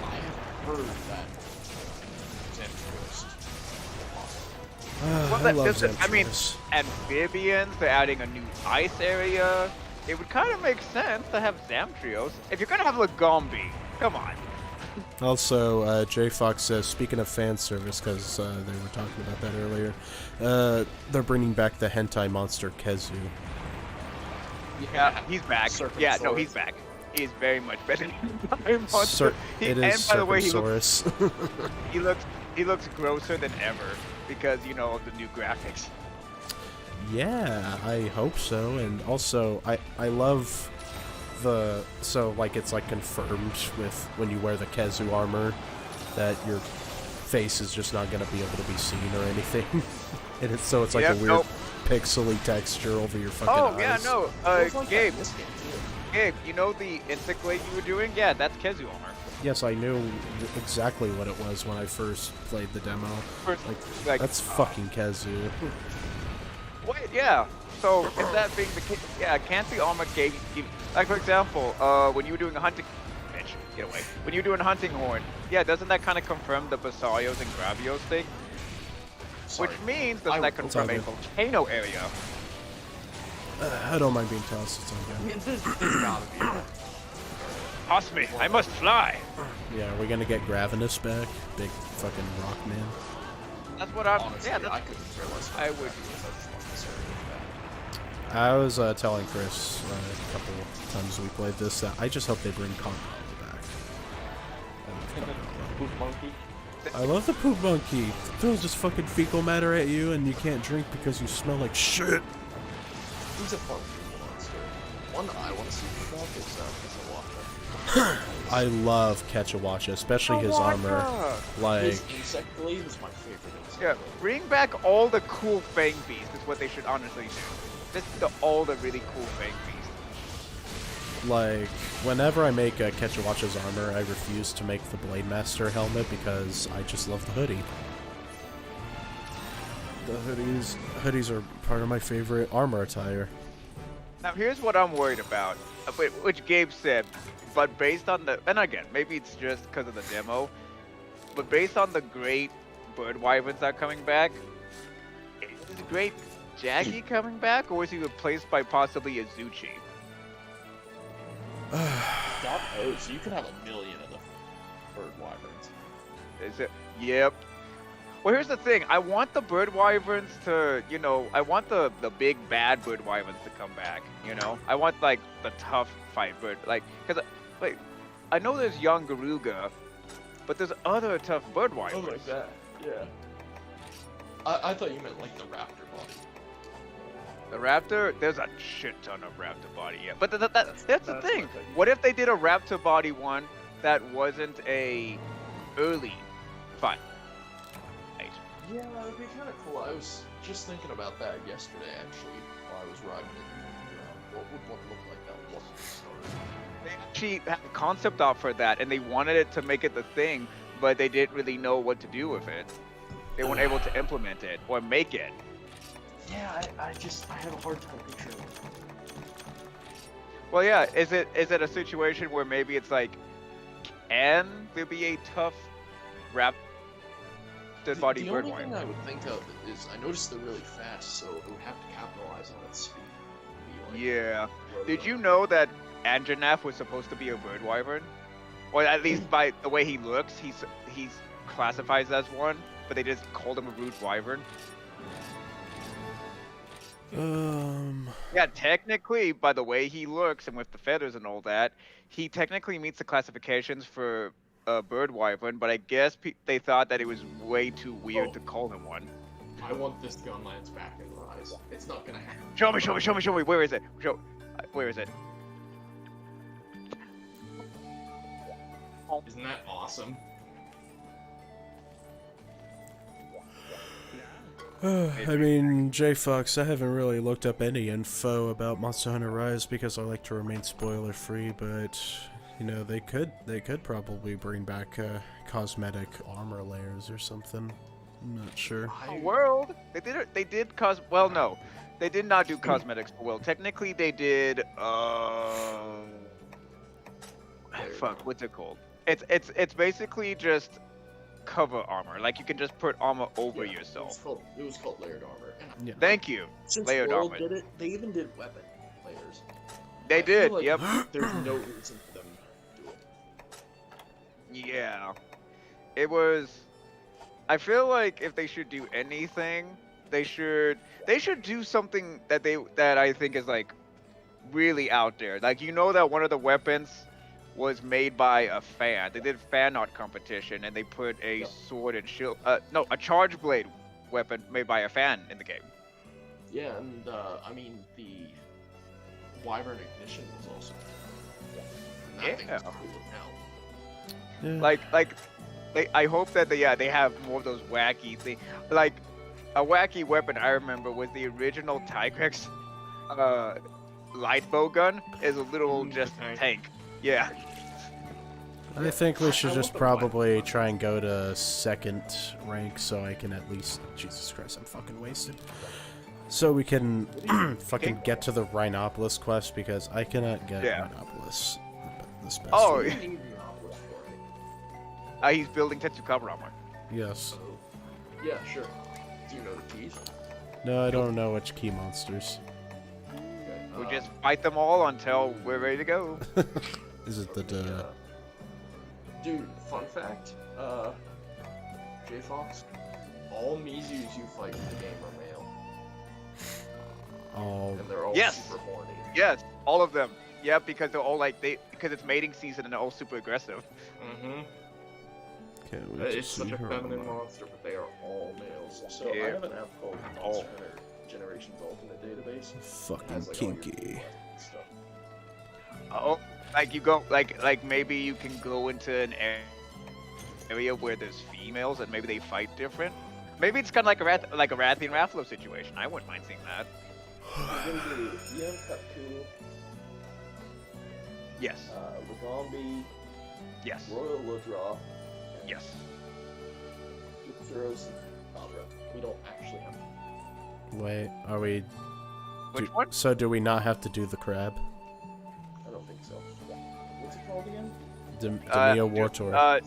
C: have heard that Zamtrios is awesome.
B: Well,
A: I
B: that
A: love
B: doesn't- I mean-
A: Zamtrios.
B: Amphibians, they're adding a new ice area. It would kind of make sense to have Zamtrios. If you're gonna have Lagombi, come on.
A: Also, J Fox says, speaking of fan service, because they were talking about that earlier, they're bringing back the hentai monster Kezu.
B: Yeah, he's back.
C: Serpent
B: Yeah, no,
C: Saurus.
B: he's back. He's very much better than Monster.
A: It
B: And
A: is
B: by the way, he looks,
A: Serpensaurus.
B: he looks grosser than ever because of the new graphics.
A: Yeah, I hope so. And also, I love it's like confirmed with when you wear the Kezu armor that your face is just not going to be able to be seen or anything. And it's like
B: Yep,
A: a weird
B: nope.
A: pixely texture over your fucking
B: Oh
A: eyes.
B: yeah, no,
C: It was like that
B: Gabe,
C: in this game too.
B: Gabe, you know the insect blade you were doing? Yeah, that's Kezu armor.
A: yes, I knew exactly what it was when I first played the demo.
B: Like,
A: That's fucking Kazoo.
B: Wait, yeah. So if that being the case, yeah, can't the armor give like for example, when you were doing a hunting, bitch, get away. When you were doing hunting horn, yeah, doesn't that kind of confirm the Basarios and Gravios thing?
E: Sorry.
B: Which means does that confirm a volcano area?
A: I don't mind being tossed. It's okay.
E: There's gotta be.
B: Toss me, I must fly.
A: Yeah, we're gonna get Gravinus back. Big fucking rock man.
B: That's what I'm.
E: Honestly,
B: Yeah,
E: I couldn't care less.
B: I would.
A: I was telling Chris a couple times we played this that I just hope they bring Conrad back.
C: Poop monkey.
A: I love the poop monkey. Throws this fucking fecal matter at you and you can't drink because you smell like shit.
E: He's a fun monster. One I want to see from that is Watcher.
A: I love Ketchawacha, especially his armor. Like,
E: His insect blade is my favorite insect.
B: Yeah, bring back all the cool Fang Beasts is what they should honestly do. Just all the really cool Fang Beasts.
A: like whenever I make Ketchawacha's armor, I refuse to make the Blade Master helmet because I just love the hoodie. The hoodies are part of my favorite armor attire.
B: Now here's what I'm worried about, which Gabe said, but based on the, and again, maybe it's just because of the demo, but based on the great bird wyverns that are coming back, is Great Jaggy coming back, or is he replaced by possibly a Zuchi?
C: God knows, you could have a million of the bird wyverns.
B: Is it? Yep. Well, here's the thing. I want the bird wyverns to, you know, I want the big bad bird wyverns to come back. You know, I want like the tough fight bird, like, cause like, I know there's young Garuga, but there's other tough bird
C: Oh
B: wyverns.
C: like that, yeah. I thought you meant like the raptor body.
B: The raptor, there's a shit ton of raptor body. Yeah, but that's the
C: that's
B: thing.
C: what I thought you
B: What if they did a raptor body one that wasn't a early fight?
C: Yeah, that would be kind of cool. I was just thinking about that yesterday, actually, while I was riding it around. What would one look like that wasn't started?
B: They actually had a concept art for that, and they wanted it to make it the thing, but they didn't really know what to do with it. They weren't able to implement it or make it.
C: Yeah, I have a hard time picturing it.
B: Well, yeah. Is it a situation where maybe it's like, can there be a tough raptor body
C: The
B: bird
C: only thing I
B: wyvern?
C: would think of is I noticed they're really fast, so it would have to capitalize on its speed. Be like,
B: Yeah.
C: road
B: Did you
C: runner.
B: know that Anjanath was supposed to be a bird wyvern? Or at least by the way he looks, he's classified as one, but they just called him a rude wyvern. Yeah, technically, by the way he looks and with the feathers and all that, he technically meets the classifications for a bird wyvern, but I guess they thought that it was way too weird to call him one.
C: I want this gun lance back in Rise. It's not gonna happen.
B: Show me, where is it? Where is it?
C: Isn't that awesome?
A: I mean, J Fox, I haven't really looked up any info about Monster Hunter Rise because I like to remain spoiler free, but you know, they could probably bring back cosmetic armor layers or something. I'm not sure.
B: World. They did well, no. They did not do cosmetics for World. Technically they did fuck, what's it called? It's basically just cover armor. Like you can just put armor over yourself.
C: It was called layered armor. And
A: Yeah.
B: Thank you.
C: since
B: layered
C: World
B: armor.
C: did it, they even did weapon layers.
B: They
C: I feel
B: did,
C: like
B: yep.
C: There's no reason for them to do it.
B: Yeah. It was I feel like if they should do anything, they should do something that I think is like really out there. Like you know that one of the weapons was made by a fan. They did fan art competition and they put a
C: Yep.
B: sword and shield no, a charge blade weapon made by a fan in the game.
C: Yeah, and I mean the Wyvern Ignition was also. And that thing was
B: Yeah.
C: cool as hell.
A: Yeah.
B: I hope that they have more of those wacky things. Like a wacky weapon I remember was the original Tigrex light bow gun is a little
C: Mm, the
B: just
C: tank.
B: tank. Yeah.
A: I think we should
E: I
A: just
E: want the
A: probably try and go to second rank so I can at least... Jesus Christ, I'm fucking wasted. So we can fucking get to the Rhinopolis quest because I cannot get
B: Yeah.
A: Rhinopolis this best.
B: Oh,
E: What do you need Rhinopolis for?
B: he's building Tetsukawa armor.
A: Yes.
E: Oh. Yeah, sure. Do you know the keys?
A: No, I don't know which key monsters.
E: Okay.
B: We just fight them all until we're ready to go.
A: Is it the...
E: Dude, fun fact, J Fox, all Mizus you fight in the game are male,
A: Oh,
E: and they're all
B: Yes!
E: super horny.
B: Yes, all of them. Yeah, because they're all like because it's mating season and they're all super aggressive.
E: Mm-hmm.
A: okay, we
E: It's
A: see
E: such a
A: her
E: feminine
A: armor.
E: monster, but they are all males.
C: So I
B: Yeah.
C: have an app called Monster Hunter Generations Ultimate Database. It
A: Fucking
C: has, like, all your
A: kinky.
C: stuff.
B: Oh, like you go like maybe you can go into an area where there's females and maybe they fight different. Maybe it's kind of like a Rathian Rathlo situation. I wouldn't mind seeing that.
C: We're gonna do Ian Katku,
B: Yes.
C: Lagombi,
B: Yes.
C: Royal Ludroth, and
B: Yes.
C: Thuros and Abra. We don't actually have to.
A: Wait, are we...
B: Which one?
A: So do we not have to do the crab?
C: I don't think so. What's it called again?
A: Demio Wartor.
C: No,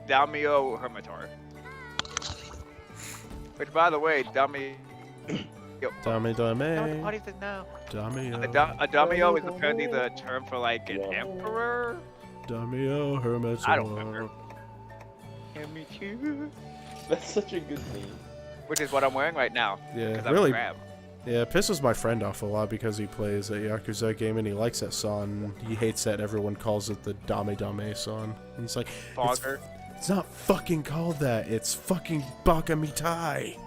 B: Damio Hermitar. Which, by the way,
A: Dame Dame.
B: What is it now?
A: Damio.
B: A Damio is apparently the term for like an emperor.
A: Damio Hermitar.
B: I don't remember. Me too.
C: That's such a good meme.
B: Which is what I'm wearing right now.
A: Yeah,
B: Because I'm
A: really.
B: a crab.
A: Yeah, it pisses my friend off a lot because he plays a Yakuza game and he likes that song. He hates that everyone calls it the Dame Dame song. And he's like,
B: Fogger.
A: it's not fucking called that. It's fucking Baka Mitai.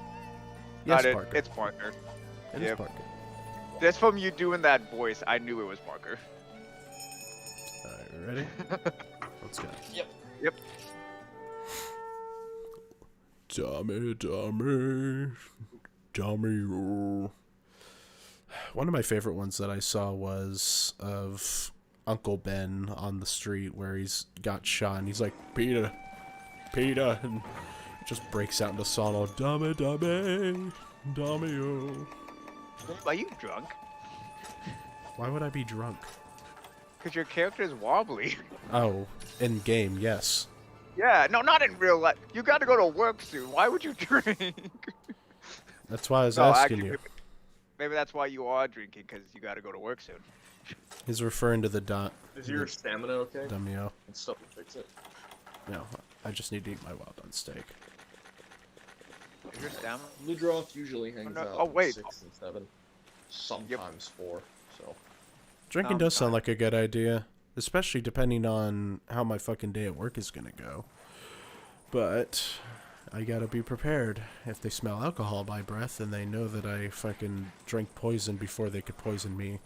A: Yes, Parker.
B: It's Parker.
A: It is
B: yep.
A: Parker.
B: Just from you doing that voice, I knew it was Parker.
A: Alright, ready? Let's go.
B: Yep.
A: Dame Dame. Dame. One of my favorite ones that I saw was of Uncle Ben on the street where he's got shot and he's like, Peter, Peter, and just breaks out into song all Dame Dame, Dame.
B: Are you drunk?
A: Why would I be drunk?
B: Because your character is wobbly.
A: Oh, in game, yes.
B: Yeah, no, not in real life. You got to go to work soon. Why would you drink?
A: That's why I was
B: No,
A: asking
B: actually,
A: you.
B: Maybe that's why you are drinking, because you got to go to work soon.
A: He's referring to the dot.
E: Is your stamina okay?
A: Dumio.
E: Can something fix it?
A: No, I just need to eat my wild on steak.
B: Is your stamina?
E: Ludroth usually hangs
B: no.
E: out
B: Oh, wait.
E: 6 and 7, sometimes 4. So
A: Drinking does sound like a good idea, especially depending on how my fucking day at work is gonna go. But I gotta be prepared. If they smell alcohol on my breath, then they know that I fucking drank poison before they could poison me.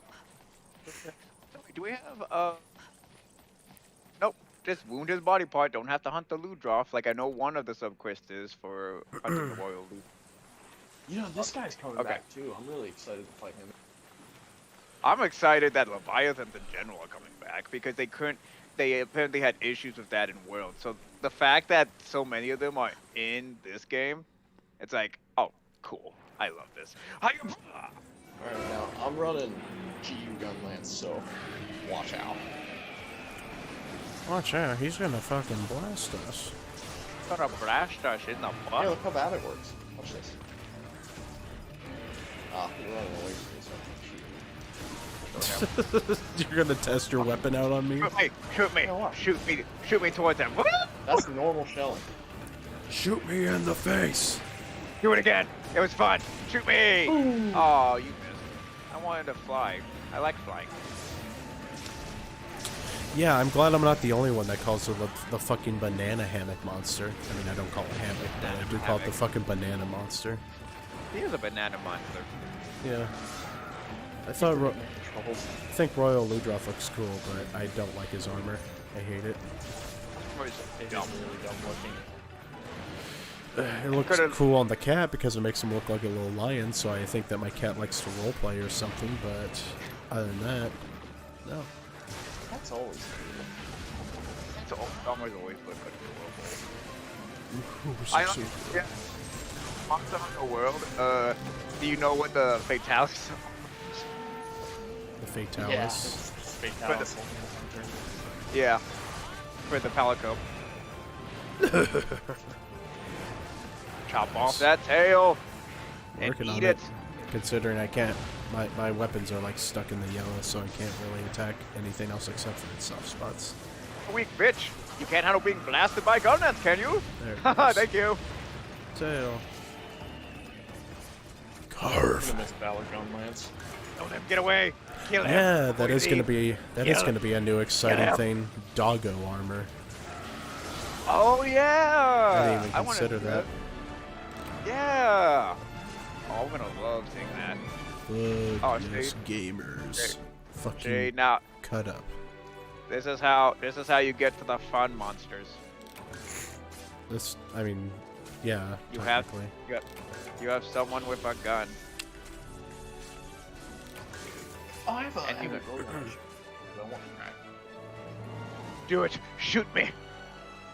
B: Do we have, Nope. Just wound his body part. Don't have to hunt the Ludroth. Like, I know one of the subquests is for hunting the Royal Lud.
C: You know, this guy's coming
B: Okay.
C: back too. I'm really excited to fight him.
B: I'm excited that Leviathans in general are coming back because they apparently had issues with that in World. So the fact that so many of them are in this game, it's like, oh, cool. I love this.
C: Alright, now I'm running GU Gunlance, so watch out.
A: Watch out, he's gonna fucking blast us.
B: Gonna blast us in the
C: Hey,
B: butt.
C: look how bad it works. Watch this. Ah, you're running away from me, so I can shoot you.
A: You're gonna test your weapon out on me?
B: Shoot me,
C: Yeah, what?
B: shoot me towards them.
C: That's normal shelling.
A: Shoot me in the face!
B: Do it again. It was fun. Shoot me. Oh, you missed. I wanted to fly. I like flying.
A: Yeah, I'm glad I'm not the only one that calls it the fucking banana hammock monster. I mean, I don't call it hammock, but I do call it the fucking banana monster.
B: He is a banana monster.
A: Yeah. I thought I think Royal Ludroth looks cool, but I don't like his armor. I hate it.
C: It is really dumb looking.
A: It looks cool on the cat because it makes him look like a little lion, so I think that my cat likes to roleplay or something, but other than that, no.
C: That's always cool.
B: So Summer's always look adorable.
A: Ooh,
B: I
A: so-
B: like yeah. Monster Hunter World. Do you know what the fatalities are?
A: The Fatalis.
C: Fatalis.
B: Yeah. For the Palico. Chop off that tail and
A: Working
B: eat
A: on
B: it.
A: it. Considering I can't, my weapons are like stuck in the yellow, so I can't really attack anything else except for its soft spots.
B: Weak bitch. You can't handle being blasted by gun nets, can you?
A: There it
B: Haha,
A: goes.
B: thank you.
A: Tail.
C: I'm
A: Carve.
C: gonna miss Valor Gun Lance.
B: Don't let him get away. Kill him.
A: Yeah,
B: before
A: that
B: you
A: is gonna
B: leave.
A: be a new exciting thing. Doggo armor.
B: Oh yeah.
A: I didn't even
B: wanna
A: consider
B: see
A: that.
B: Yeah. Oh, I'm gonna love seeing that.
A: Fuck
B: Oh,
A: yes,
B: see?
A: gamers.
B: See,
A: Fucking
B: now
A: cut up.
B: this is how you get to the fun monsters.
A: This, I mean, yeah.
B: You have
A: technically.
B: you have someone with a gun.
C: Oh, I have a
B: And you-
C: roll action. I want to crack.
B: Do it. Shoot me.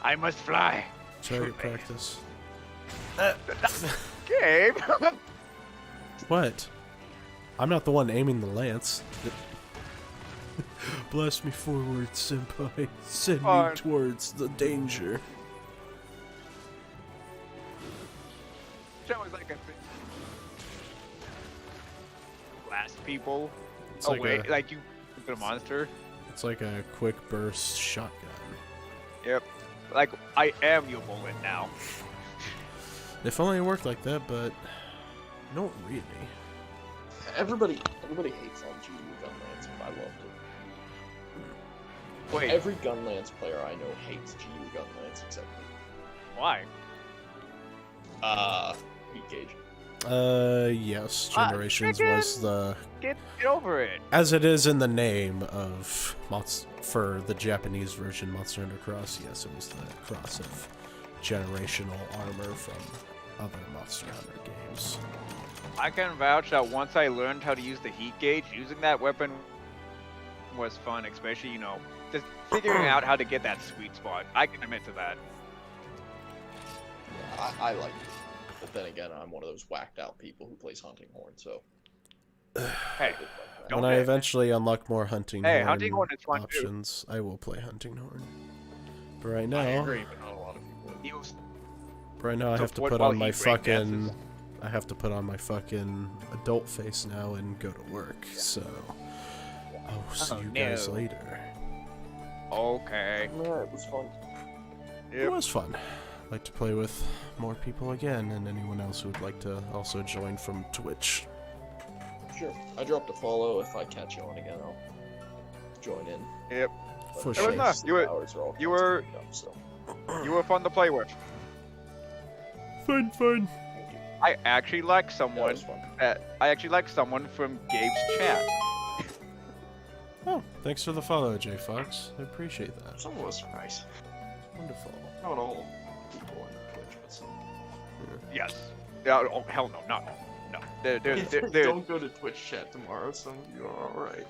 B: I must fly.
A: Target
B: Shoot me.
A: practice.
B: Gabe.
A: What? I'm not the one aiming the lance. Blast me forward, senpai. Send me
B: Fine.
A: towards the danger.
B: That was like a blast people
A: It's
B: away,
A: like
B: like you the monster.
A: it's like a quick burst shotgun.
B: Yep. Like I am your bullet now.
A: If only it worked like that, but not really.
C: Everybody hates on GU Gun Lance, but I loved it.
B: Wait,
C: Every Gun Lance player I know hates GU Gun Lance except me.
B: why?
C: Heat Gauge.
A: Yes, Generations was the,
B: Get over it.
A: as it is in the name of for the Japanese version Monster Hunter Cross. Yes, it was the cross of generational armor from other Monster Hunter games.
B: I can vouch that once I learned how to use the heat gauge, using that weapon was fun, especially, just figuring out how to get that sweet spot. I can admit to that.
C: Yeah, I like it. But then again, I'm one of those whacked out people who plays Hunting Horn, so.
B: Hey,
C: I did like that.
B: Don't
A: When I
B: hate.
A: eventually unlock more Hunting
B: Hey,
A: Horn
B: Hunting Horn is fun too.
A: options, I will play Hunting Horn. But right
C: I
A: now,
C: agree, but not a lot of people.
B: Use
A: right now I
B: So
A: have to
B: what
A: put
B: while
A: on my
B: he break
A: fucking
B: dances?
A: I have to put on my fucking adult face now and go to work. So I'll see you guys
B: no.
A: later.
B: Okay.
C: No, it was fun.
A: It was fun. I'd like to play with more people again, and anyone else who would like to also join from Twitch.
C: Sure. I dropped a follow. If I catch you on again, I'll join in.
B: Yep.
A: For
C: But
A: sure.
C: the
B: No, you were-
C: hours are all
B: you were-
C: screwed up, so.
B: You were fun to play with.
A: Fun.
B: I actually like
C: That
B: someone
C: was fun.
B: from Gabe's chat.
A: Oh, thanks for the follow, J Fox. I appreciate that.
C: Some was nice.
A: Wonderful.
C: Not all people on Twitch, but some.
B: Yes. Yeah, oh hell no, not no. There.
C: Don't go to Twitch chat tomorrow. Some of you are alright.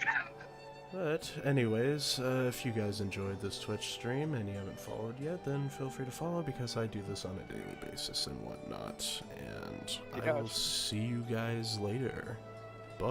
A: But anyways, if you guys enjoyed this Twitch stream and you haven't followed yet, then feel free to follow because I do this on a daily basis and whatnot. And I will
B: Yes.
A: see you guys later.